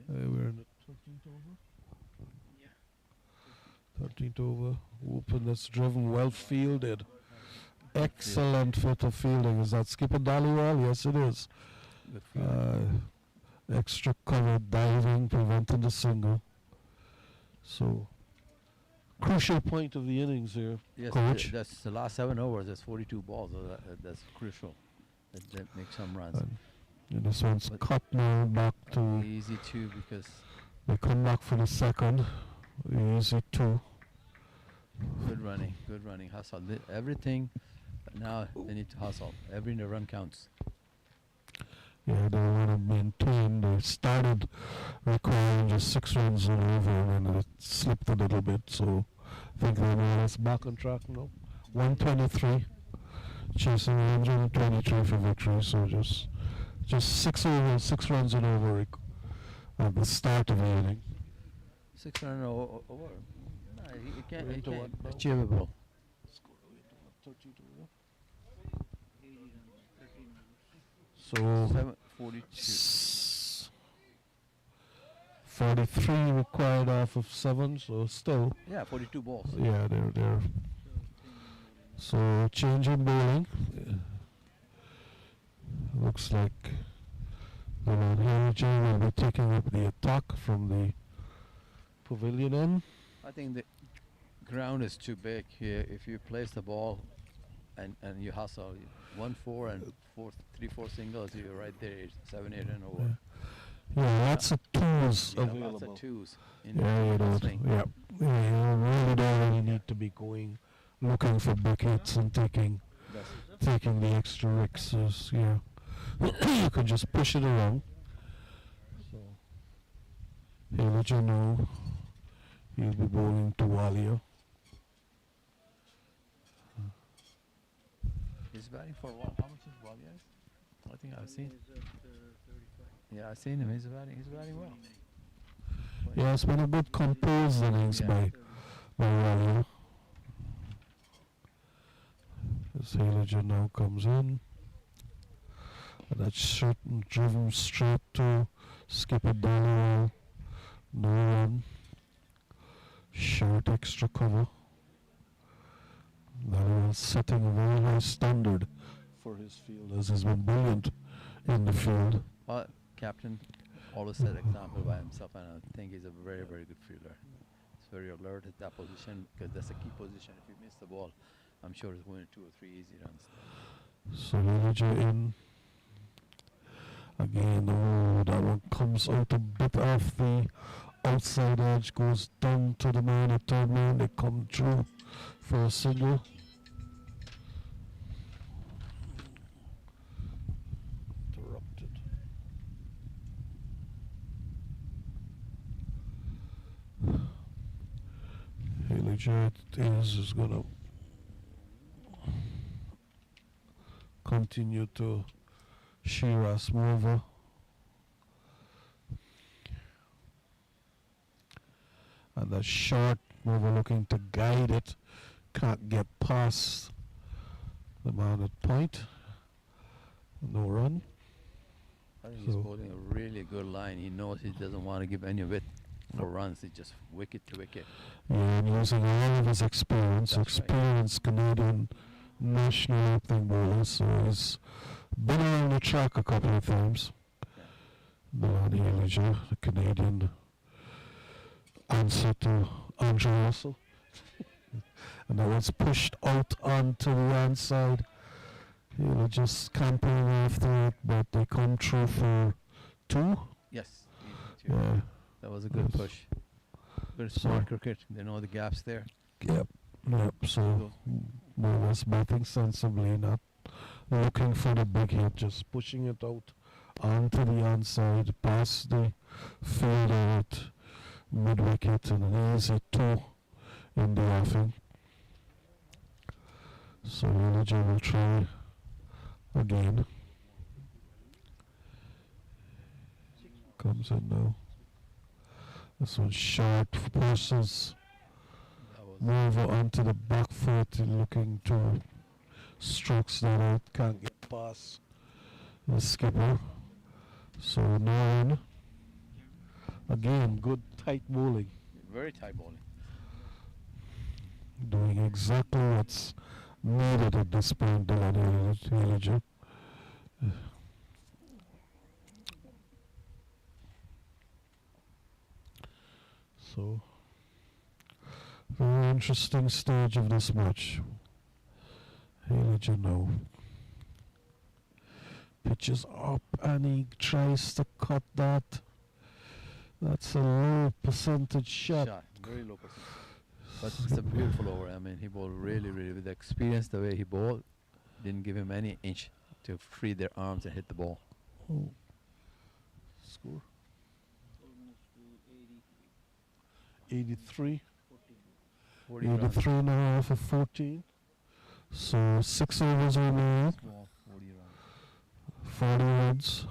[SPEAKER 2] We're in the 13th over. 13th over. Whooping that's driven, well fielded. Excellent fit of fielding. Is that Skipper Dhaliwal? Yes, it is.
[SPEAKER 4] Good field.
[SPEAKER 2] Extra cover diving, preventing the single. So, crucial point of the innings here,
[SPEAKER 4] Yes,
[SPEAKER 2] Coach.
[SPEAKER 4] that's the last 7 overs. That's 42 balls. So that's crucial. That makes some runs.
[SPEAKER 2] And this one's
[SPEAKER 4] But
[SPEAKER 2] cut now back to.
[SPEAKER 4] Easy too because
[SPEAKER 2] They come back for the second. Easy 2.
[SPEAKER 4] good running, hustle. Everything. Now they need to hustle. Every run counts.
[SPEAKER 2] Yeah, they want to maintain. They started requiring just 6 runs and over, and then it slipped a little bit. So I think they're more or less back on track now. 123, chasing 123 for victory. So just 6 overs, 6 runs and over at the start of the inning.
[SPEAKER 4] 6 run over. No, it can't.
[SPEAKER 2] We're
[SPEAKER 4] It
[SPEAKER 2] into
[SPEAKER 4] can't.
[SPEAKER 2] what now?
[SPEAKER 4] Achievable.
[SPEAKER 3] 80 runs, 13 overs.
[SPEAKER 2] So
[SPEAKER 4] 742.
[SPEAKER 2] 43 required off of 7. So still,
[SPEAKER 4] Yeah, 42 balls.
[SPEAKER 2] yeah, they're.
[SPEAKER 3] So, 10
[SPEAKER 2] So changing bowling. Looks like the Lord Heritage will be taking up the attack from the pavilion end.
[SPEAKER 4] I think the ground is too big here. If you place the ball and you hustle, 1-4 and 3-4 singles, you're right there, 7-8 and over.
[SPEAKER 2] Yeah, lots of tools
[SPEAKER 4] You know,
[SPEAKER 2] available.
[SPEAKER 4] lots of twos in
[SPEAKER 2] Yeah, you don't.
[SPEAKER 4] hustling.
[SPEAKER 2] Yeah, you really don't really need to be going, looking for big hits and taking the extra risks. Yeah, you can just push it around. So, he'll let you know. He'll be bowling to Walia.
[SPEAKER 4] He's batting for what? How much is Walia? I think I've seen.
[SPEAKER 3] Is at 35.
[SPEAKER 4] Yeah, I've seen him. He's batting well.
[SPEAKER 3] 29.
[SPEAKER 2] Yeah, it's been a good composed innings
[SPEAKER 4] Yeah.
[SPEAKER 2] by
[SPEAKER 3] 35.
[SPEAKER 2] Walia. As Haliger now comes in. And that's driven straight to Skipper Dallowell. No run. Short extra cover. Dallowell setting a very high standard for his fielders. He's been brilliant in the field.
[SPEAKER 4] Well, captain always set example by himself, and I think he's a very, very good fielder. He's very alert at that position because that's a key position. If you miss the ball, I'm sure he's winning 2 or 3 easy runs.
[SPEAKER 2] So Haliger in. Again, that one comes out a bit off the outside edge, goes down to the man at third man. They come through for a single. Interrupted. Haliger is going to continue to Shiraz mover. And the short mover looking to guide it. Can't get past the man at point. No run.
[SPEAKER 4] I think he's
[SPEAKER 2] So-
[SPEAKER 4] bowling a really good line. He knows he doesn't want to give any of it for runs. He just wicket to wicket.
[SPEAKER 2] Yeah, and using all of his experience,
[SPEAKER 4] That's right.
[SPEAKER 2] experienced Canadian national opening bowler, so he's been around the track a couple of times. Milani Haliger, the Canadian answer to Andrew Russell. And that was pushed out onto the outside. Haliger just camping after it, but they come through for 2.
[SPEAKER 4] Yes, easy too.
[SPEAKER 2] Yeah.
[SPEAKER 4] That was a good
[SPEAKER 2] Yes.
[SPEAKER 4] push. Good
[SPEAKER 2] So-
[SPEAKER 4] smart cricket. They know the gaps there.
[SPEAKER 2] Yep. So more was batting sensibly, not looking for the big hit, just pushing it out onto the onside, past the fielder at mid wicket, and an easy 2 in the offing. So Haliger will try again. Comes in now. This one's short, forces
[SPEAKER 4] That was
[SPEAKER 2] move onto the back foot and looking to strokes that out, can't get past the skipper. So now in. Again, good tight bowling.
[SPEAKER 4] very tight bowling.
[SPEAKER 2] Doing exactly what's needed at this point, Delaney Haliger. So, very interesting stage of this match. Haliger now. Pitches up and he tries to cut that. That's a low percentage shot.
[SPEAKER 4] Very low percentage. But it's a beautiful over. I mean, he bowled really, really with the experience. The way he bowled didn't give him any inch to free their arms and hit the ball.
[SPEAKER 2] Oh. Score
[SPEAKER 3] Almost to 83.
[SPEAKER 2] 83.
[SPEAKER 3] 14.
[SPEAKER 4] 40 runs.
[SPEAKER 2] 83 now off of 14. So 6 overs remaining.
[SPEAKER 4] Small, 40 runs.
[SPEAKER 2] 40 runs.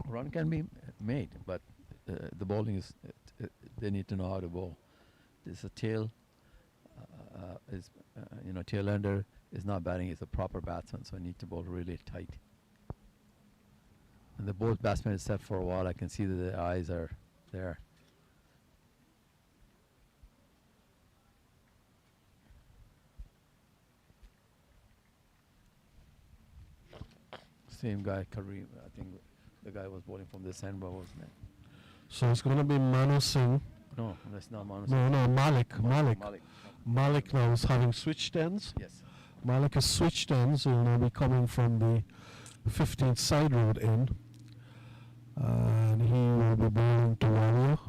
[SPEAKER 4] Run can be made, but the bowling is. They need to know how to bowl. This a tail. Tail ender is not batting. He's a proper batsman, so I need to bowl really tight. And the both batsmen is set for a while. I can see that the eyes are there. Same guy, Kareem. I think the guy was bowling from this end, but wasn't it?
[SPEAKER 2] So it's going to be Manu Singh.
[SPEAKER 4] No, that's not Manu.
[SPEAKER 2] No, Malik.
[SPEAKER 4] Malik.
[SPEAKER 2] Malik now is having switched ends.
[SPEAKER 4] Yes.
[SPEAKER 2] Malik has switched ends. He'll now be coming from the 15th side road in. And he will be bowling to Walia.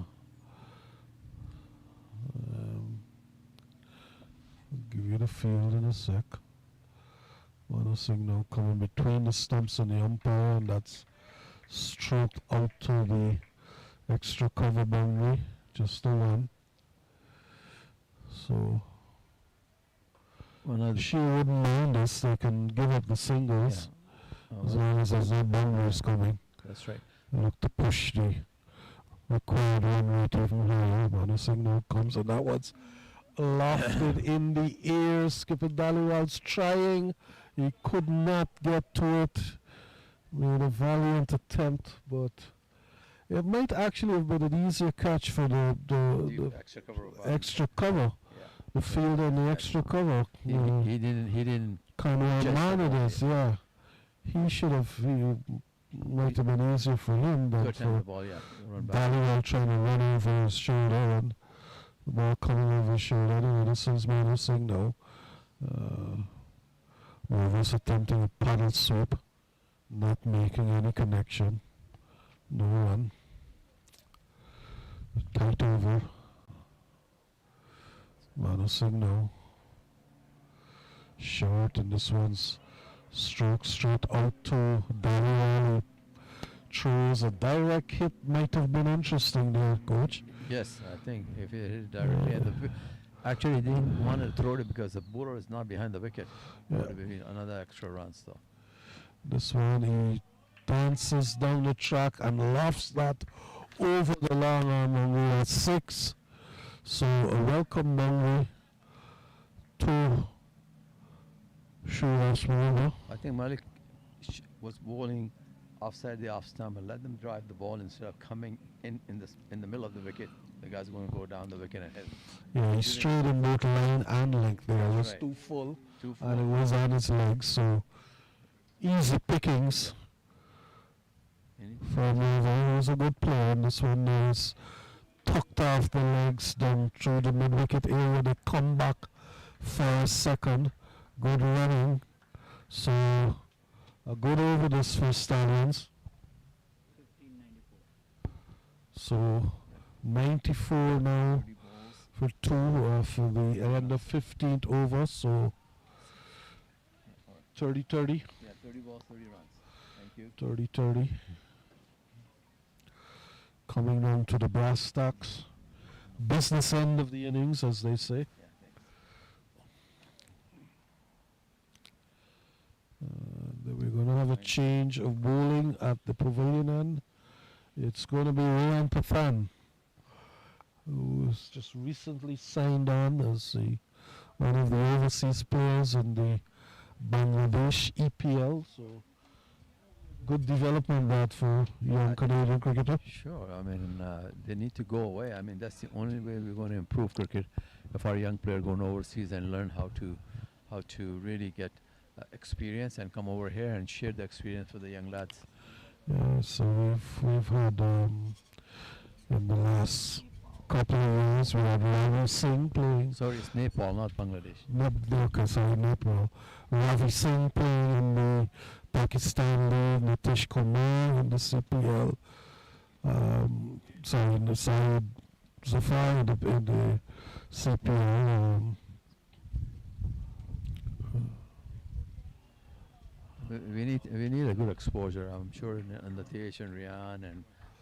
[SPEAKER 2] I'll give you the field in a sec. Manu Singh now coming between the stumps and the umpire, and that's stroked out to the extra cover boundary, just the one. So
[SPEAKER 4] Well,
[SPEAKER 2] she wouldn't mind us, they can give up the singles as long as there's no boundaries coming.
[SPEAKER 4] That's right.
[SPEAKER 2] Look to push the required run rate even higher. But a signal comes, and that one's lofted in the air. Skipper Dhaliwal's trying. He could not get to it. Made a valiant attempt, but it might actually have been an easier catch for the
[SPEAKER 4] Extra cover.
[SPEAKER 2] extra cover.
[SPEAKER 4] Yeah.
[SPEAKER 2] The fielder in the extra cover.
[SPEAKER 4] He didn't.
[SPEAKER 2] Kind of
[SPEAKER 4] Just
[SPEAKER 2] man it
[SPEAKER 4] about,
[SPEAKER 2] is, yeah. He should have. He might have been easier for him than
[SPEAKER 4] Good time the
[SPEAKER 2] for
[SPEAKER 4] ball, yeah. Run back.
[SPEAKER 2] Dhaliwal trying to run over his shoulder and the ball coming over his shoulder. Anyway, this is menacing now. Rovers attempting a paddle sweep, not making any connection. No run. Tight over. Menacing now. Short, and this one's stroke straight out to Dhaliwal. Throws a direct hit, might have been interesting there, coach.
[SPEAKER 4] Yes, I think if he hit it directly at the actually he didn't want to throw it because the bowler is not behind the wicket.
[SPEAKER 2] Yeah.
[SPEAKER 4] Would have been another extra runs though.
[SPEAKER 2] This one, he dances down the track and lofts that over the long arm, and we're at 6. So a welcome boundary to Shrivas Marina.
[SPEAKER 4] I think Malik was bowling offside the off stump and let them drive the ball instead of coming in the middle of the wicket. The guy's going to go down the wicket and hit.
[SPEAKER 2] Yeah, he strayed in both line and length there. It was
[SPEAKER 4] Right.
[SPEAKER 2] too full,
[SPEAKER 4] Too
[SPEAKER 2] and it
[SPEAKER 4] full.
[SPEAKER 2] was on his legs. So easy pickings for Mervyn. He was a good player, and this one is tucked off the legs down through the mid-wicket area. They come back for a second. Good running. So a good over this for Stallions.
[SPEAKER 3] 1594.
[SPEAKER 2] So 94 now
[SPEAKER 4] 30 balls.
[SPEAKER 2] for 2 for the end of 15th over. So 30-30.
[SPEAKER 4] Yeah, 30 balls, 30 runs. Thank you.
[SPEAKER 2] 30-30. Coming down to the brass tacks. Business end of the innings, as they say.
[SPEAKER 4] Yeah, thanks.
[SPEAKER 2] Then we're going to have a change of bowling at the pavilion end. It's going to be Ryan Pathan, who was just recently signed on as one of the overseas players in the Bangladesh EPL. So good development that for young Canadian cricketer.
[SPEAKER 4] Sure. I mean, they need to go away. I mean, that's the only way we're going to improve cricket. If our young player going overseas and learn how to really get experience and come over here and share the experience with the young lads.
[SPEAKER 2] Yeah, so we've had in the last couple of years we had Ravi Singh playing.
[SPEAKER 4] Sorry, it's Nepal, not Bangladesh.
[SPEAKER 2] Nepal. Ravi Singh playing in the Pakistan League, Nitish Kumar in the CPL. Sorry, in the Syed Zafar in the CPL.
[SPEAKER 4] We need a good exposure. I'm sure in the Tesh and Rian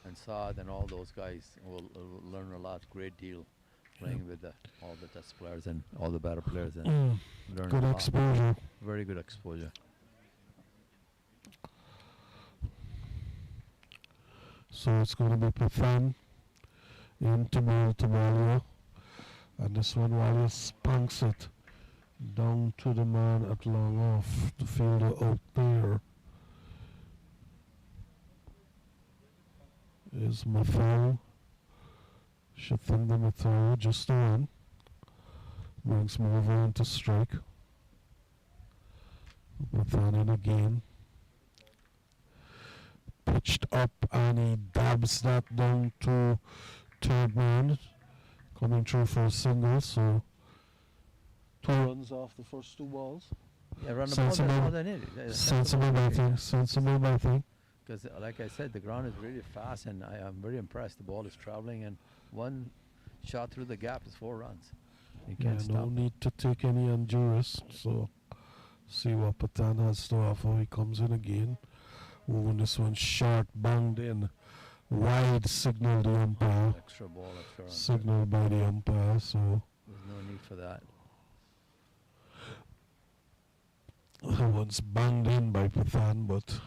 [SPEAKER 4] and Saad and all those guys will learn a lot, great deal, playing with all the test players and all the better players and learn
[SPEAKER 2] Good
[SPEAKER 4] a lot.
[SPEAKER 2] exposure.
[SPEAKER 4] Very good exposure.
[SPEAKER 2] So it's going to be Pathan into Walia, and this one Walia spunks it down to the man at long off, the fielder out there is Mathau. Shathinda Mathau, just the one. Brings me over into strike. Mathan in again. Pitched up, and he dabs that down to third man. Coming through for a single, so 2 runs off the first 2 balls.
[SPEAKER 4] Yeah, run the ball,
[SPEAKER 2] Sensible.
[SPEAKER 4] that's all they need.
[SPEAKER 2] Sensible batting, sensible batting.
[SPEAKER 4] Because, like I said, the ground is really fast, and I am very impressed. The ball is traveling, and one shot through the gap is 4 runs. You
[SPEAKER 2] Yeah,
[SPEAKER 4] can't
[SPEAKER 2] no
[SPEAKER 4] stop.
[SPEAKER 2] need to take any undue risk. So, see what Pathan has to offer. He comes in again. Moving this one short, banged in. Wide signal the umpire.
[SPEAKER 4] Extra ball, extra run.
[SPEAKER 2] Signal by the umpire. So,
[SPEAKER 4] There's no need for that.
[SPEAKER 2] Once banged in by Pathan, but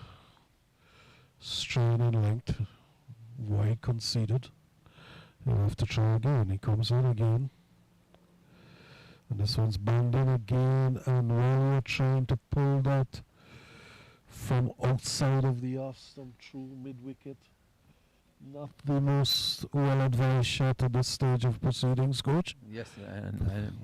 [SPEAKER 2] strain and length, wide conceded. He'll have to try again. He comes in again. And this one's banged in again, and Warrior trying to pull that from outside of the off stump through mid-wicket. Not the most well-advised shot at this stage of proceedings, coach.
[SPEAKER 4] Yes,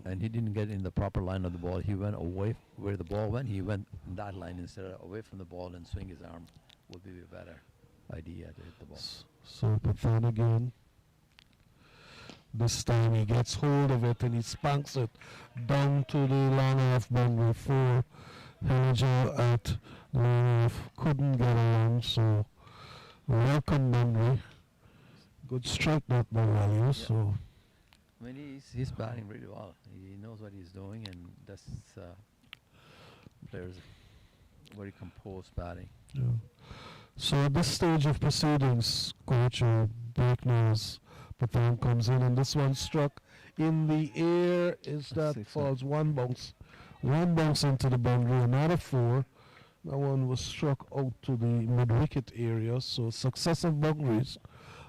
[SPEAKER 4] and he didn't get in the proper line of the ball. He went away where the ball went. He went in that line instead of away from the ball and swing his arm. Would be a better idea to hit the ball.
[SPEAKER 2] So Pathan again. This time he gets hold of it and he spanks it down to the long off boundary for Hilliger at long off. Couldn't get along, so welcome boundary. Good strike that by value.
[SPEAKER 4] Yeah.
[SPEAKER 2] So
[SPEAKER 4] I mean, he's batting really well. He knows what he's doing, and that's players very composed batting.
[SPEAKER 2] yeah. So at this stage of proceedings, coach, or break news, Pathan comes in and this one struck in the air. Is that
[SPEAKER 4] Six,
[SPEAKER 2] falls one bounce into the boundary, another four. That one was struck out to the mid-wicket area. So successive boundaries,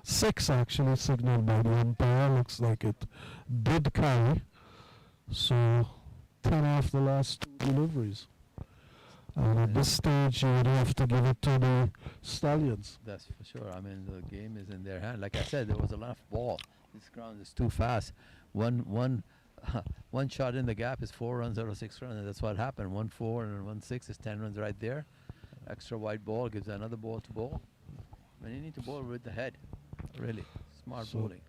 [SPEAKER 2] 6 actually signaled by the umpire. Looks like it did carry. So 10 off the last 2 deliveries. And at this stage, you would have to give it to the Stallions.
[SPEAKER 4] That's for sure. I mean, the game is in their hand. Like I said, there was a lot of ball. This ground is too fast. One shot in the gap is 4 runs out of 6 runs, and that's what happened. 1-4 and 1-6 is 10 runs right there. Extra wide ball gives another ball to bowl. I mean, you need to bowl with the head. Really smart
[SPEAKER 2] So
[SPEAKER 4] bowling.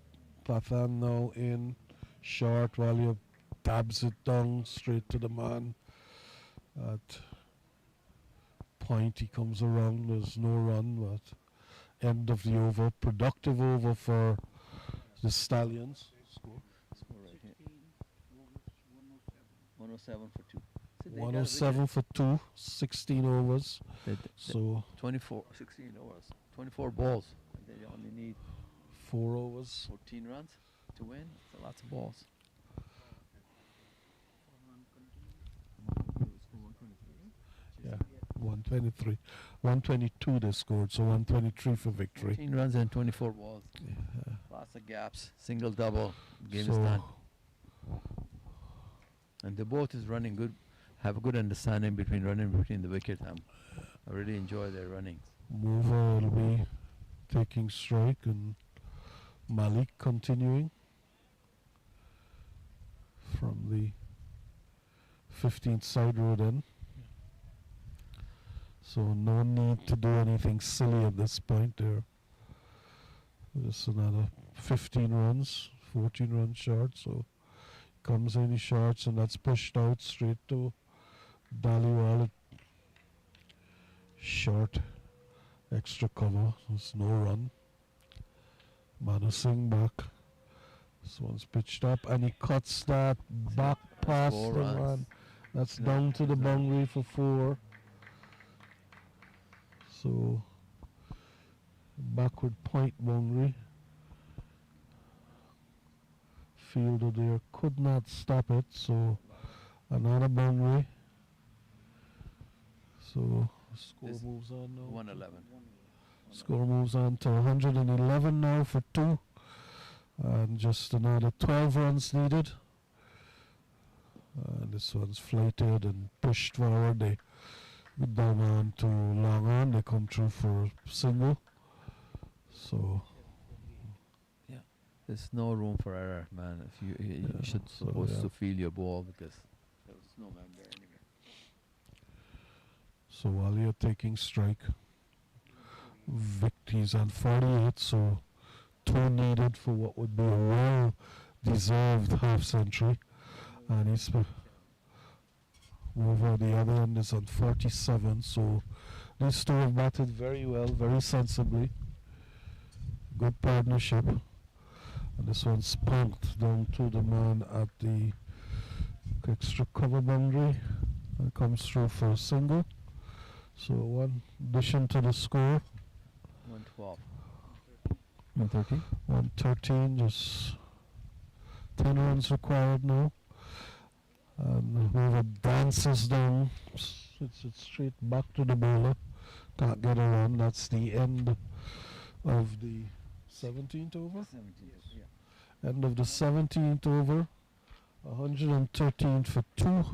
[SPEAKER 2] Pathan now in short while you tabs it down straight to the man. At point he comes around, there's no run, but end of the over, productive over for the Stallions.
[SPEAKER 4] Score right here. 107 for 2.
[SPEAKER 2] 107 for 2, 16 overs. So
[SPEAKER 4] 24, 16 overs, 24 balls. They only need
[SPEAKER 2] 4 overs.
[SPEAKER 4] 14 runs to win. That's lots of balls.
[SPEAKER 2] Yeah, 123. 122 they scored, so 123 for victory.
[SPEAKER 4] 14 runs and 24 balls.
[SPEAKER 2] Yeah.
[SPEAKER 4] Lots of gaps. Single, double. Game is
[SPEAKER 2] So
[SPEAKER 4] done. And the both is running good. Have a good understanding between running between the wicket. I really enjoy their running.
[SPEAKER 2] Mover will be taking strike and Malik continuing from the 15th side road in. So no need to do anything silly at this point there. Just another 15 runs, 14 runs short, so comes in shorts and that's pushed out straight to Dhaliwal. Short, extra cover, there's no run. Manu Singh back. This one's pitched up and he cuts that back past
[SPEAKER 4] 4
[SPEAKER 2] the
[SPEAKER 4] runs.
[SPEAKER 2] man. That's
[SPEAKER 4] Yeah,
[SPEAKER 2] down to the
[SPEAKER 4] that's
[SPEAKER 2] boundary for 4. So backward point boundary. Fielder there could not stop it, so another boundary. So score
[SPEAKER 4] This
[SPEAKER 2] moves on now.
[SPEAKER 4] 111.
[SPEAKER 2] Score moves on to 111 now for 2. And just another 12 runs needed. And this one's flighted and pushed forward. They go down on to long on. They come through for a single. So
[SPEAKER 4] There's no room for error, man. If you
[SPEAKER 2] Yeah,
[SPEAKER 4] should
[SPEAKER 2] so
[SPEAKER 4] supposed
[SPEAKER 2] yeah.
[SPEAKER 4] to feel your ball because there was no man there anyway.
[SPEAKER 2] so while you're taking strike, Vicky's on 48, so 2 needed for what would be a well-deserved half century. And he's over the other end is on 47, so these two have batted very well, very sensibly. Good partnership. And this one's spunked down to the man at the extra cover boundary and comes through for a single. So 1 addition to the score.
[SPEAKER 4] 112.
[SPEAKER 2] 113. 113, just 10 runs required now. And whoever dances down hits it straight back to the bowler. Can't get a run. That's the end of the 17th over.
[SPEAKER 4] 17. Yeah.
[SPEAKER 2] End of the 17th over. 113 for 2.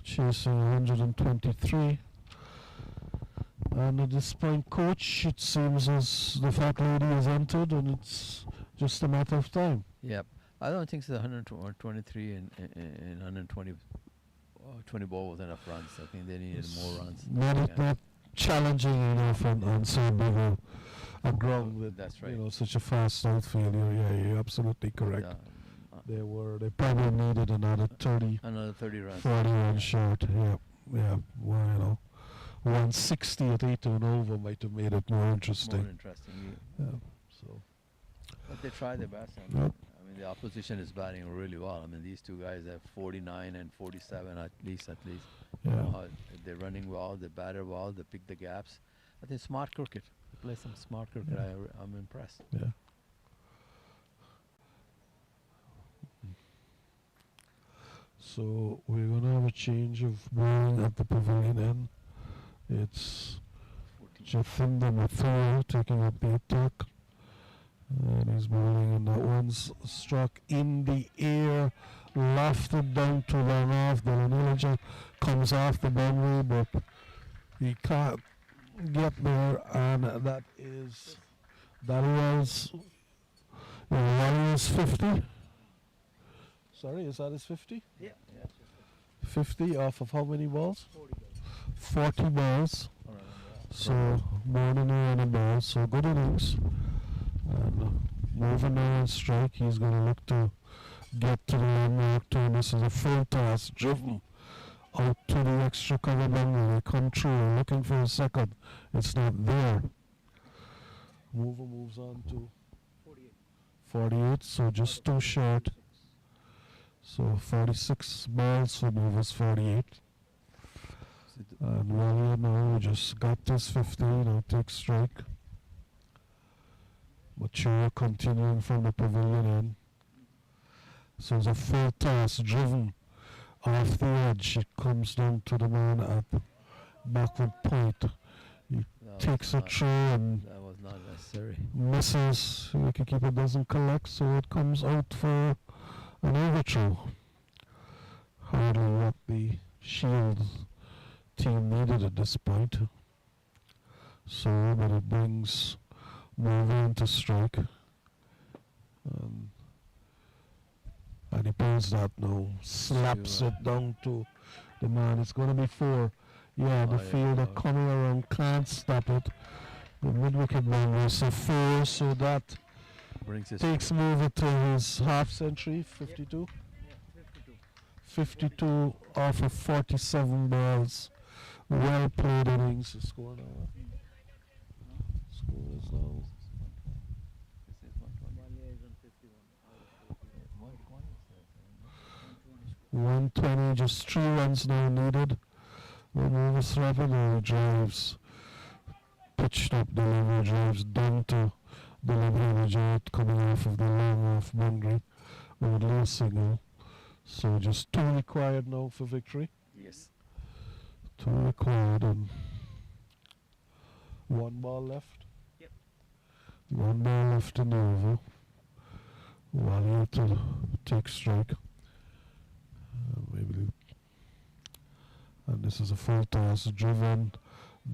[SPEAKER 2] Chasing 123. And at this point, coach, it seems as the fat lady has entered and it's just a matter of time.
[SPEAKER 4] Yep. I don't think so. 123 and 120 20 ball was enough runs. I think they needed more runs.
[SPEAKER 2] Not challenging enough on so big a ground with
[SPEAKER 4] That's right.
[SPEAKER 2] such a fast outfield. You're absolutely correct. They probably needed another 30,
[SPEAKER 4] another 30 runs.
[SPEAKER 2] 40 runs short. Yeah. Well, 160 at 8 and over might have made it more interesting.
[SPEAKER 4] More interesting.
[SPEAKER 2] Yeah. So.
[SPEAKER 4] But they tried their best.
[SPEAKER 2] Yep.
[SPEAKER 4] I mean, the opposition is batting really well. I mean, these two guys have 49 and 47 at least.
[SPEAKER 2] Yeah.
[SPEAKER 4] They're running well. They batter well. They pick the gaps. I think smart cricket. They play some smart cricket.
[SPEAKER 2] Yeah.
[SPEAKER 4] I'm impressed.
[SPEAKER 2] Yeah. So we're gonna have a change of bowling at the pavilion end. It's
[SPEAKER 4] 14.
[SPEAKER 2] Jathinder Mathur taking up the attack. And he's bowling, and that one's struck in the air, lofted down to long off. The manager comes off the boundary, but he can't get there, and that was Warriors 50. Sorry, is that his 50?
[SPEAKER 3] Yeah.
[SPEAKER 2] 50 off of how many balls?
[SPEAKER 3] 40 balls.
[SPEAKER 2] 40 balls.
[SPEAKER 4] All right,
[SPEAKER 2] So more than a running ball. So good innings. And moving now on strike, he's going to look to get to the landmark too. This is a full toss, driven out to the extra cover boundary. They come through, looking for a second. It's not there. Mover moves on to
[SPEAKER 3] 48.
[SPEAKER 2] 48, so just too short. So 46 balls for Movers, 48. And William now just got this 15, now takes strike. Mature continuing from the pavilion end. So it's a full toss driven off the edge. It comes down to the man at the backward point. He takes a throw and
[SPEAKER 4] that was not necessary.
[SPEAKER 2] misses. Wicketkeeper doesn't collect, so it comes out for an overthrow. Hardly what the Shields team needed at this point. So, but it brings Mover into strike. And he pulls that now, slaps it down to the man. It's going to be 4. Yeah, the fielder coming around can't stop it. The mid-wicket boundary, so 4, so that
[SPEAKER 4] Brings his
[SPEAKER 2] takes Mover to his half century, 52.
[SPEAKER 3] Yeah, 52.
[SPEAKER 2] 52 off of 47 balls. Well played innings. The score now. Score is now 120. Just 3 runs now needed. Moves rapidly, drives, pitched up delivery, drives down to delivery Jet coming off of the long off boundary with low signal. So just 2 required now for victory.
[SPEAKER 4] Yes.
[SPEAKER 2] 2 required and 1 ball left.
[SPEAKER 3] Yep.
[SPEAKER 2] 1 ball left in the over. Wally to take strike. And this is a full toss driven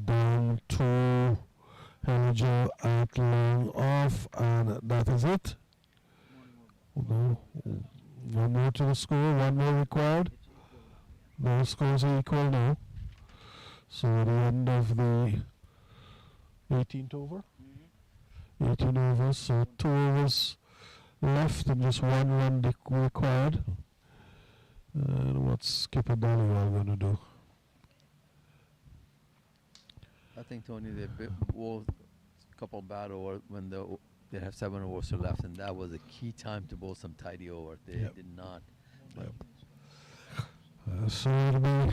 [SPEAKER 2] down to Helliger at long off, and that is it. No, 1 more to the score, 1 more required. The scores are equal now. So the end of the 18th over. 18 overs, so 2 overs left and just 1 run required. And what's Skipper Dollywell going to do?
[SPEAKER 4] I think, Tony, they bowled a couple bad overs when they have 7 overs left, and that was a key time to bowl some tidy over. They did not.
[SPEAKER 2] So it'll be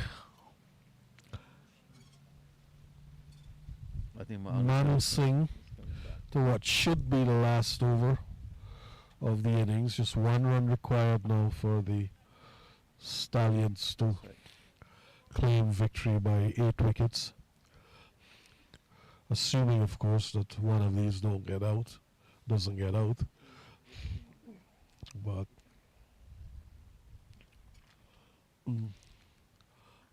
[SPEAKER 4] I think
[SPEAKER 2] Manu Singh to what should be the last over of the innings. Just 1 run required now for the Stallions to claim victory by 8 wickets. Assuming, of course, that one of these doesn't get out. But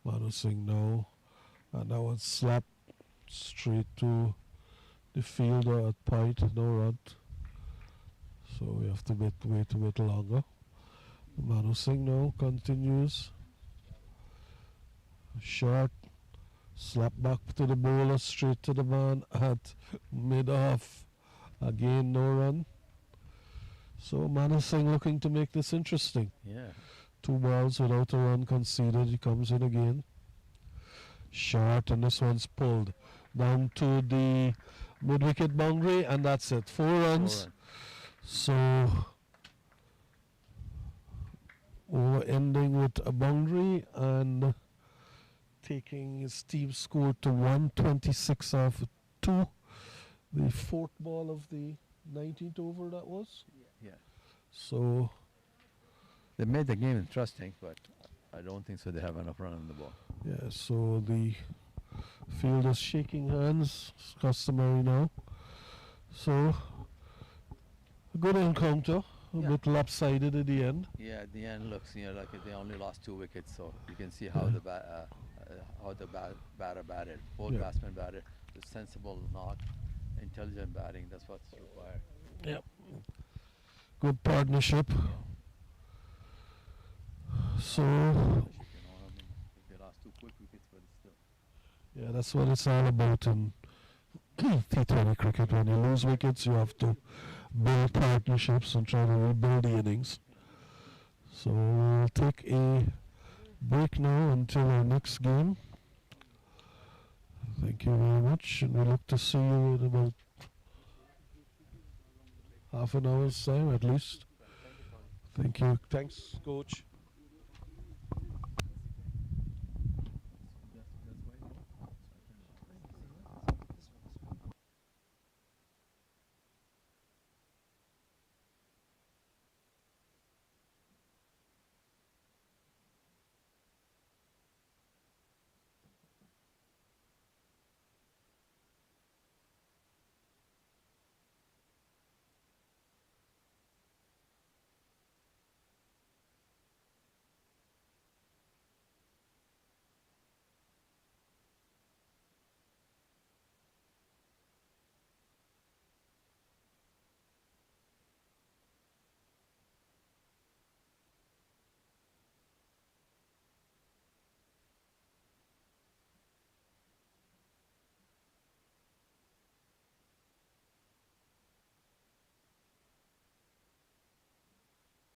[SPEAKER 2] Manu Singh now, and that was slapped straight to the fielder at point, no run. So we have to wait a bit longer. Manu Singh now continues. Short, slap back to the bowler, straight to the man at mid-off. Again, no run. So Manu Singh looking to make this interesting.
[SPEAKER 4] Yeah.
[SPEAKER 2] 2 balls without a run conceded. He comes in again. Short, and this one's pulled down to the mid-wicket boundary, and that's it. 4 runs. So we're ending with a boundary and taking his team score to 126 off 2. The 4th ball of the 19th over, that was.
[SPEAKER 4] Yeah.
[SPEAKER 2] So
[SPEAKER 4] They made the game interesting, but I don't think so. They have enough run on the ball.
[SPEAKER 2] yeah, so the field is shaking hands, it's customary now. So a good encounter, a
[SPEAKER 4] Yeah.
[SPEAKER 2] bit lopsided at the end.
[SPEAKER 4] Yeah, at the end looks like they only lost 2 wickets, so you can see how the batter batted. Both
[SPEAKER 2] Yeah.
[SPEAKER 4] batsmen batted with sensible knock, intelligent batting. That's what's required.
[SPEAKER 2] Yep. Good partnership. So
[SPEAKER 4] They lost 2 quick wickets, but it's still.
[SPEAKER 2] yeah, that's what it's all about in T20 cricket. When you lose wickets, you have to build partnerships and try to rebuild the innings. So we'll take a break now until our next game. Thank you very much, and we look to see you in about half an hour's time at least. Thank you. Thanks, Coach.